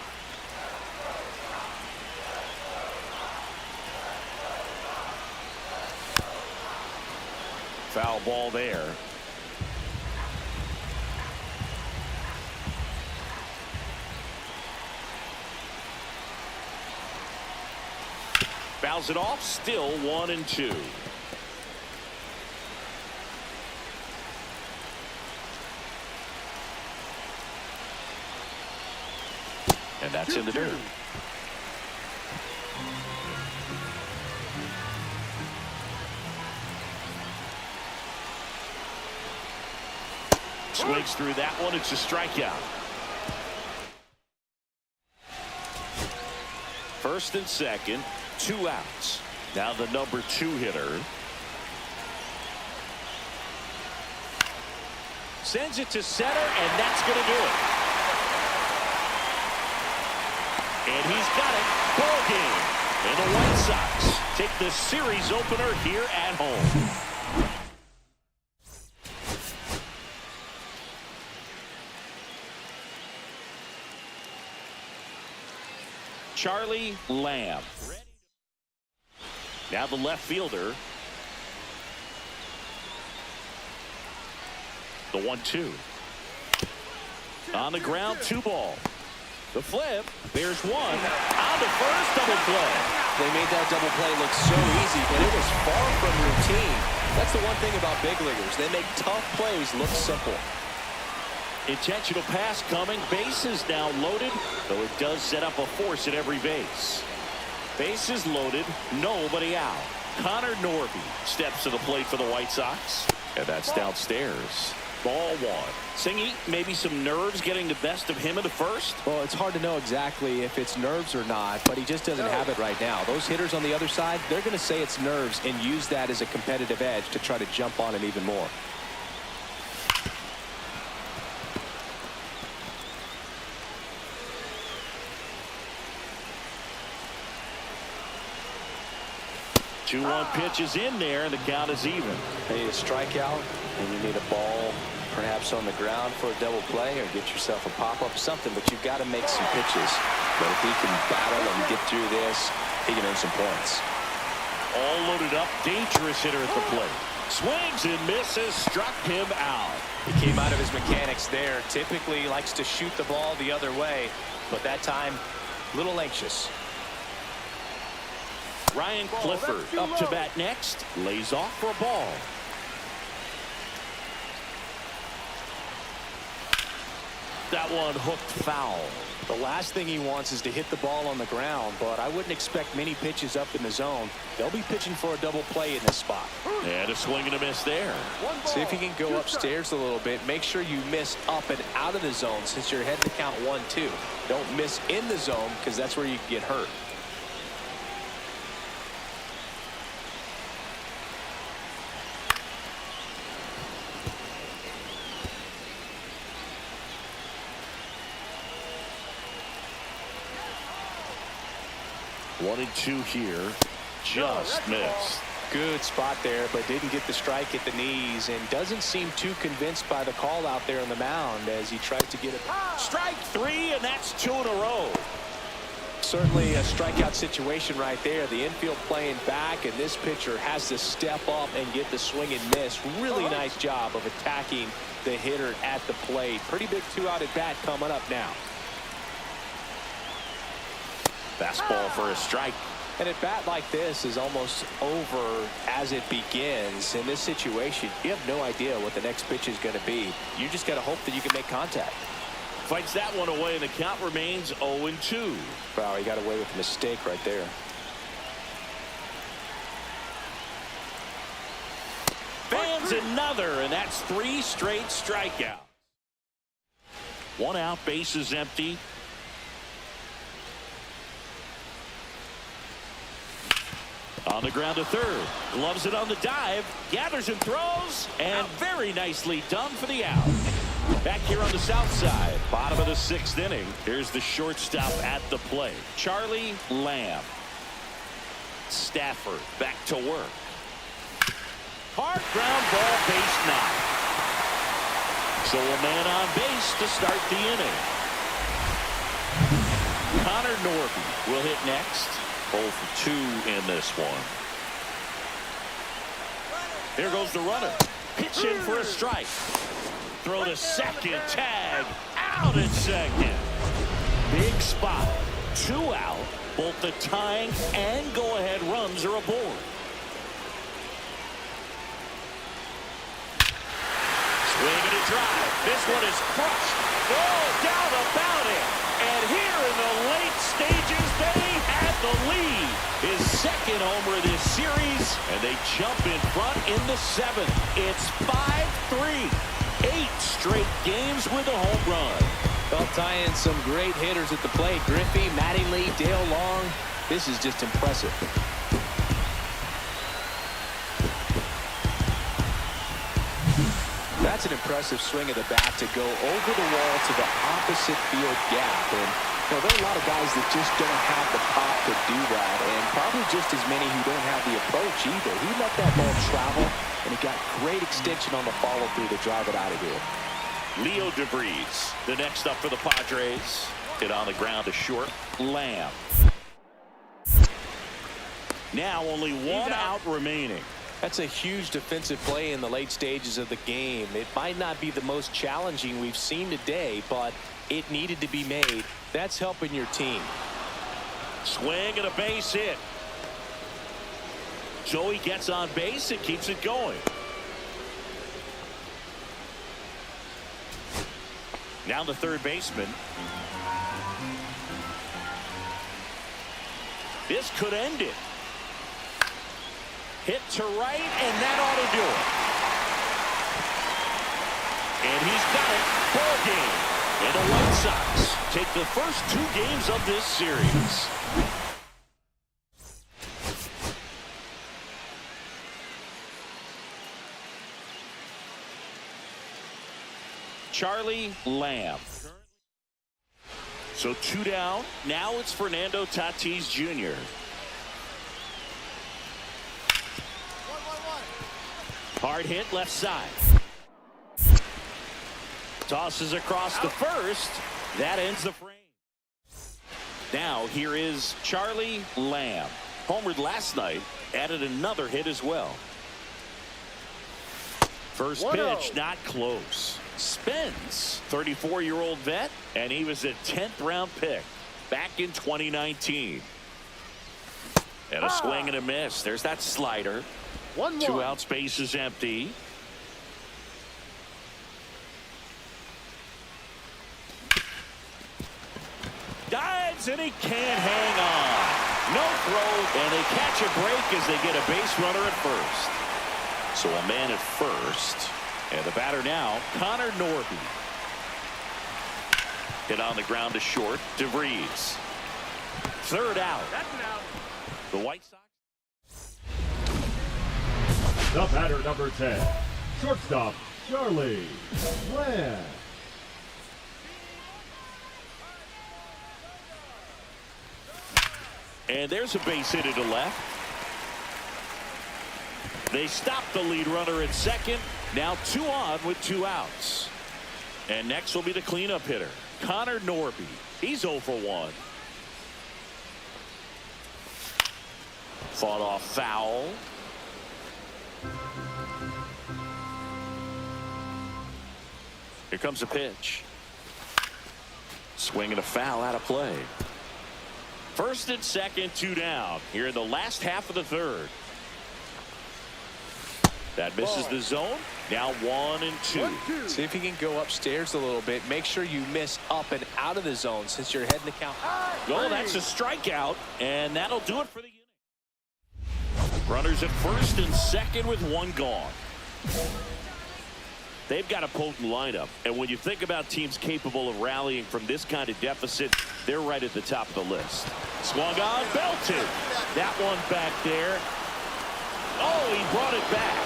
Foul ball there. Fouls it off. Still 1-2. And that's in the dirt. Swings through that one. It's a strikeout. First and second, 2 outs. Now the number 2 hitter. Sends it to center, and that's going to do it. And he's got it. Ball game. And the White Sox take the series opener here at home. Charlie Lamb. Now the left fielder. The 1-2. On the ground, 2 ball. The flip. There's one. On the first, double play. They made that double play look so easy, but it was far from routine. That's the one thing about big leaguers. They make tough plays look simple. Intentional pass coming. Bases now loaded, though it does set up a force at every base. Bases loaded, nobody out. Connor Norby steps to the plate for the White Sox. And that's downstairs. Ball 1. Singy, maybe some nerves getting the best of him in the first? Well, it's hard to know exactly if it's nerves or not, but he just doesn't have it right now. Those hitters on the other side, they're going to say it's nerves and use that as a competitive edge to try to jump on him even more. Two-one pitch is in there, and the count is even. You need a strikeout, and you need a ball perhaps on the ground for a double play, or get yourself a pop-up, something, but you've got to make some pitches. But if he can battle and get through this, he can earn some points. All loaded up, dangerous hitter at the plate. Swings and misses, struck him out. He came out of his mechanics there. Typically likes to shoot the ball the other way, but that time, a little anxious. Ryan Clifford up to bat next. Lays off for a ball. That one hooked foul. The last thing he wants is to hit the ball on the ground, but I wouldn't expect many pitches up in the zone. They'll be pitching for a double play in this spot. And a swing and a miss there. See if you can go upstairs a little bit. Make sure you miss up and out of the zone since you're heading to count 1-2. Don't miss in the zone because that's where you can get hurt. One and 2 here. Just missed. Good spot there, but didn't get the strike at the knees, and doesn't seem too convinced by the call out there on the mound as he tried to get it. Strike 3, and that's 2 in a row. Certainly a strikeout situation right there. The infield playing back, and this pitcher has to step up and get the swing and miss. Really nice job of attacking the hitter at the plate. Pretty big 2-out at bat coming up now. Fastball for a strike. And at bat like this is almost over as it begins. In this situation, you have no idea what the next pitch is going to be. You just got to hope that you can make contact. Fights that one away, and the count remains 0-2. Wow, he got away with a mistake right there. Fans another, and that's 3 straight strikeouts. 1 out, bases empty. On the ground to third. Gloves it on the dive. Gathers and throws. And very nicely done for the out. Back here on the south side. Bottom of the 6th inning. Here's the shortstop at the plate. Charlie Lamb. Stafford back to work. Hard ground ball, base knock. So a man on base to start the inning. Connor Norby will hit next. 0 for 2 in this one. Here goes the runner. Pitch in for a strike. Throw to second. Tag. Out at second. Big spot. 2 out. Both the tying and go-ahead runs are aboard. Swing and a drive. This one is crushed. Oh, down about it. And here in the late stages, they had the lead. His 2nd homer of this series, and they jump in front in the 7th. It's 5-3. 8 straight games with a home run. Well, tying some great hitters at the plate. Griffey, Mattingly, Dale Long. This is just impressive. That's an impressive swing of the bat to go over the wall to the opposite field gap. And You know, there are a lot of guys that just don't have the pop to do that, and probably just as many who don't have the approach either. He let that ball travel, and he got great extension on the follow-through to drive it out of here. Leo DeVries, the next up for the Padres. Hit on the ground to short. Lamb. Now only one out remaining. That's a huge defensive play in the late stages of the game. It might not be the most challenging we've seen today, but it needed to be made. That's helping your team. Swing and a base hit. Joey gets on base and keeps it going. Now the third baseman. This could end it. Hit to right, and that ought to do it. And he's got it. Ball game. And the White Sox take the first 2 games of this series. Charlie Lamb. So 2 down. Now it's Fernando Tatis Jr. Hard hit left side. Tosses across the first. That ends the frame. Now here is Charlie Lamb. Homered last night. Added another hit as well. First pitch not close. Spence, 34-year-old vet, and he was a 10th round pick back in 2019. And a swing and a miss. There's that slider. 2 out, space is empty. Dives, and he can't hang on. No throw, and they catch a break as they get a base runner at first. So a man at first. And the batter now, Connor Norby. Hit on the ground to short. DeVries. 3rd out. That's an out. The White Sox. The batter, number 10, shortstop, Charlie Lamb. And there's a base hit to left. They stop the lead runner at second. Now 2 on with 2 outs. And next will be the cleanup hitter, Connor Norby. He's 0 for 1. Fought off foul. Here comes a pitch. Swing and a foul out of play. First and second, 2 down. Here in the last half of the 3rd. That misses the zone. Now 1 and 2. See if you can go upstairs a little bit. Make sure you miss up and out of the zone since you're heading the count. Oh, that's a strikeout, and that'll do it for the inning. Runners at first and second with 1 gone. They've got a potent lineup, and when you think about teams capable of rallying from this kind of deficit, they're right at the top of the list. Swung on, belted. That one back there. Oh, he brought it back.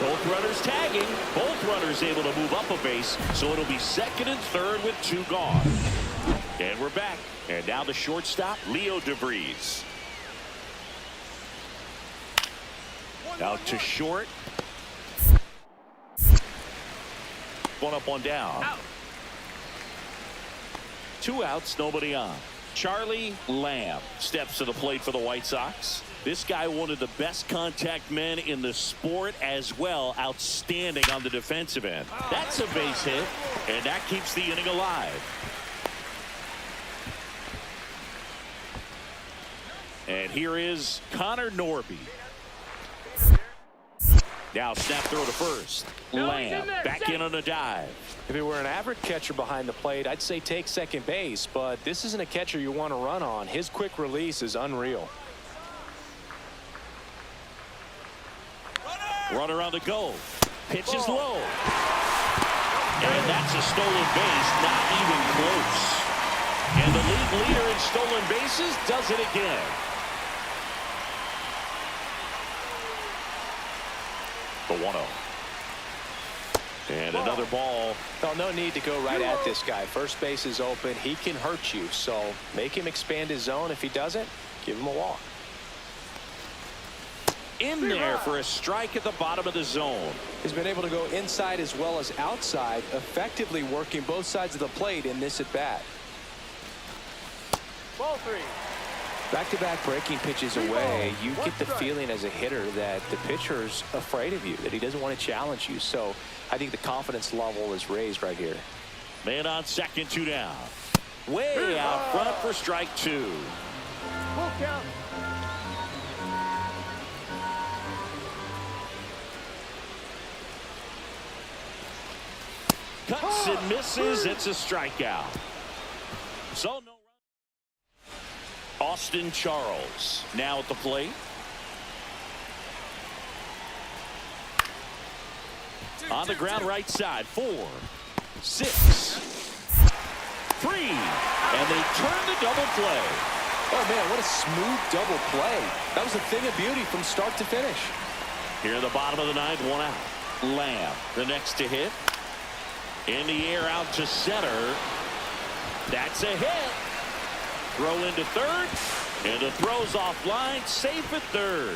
Both runners tagging. Both runners able to move up a base, so it'll be second and third with 2 gone. And we're back. And now the shortstop, Leo DeVries. Out to short. 1 up, 1 down. Out. 2 outs, nobody on. Charlie Lamb steps to the plate for the White Sox. This guy, one of the best contact men in the sport as well. Outstanding on the defensive end. That's a base hit, and that keeps the inning alive. And here is Connor Norby. Now snap throw to first. Lamb back in on a dive. If it were an average catcher behind the plate, I'd say take second base, but this isn't a catcher you want to run on. His quick release is unreal. Runner on the go. Pitch is low. And that's a stolen base, not even close. And the league leader in stolen bases does it again. The 1-0. And another ball. Well, no need to go right at this guy. First base is open. He can hurt you. So make him expand his zone. If he doesn't, give him a walk. In there for a strike at the bottom of the zone. He's been able to go inside as well as outside, effectively working both sides of the plate in this at bat. Ball 3. Back-to-back breaking pitches away, you get the feeling as a hitter that the pitcher's afraid of you, that he doesn't want to challenge you. So I think the confidence level is raised right here. Man on second, 2 down. Way out front for strike 2. Full count. Cuts and misses. It's a strikeout. So no run. Austin Charles now at the plate. On the ground right side. 4, 6, 3. And they turn the double play. Oh, man, what a smooth double play. That was a thing of beauty from start to finish. Here in the bottom of the 9th, 1 out. Lamb, the next to hit. In the air out to center. That's a hit. Throw into third. And the throw's offline. Safe at third.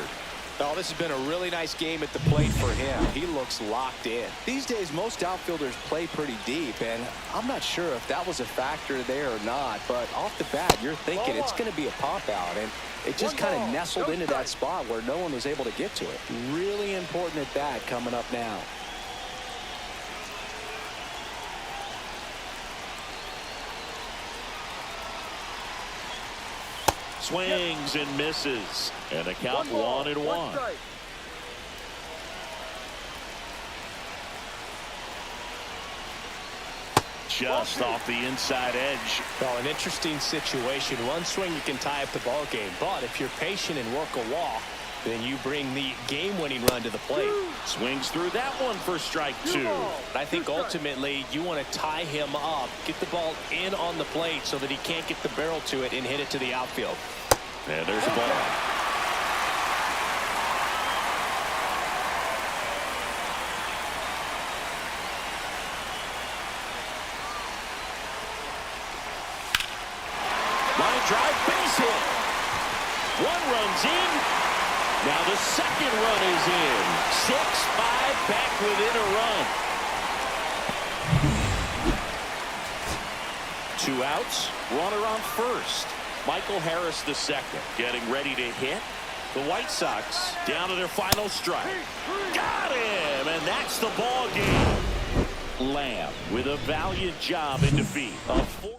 Oh, this has been a really nice game at the plate for him. He looks locked in. These days, most outfielders play pretty deep, and I'm not sure if that was a factor there or not, but off the bat, you're thinking it's going to be a pop-out, and it just kind of nestled into that spot where no one was able to get to it. Really important at bat coming up now. Swings and misses. And the count 1-1. Just off the inside edge. Well, an interesting situation. One swing, you can tie up the ball game. But if you're patient and work a walk, then you bring the game-winning run to the plate. Swings through that one for strike 2. I think ultimately you want to tie him up, get the ball in on the plate so that he can't get the barrel to it and hit it to the outfield. And there's a ball. Line drive, base hit. 1 runs in. Now the second run is in. 6-5 back within a run. 2 outs. Runner on first. Michael Harris the second. Getting ready to hit. The White Sox down to their final strike. Got him! And that's the ball game. Lamb with a valiant job in defeat. A 4-hit.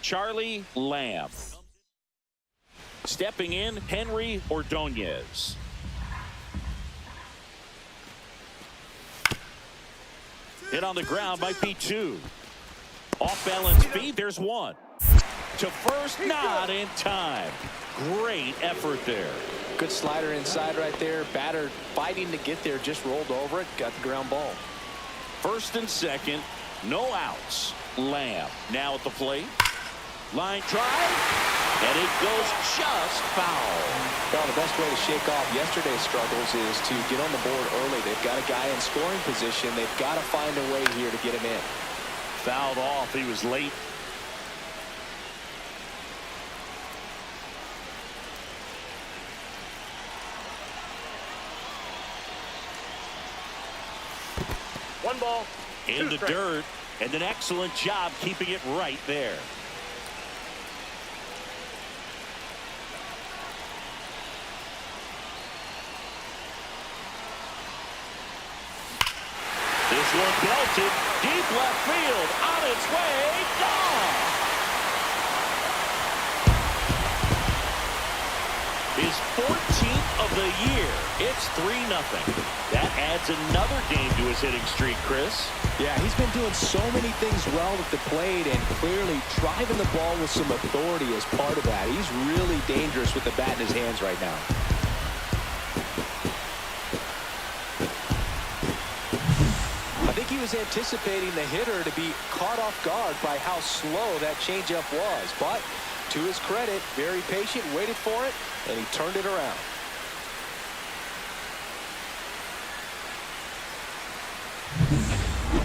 Charlie Lamb. Stepping in, Henry Ordonez. Hit on the ground, might be 2. Off balance feed, there's 1. To first, not in time. Great effort there. Good slider inside right there. Batter fighting to get there, just rolled over it, got the ground ball. First and second, no outs. Lamb now at the plate. Line drive, and it goes just foul. Well, the best way to shake off yesterday's struggles is to get on the board early. They've got a guy in scoring position. They've got to find a way here to get him in. Fouled off. He was late. One ball. In the dirt, and an excellent job keeping it right there. This one belted deep left field. On its way, gone. His 14th of the year. It's 3-0. That adds another game to his hitting streak, Chris. Yeah, he's been doing so many things well at the plate and clearly driving the ball with some authority as part of that. He's really dangerous with the bat in his hands right now. I think he was anticipating the hitter to be caught off guard by how slow that changeup was. But to his credit, very patient, waited for it, and he turned it around.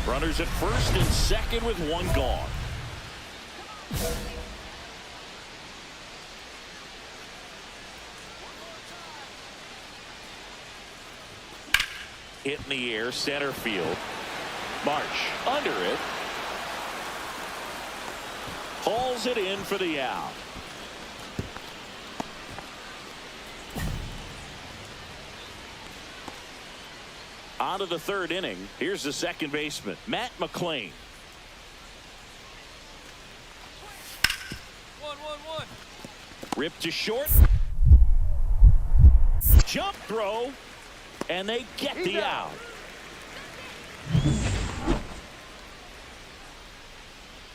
Runners at first and second with one gone. Hit in the air, center field. Marsh under it. Hauls it in for the out. On to the third inning. Here's the second baseman, Matt McClain. 1-1-1. Ripped to short. Jump throw. And they get the out.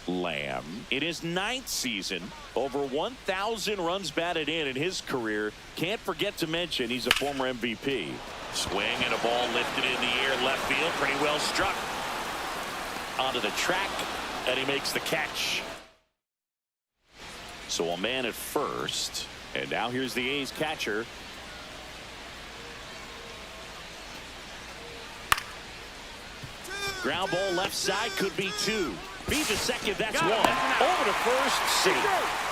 Lamb in his 9th season, over 1,000 runs batted in his career. Can't forget to mention he's a former MVP. Swing and a ball lifted in the air, left field, pretty well struck. Onto the track, and he makes the catch. So a man at first, and now here's the A's catcher. Ground ball left side, could be 2. Beat the second, that's 1. Over to first, safe.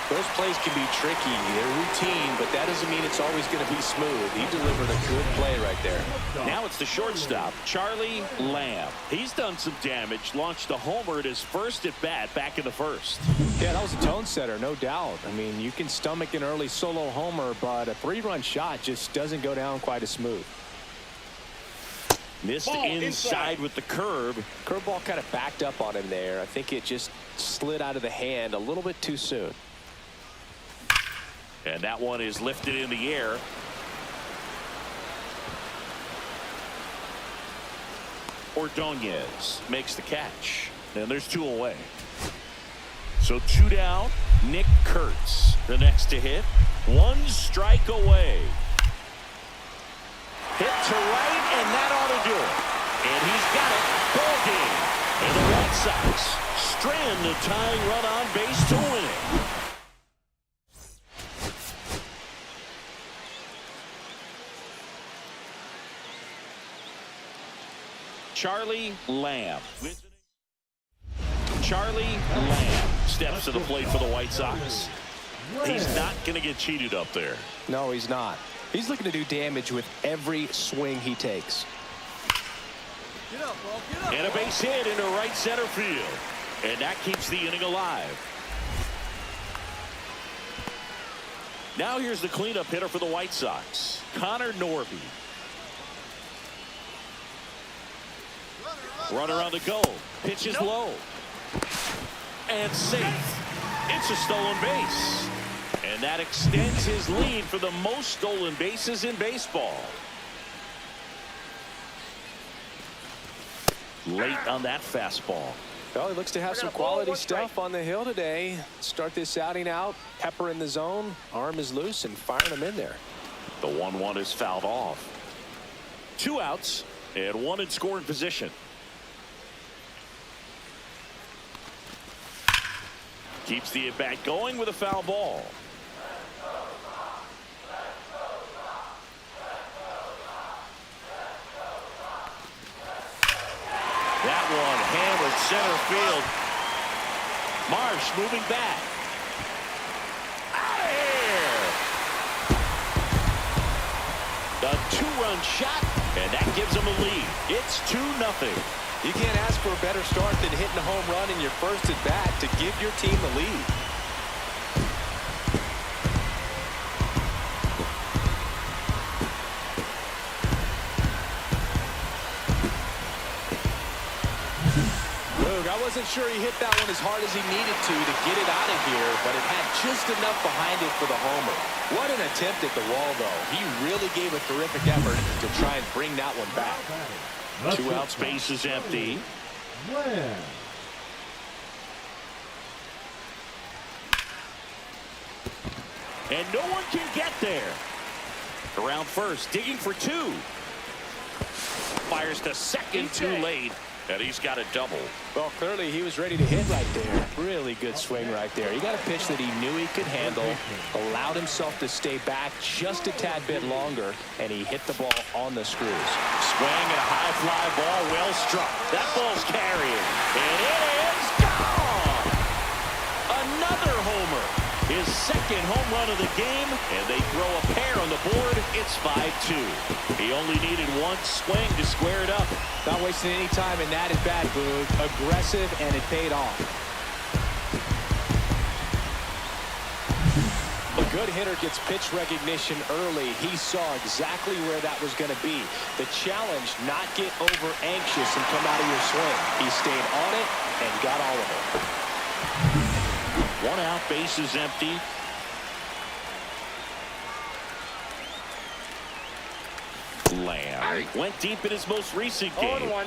Those plays can be tricky. They're routine, but that doesn't mean it's always going to be smooth. He delivered a good play right there. Now it's the shortstop, Charlie Lamb. He's done some damage, launched a homer at his first at bat back in the first. Yeah, that was a tone setter, no doubt. I mean, you can stomach an early solo homer, but a 3-run shot just doesn't go down quite as smooth. Missed inside with the curve. Curveball kind of backed up on him there. I think it just slid out of the hand a little bit too soon. And that one is lifted in the air. Ordonez makes the catch. And there's 2 away. So 2 down. Nick Kurtz, the next to hit. 1 strike away. Hit to right, and that ought to do it. And he's got it. Ball game. And the Red Sox strand the tying run on base to win it. Charlie Lamb. Charlie Lamb steps to the plate for the White Sox. He's not going to get cheated up there. No, he's not. He's looking to do damage with every swing he takes. Get up, bro. Get up. And a base hit into right center field. And that keeps the inning alive. Now here's the cleanup hitter for the White Sox, Connor Norby. Runner on the go. Pitch is low. And safe. It's a stolen base. And that extends his lead for the most stolen bases in baseball. Late on that fastball. Well, he looks to have some quality stuff on the hill today. Start this outing out. Pepper in the zone. Arm is loose and firing him in there. The 1-1 is fouled off. 2 outs and 1 in scoring position. Keeps the at-bat going with a foul ball. That one hammered center field. Marsh moving back. Out of here. A 2-run shot, and that gives them a lead. It's 2-0. You can't ask for a better start than hitting a home run in your first at bat to give your team the lead. wasn't sure he hit that one as hard as he needed to get it out of here, but it had just enough behind it for the homer. What an attempt at the wall, though. He really gave a terrific effort to try and bring that one back. 2 outs, base is empty. Lamb. And no one can get there. Around first, digging for 2. Fires to second too late, and he's got a double. Well, clearly he was ready to hit right there. Really good swing right there. He got a pitch that he knew he could handle, allowed himself to stay back just a tad bit longer, and he hit the ball on the screws. Swing and a high fly ball, well struck. That ball's carrying, and it is gone. Another homer. His second home run of the game, and they throw a pair on the board. It's 5-2. He only needed one swing to square it up. Not wasting any time in that at bat, Boog. Aggressive, and it paid off. A good hitter gets pitch recognition early. He saw exactly where that was going to be. The challenge, not get over anxious and come out of your swing. He stayed on it and got all of it. 1 out, base is empty. Lamb went deep in his most recent game. 0-1.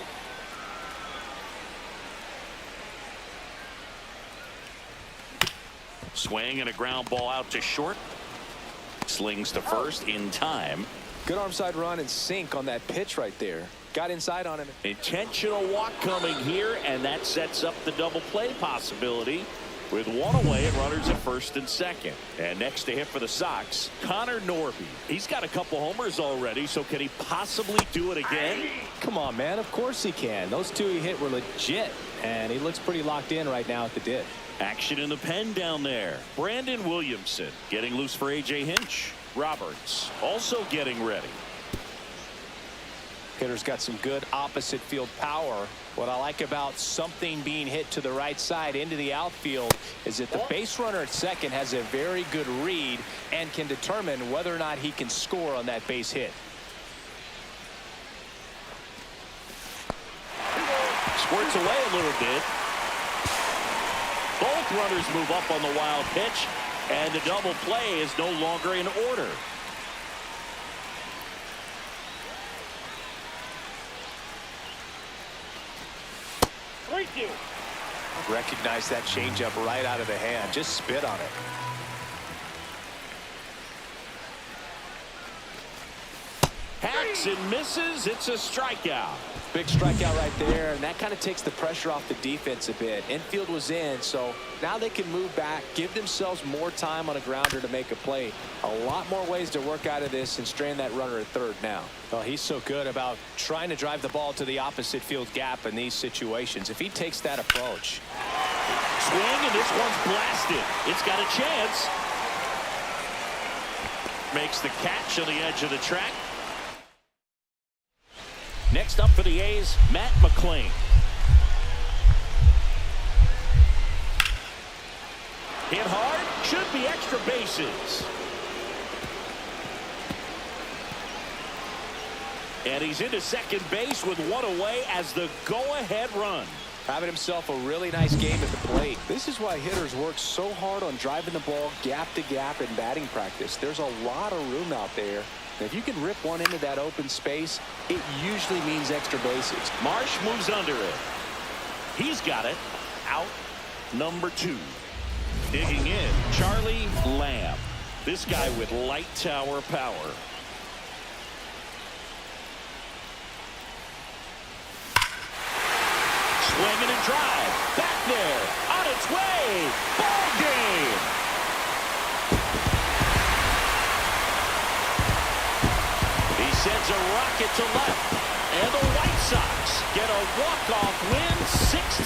Swing and a ground ball out to short. Slings to first in time. Good arm side run and sink on that pitch right there. Got inside on him. Intentional walk coming here, and that sets up the double play possibility. With 1 away and runners at first and second. And next to hit for the Sox, Connor Norby. He's got a couple homers already, so can he possibly do it again? Come on, man. Of course he can. Those 2 he hit were legit, and he looks pretty locked in right now at the dish. Action in the pen down there. Brandon Williamson getting loose for A.J. Hinch. Roberts also getting ready. Hitter's got some good opposite field power. What I like about something being hit to the right side into the outfield is that the base runner at second has a very good read and can determine whether or not he can score on that base hit. Squirts away a little bit. Both runners move up on the wild pitch, and the double play is no longer in order. Recognize that changeup right out of the hand. Just spit on it. Hacks and misses. It's a strikeout. Big strikeout right there, and that kind of takes the pressure off the defense a bit. Infield was in, so now they can move back, give themselves more time on a grounder to make a play. A lot more ways to work out of this and strain that runner at third now. Well, he's so good about trying to drive the ball to the opposite field gap in these situations. If he takes that approach. Swing, and this one's blasted. It's got a chance. Makes the catch on the edge of the track. Next up for the A's, Matt McClain. Hit hard, should be extra bases. And he's into second base with 1 away as the go-ahead run. Having himself a really nice game at the plate. This is why hitters work so hard on driving the ball gap to gap in batting practice. There's a lot of room out there. If you can rip one into that open space, it usually means extra bases. Marsh moves under it. He's got it. Out number 2. Digging in, Charlie Lamb. This guy with light tower power. Swing and a drive. Back there. On its way. Ball game. Sends a rocket to left, and the White Sox get a walk-off win, 6-5.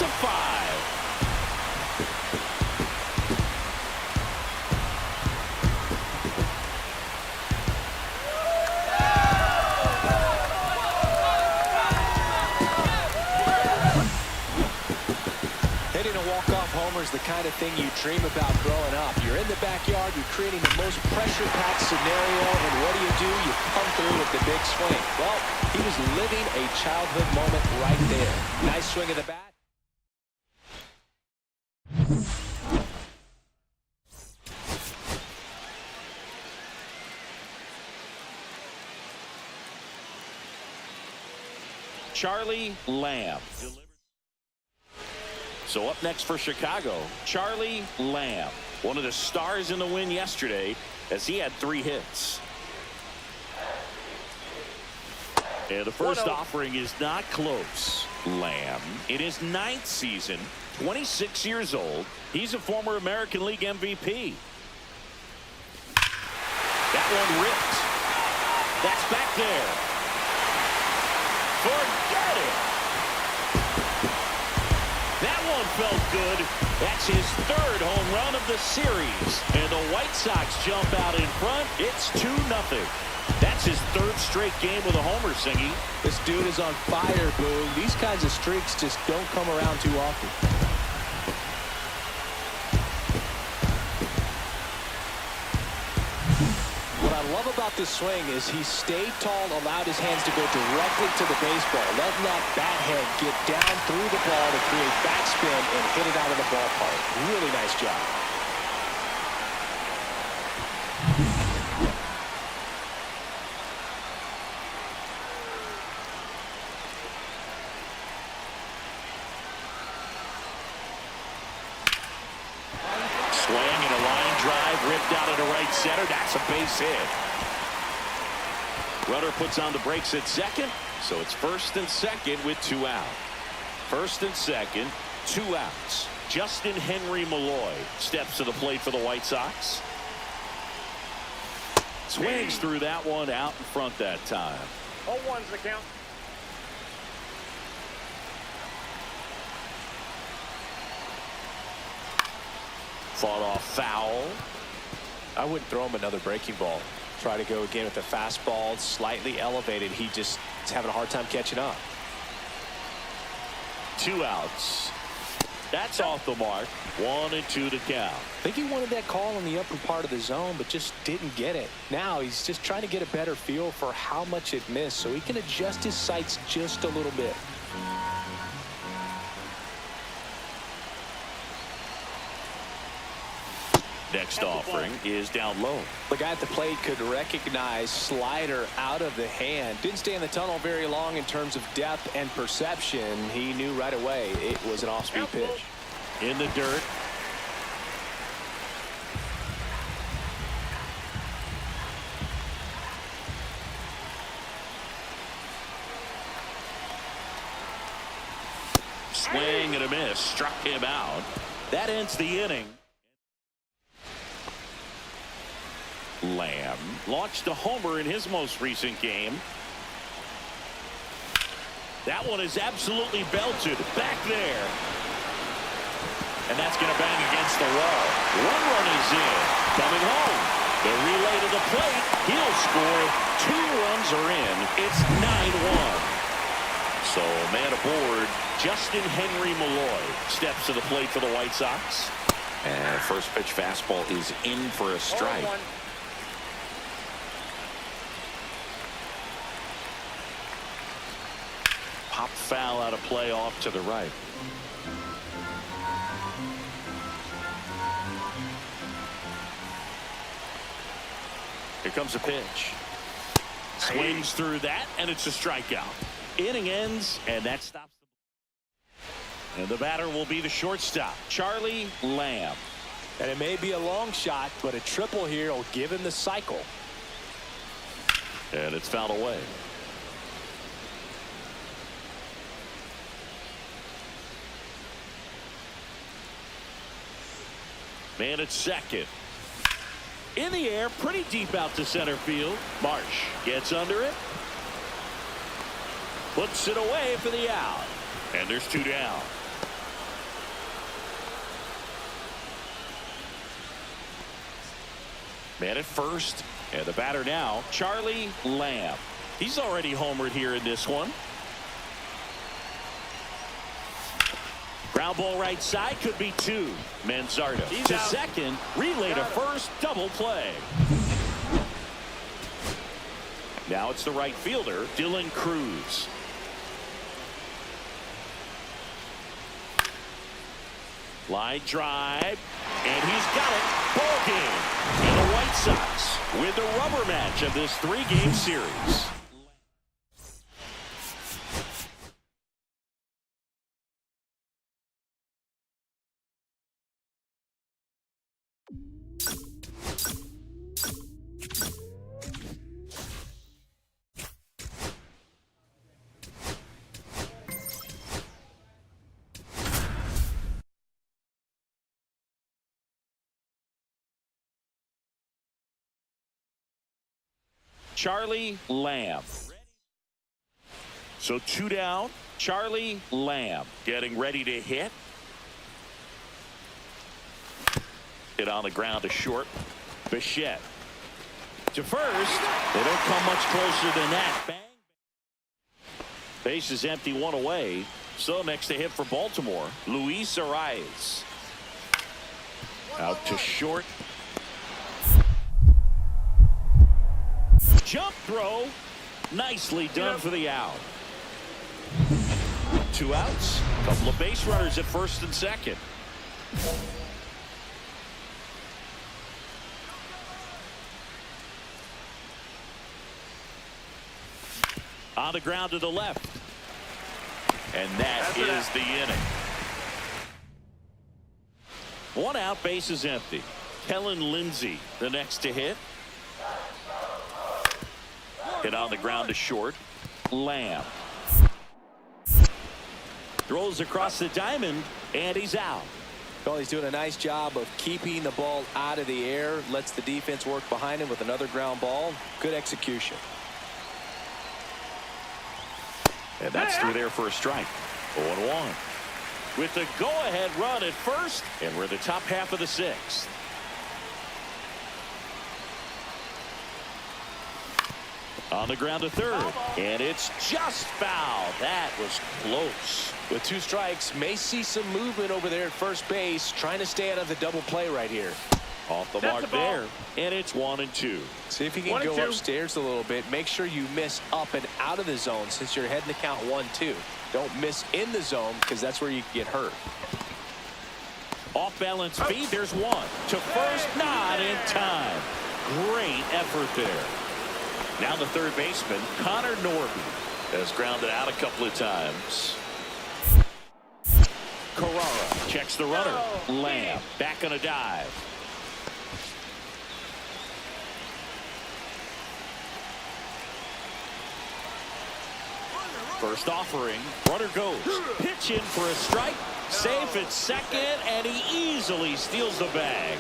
Hitting a walk-off homer is the kind of thing you dream about growing up. You're in the backyard, you're creating the most pressure-packed scenario, and what do? You come through with the big swing. Well, he was living a childhood moment right there. Nice swing of the bat. Charlie Lamb. So up next for Chicago, Charlie Lamb. One of the stars in the win yesterday as he had 3 hits. And the first offering is not close. Lamb, in his 9th season, 26 years old. He's a former American League MVP. That one ripped. That's back there. Forget it. That one felt good. That's his 3rd home run of the series. And the White Sox jump out in front. It's 2-0. That's his 3rd straight game with a homer, Singy. This dude is on fire, Boo. These kinds of streaks just don't come around too often. What I love about this swing is he stayed tall, allowed his hands to go directly to the baseball, letting that bat head get down through the ball to create backspin and hit it out of the ballpark. Really nice job. Swing and a line drive ripped out into right center. That's a base hit. Runner puts on the brakes at second, so it's 1st and 2nd with 2 out. 1st and 2nd, 2 outs. Justin Henry Malloy steps to the plate for the White Sox. Swings through that one out in front that time. 0-1's the count. Fought off foul. I wouldn't throw him another breaking ball. Try to go again with the fastball, slightly elevated. He just is having a hard time catching up. 2 outs. That's off the mark. 1-2 to count. I think he wanted that call in the upper part of the zone, but just didn't get it. Now he's just trying to get a better feel for how much it missed so he can adjust his sights just a little bit. Next offering is down low. The guy at the plate could recognize slider out of the hand. Didn't stay in the tunnel very long in terms of depth and perception. He knew right away it was an off-speed pitch. In the dirt. Swing and a miss. Struck him out. That ends the inning. Lamb launched a homer in his most recent game. That one is absolutely belted back there. And that's going to bang against the wall. 1 run is in. Coming home. The relay to the plate. He'll score. 2 runs are in. It's 9-1. So man aboard, Justin Henry Malloy steps to the plate for the White Sox. And first pitch fastball is in for a strike. 0-1. Pop foul out of play off to the right. Here comes a pitch. Swings through that, and it's a strikeout. Inning ends, and that stops the... And the batter will be the shortstop, Charlie Lamb. And it may be a long shot, but a triple here will give him the cycle. And it's fouled away. Man at second. In the air, pretty deep out to center field. Marsh gets under it. Puts it away for the out. And there's 2 down. Man at first. And the batter now, Charlie Lamb. He's already homered here in this one. Ground ball right side, could be 2. Manzardo He's to out. second. Relay to first. Double play. Now it's the right fielder, Dylan Cruz. Line drive. And he's got it. Ball game. And the White Sox with the rubber match of this 3-game series. Charlie Lamb. So 2 down. Charlie Lamb getting ready to hit. Hit on the ground to short. Bichette to first. They don't come much closer than that. Bang. Base is empty, 1 away. So next to hit for Baltimore, Luis Arias. Out to short. Jump throw. Nicely done for the out. 2 outs. Couple of base runners at first and second. On the ground to the left. And that is the inning. 1 out, base is empty. Kellen Lindsey, the next to hit. Hit on the ground to short. Lamb. Throws across the diamond, and he's out. Well, he's doing a nice job of keeping the ball out of the air. Lets the defense work behind him with another ground ball. Good execution. And that's through there for a strike. 0-1. With the go-ahead run at first, and we're in the top half of the 6th. On the ground to third, and it's just foul. That was close. With 2 strikes, may see some movement over there at first base, trying to stay out of the double play right here. Off the mark there, and it's 1-2. See if you can go upstairs a little bit. Make sure you miss up and out of the zone since you're heading to count 1-2. Don't miss in the zone because that's where you can get hurt. Off balance feed, there's 1 to first, not in time. Great effort there. Now the third baseman, Connor Norby, has grounded out a couple of times. Carrara checks the runner. Lamb back on a dive. First offering, runner goes. Pitch in for a strike. Safe at second, and he easily steals the bag.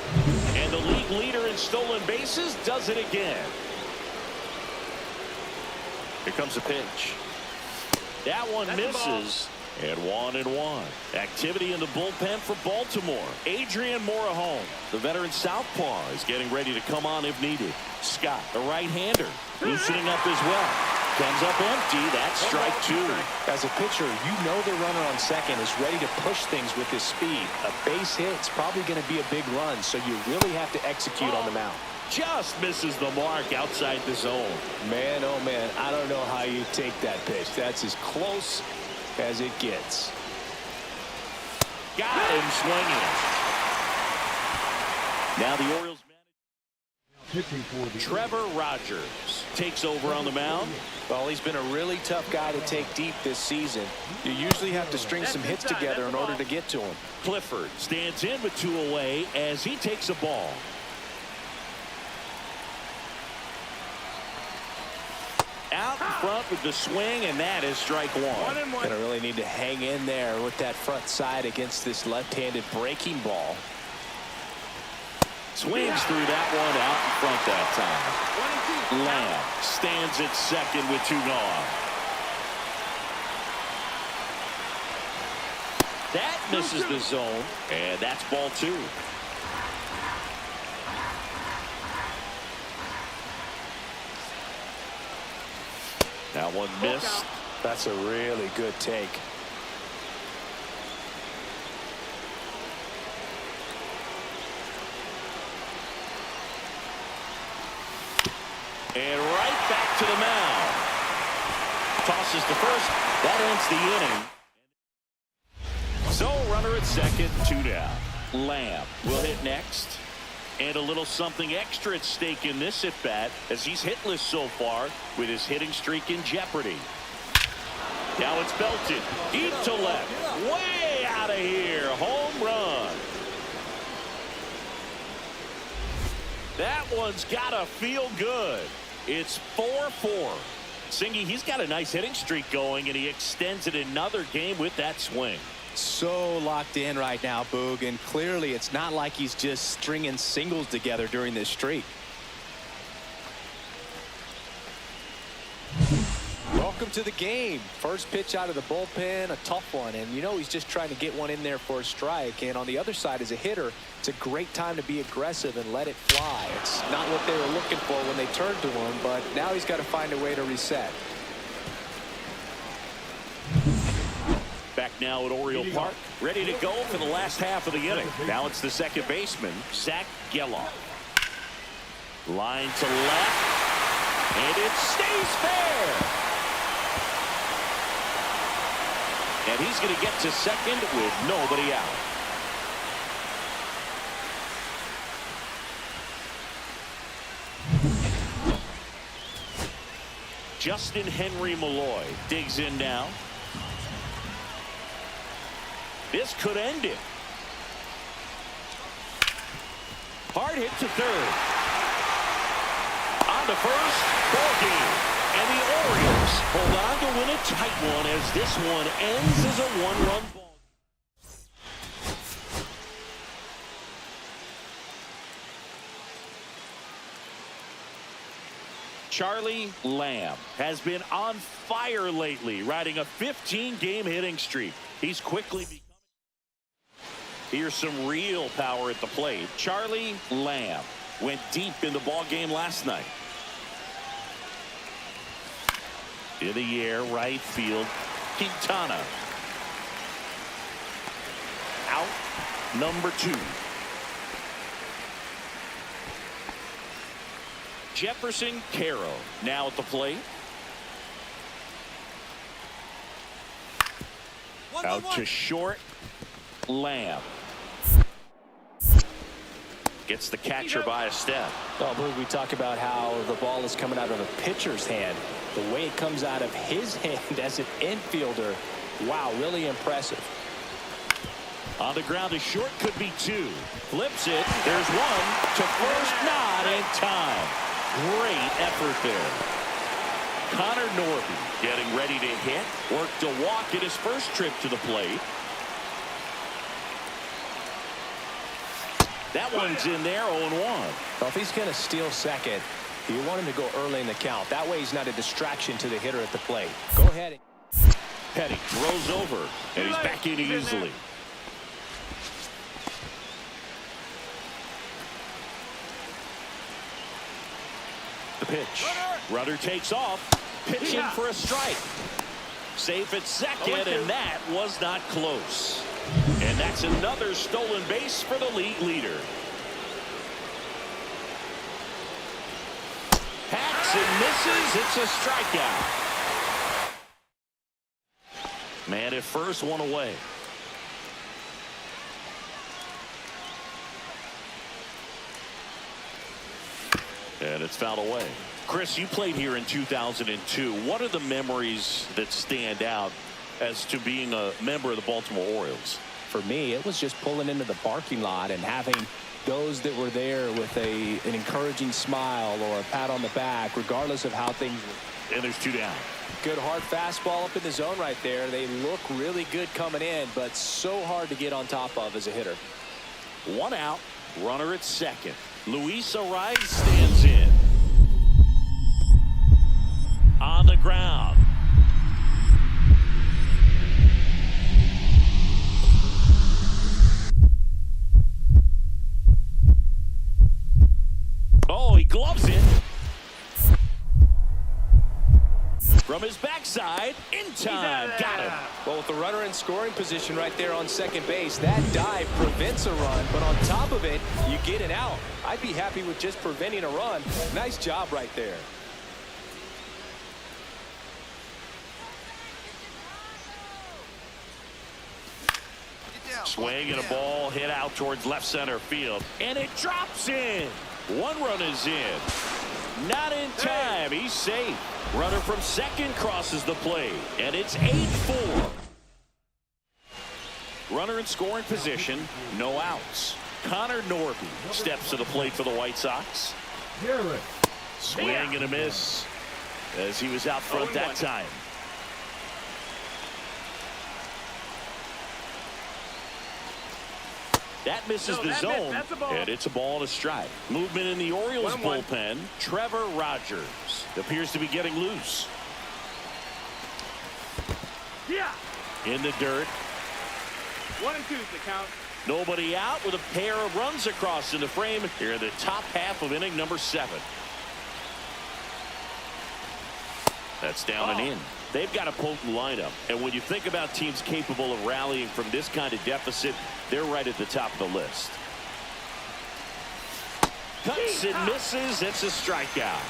And the league leader in stolen bases does it again. Here comes a pitch. That one misses. And 1-1. Activity in the bullpen for Baltimore. Adrian Morejon, the veteran southpaw, is getting ready to come on if needed. Scott, the right-hander, loosening up as well. Comes up empty. That's strike 2. As a pitcher, you know the runner on second is ready to push things with his speed. A base hit is probably going to be a big run, so you really have to execute on the mound. Just misses the mark outside the zone. Man, oh man, I don't know how you take that pitch. That's as close as it gets. Got him swinging. Now the Orioles Pitching for the Trevor Rogers takes over on the mound. Well, he's been a really tough guy to take deep this season. You usually have to string some hits together in order to get to him. Clifford stands in with 2 away as he takes a ball. Out in front with the swing, and that is strike 1. Gonna really need to hang in there with that front side against this left-handed breaking ball. Swings through that one out in front that time. Lamb stands at second with 2 gone. That misses the zone, and that's ball 2. That one missed. That's a really good take. And right back to the mound. Tosses to first. That ends the inning. So runner at second, 2 down. Lamb will hit next. And a little something extra at stake in this at-bat as he's hitless so far with his hitting streak in jeopardy. Now it's belted. Deep to left. Way out of here. Home run. That one's got to feel good. It's 4-4. Singy, he's got a nice hitting streak going, and he extends it another game with that swing. So locked in right now, Boog, and clearly it's not like he's just stringing singles together during this streak. Welcome to the game. First pitch out of the bullpen, a tough one. And you know he's just trying to get one in there for a strike. And on the other side, as a hitter, it's a great time to be aggressive and let it fly. It's not what they were looking for when they turned to him, but now he's got to find a way to reset. Back now at Oriole Park, ready to go for the last half of the inning. Now it's the second baseman, Zach Geloff. Line to left, and it stays fair. And he's going to get to second with nobody out. Justin Henry Malloy digs in now. This could end it. Hard hit to third. On to first, ball game. And the Orioles hold on to win a tight one as this one ends as a one-run ball. Charlie Lamb has been on fire lately, riding a 15-game hitting streak. He's quickly becoming... Here's some real power at the plate. Charlie Lamb went deep in the ball game last night. In the air, right field, Quintana. Out, number 2. Jefferson Caro now at the plate. Out to short, Lamb. Gets the catcher by a step. Oh, we talk about how the ball is coming out of a pitcher's hand. The way it comes out of his hand as an infielder, wow, really impressive. On the ground, a short could be 2. Flips it. There's one to first, not in time. Great effort there. Connor Norby getting ready to hit. Worked a walk in his first trip to the plate. That one's in there, 0-1. Well, if he's going to steal second, you want him to go early in the count. That way he's not a distraction to the hitter at the plate. Go ahead. Petty throws over, and he's back in easily. The pitch. Runner takes off, pitching for a strike. Safe at second, and that was not close. And that's another stolen base for the league leader. Hacks and misses. It's a strikeout. Man at first, one away. And it's fouled away. Chris, you played here in 2002. What are the memories that stand out as to being a member of the Baltimore Orioles? For me, it was just pulling into the parking lot and having those that were there with an encouraging smile or a pat on the back, regardless of how things were. And there's 2 down. Good hard fastball up in the zone right there. They look really good coming in, but so hard to get on top of as a hitter. 1 out, runner at second. Luis Ariz stands in. On the ground. Oh, he gloves it. From his backside, in time, got him. Well, with the runner in scoring position right there on second base, that dive prevents a run, but on top of it, you get it out. I'd be happy with just preventing a run. Nice job right there. Swing and a ball hit out towards left center field, and it drops in. 1 run is in. Not in time. He's safe. Runner from second crosses the plate, and it's 8-4. Runner in scoring position, no outs. Connor Norby steps to the plate for the White Sox. Swing and a miss as he was out front that time. That misses the zone, and it's a ball and a strike. Movement in the Orioles bullpen. Trevor Rogers appears to be getting loose. Yeah. In the dirt. 1 and 2's the count. Nobody out with a pair of runs across in the frame here in the top half of inning number 7. That's down and in. They've got a potent lineup, and when you think about teams capable of rallying from this kind of deficit, they're right at the top of the list. Cuts and misses. It's a strikeout.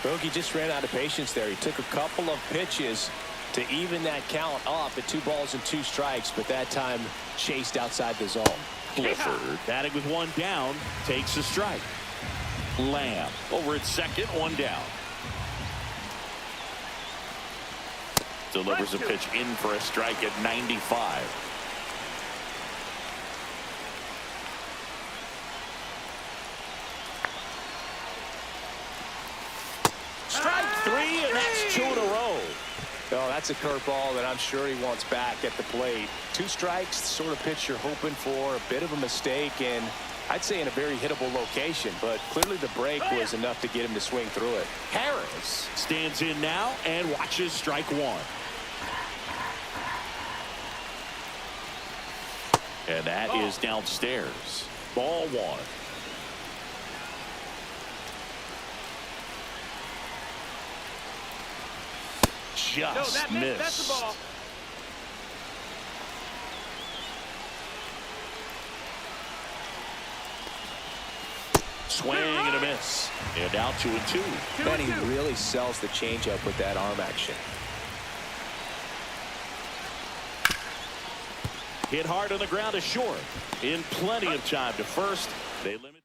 Bogey just ran out of patience there. He took a couple of pitches to even that count up at 2 balls and 2 strikes, but that time chased outside the zone. Clifford batting with 1 down, takes a strike. Lamb over at second, 1 down. Delivers a pitch in for a strike at 95. Strike 3, and that's 2 in a row. Oh, that's a curveball that I'm sure he wants back at the plate. 2 strikes, the sort of pitch you're hoping for. A bit of a mistake, and I'd say in a very hittable location, but clearly the break was enough to get him to swing through it. Harris stands in now and watches strike 1. And that is downstairs. Ball 1. Just missed. That's the ball. Swing and a miss. And now 2 and 2. Man, he really sells the changeup with that arm action. Hit hard on the ground to short. In plenty of time to first. They limit.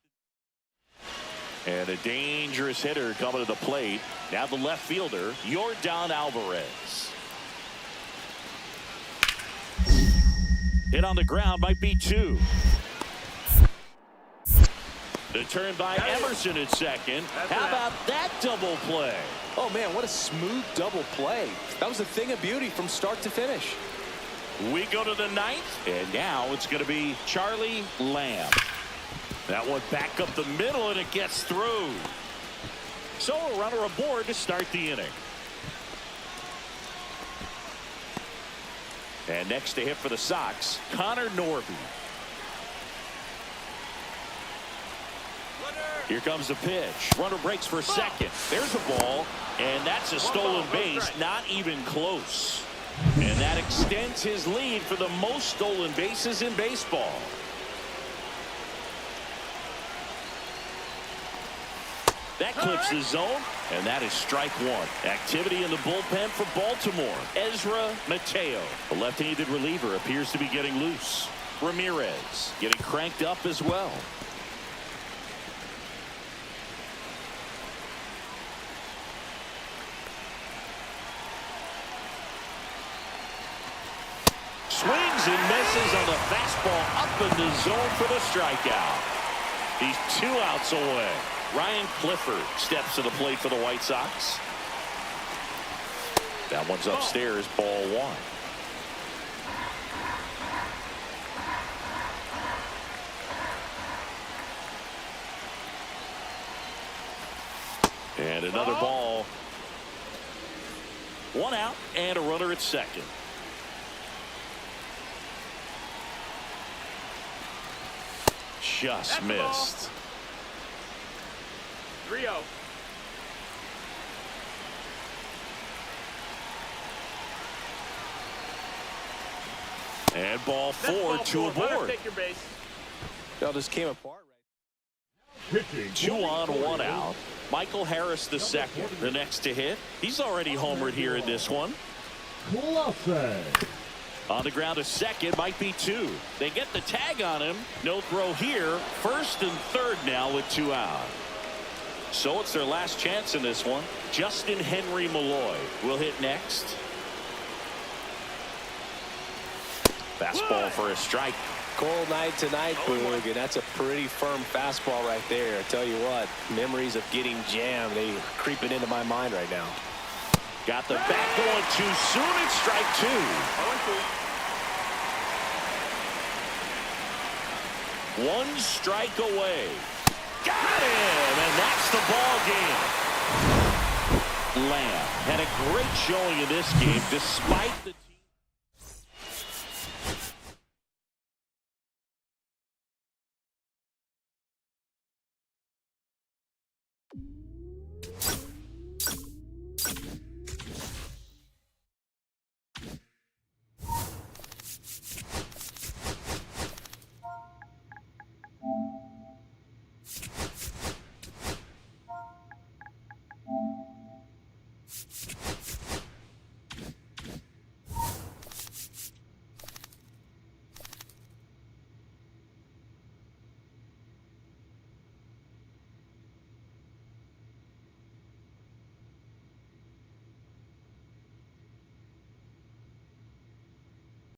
And a dangerous hitter coming to the plate. Now the left fielder, Yordan Alvarez. Hit on the ground might be 2. The turn by Emerson at second. How about that double play? Oh, man, what a smooth double play. That was a thing of beauty from start to finish. We go to the 9th, and now it's going to be Charlie Lamb. That one back up the middle, and it gets through. So a runner aboard to start the inning. And next to hit for the Sox, Connor Norby. Here comes the pitch. Runner breaks for second. There's a ball, and that's a stolen base. Not even close. And that extends his lead for the most stolen bases in baseball. That clips the zone, and that is strike 1. Activity in the bullpen for Baltimore. Ezra Mateo, the left-handed reliever, appears to be getting loose. Ramirez getting cranked up as well. Swings and misses on the fastball up in the zone for the strikeout. He's 2 outs away. Ryan Clifford steps to the plate for the White Sox. That one's upstairs, ball 1. And another ball. 1 out and a runner at second. Just missed. 3-0. And ball 4, 2 aboard. Take your base. That just came apart right. 2 on, 1 out. Michael Harris the second, the next to hit. He's already homered here in this one. On the ground to second, might be 2. They get the tag on him. No throw here. First and third now with 2 out. So it's their last chance in this one. Justin Henry Malloy will hit next. Fastball for a strike. Cold night tonight, Boog, and that's a pretty firm fastball right there. I tell you what, memories of getting jammed, they are creeping into my mind right now. Got the back going too soon. It's strike 2. 1 strike away. Got him, and that's the ball game. Lamb had a great showing in this game despite the team.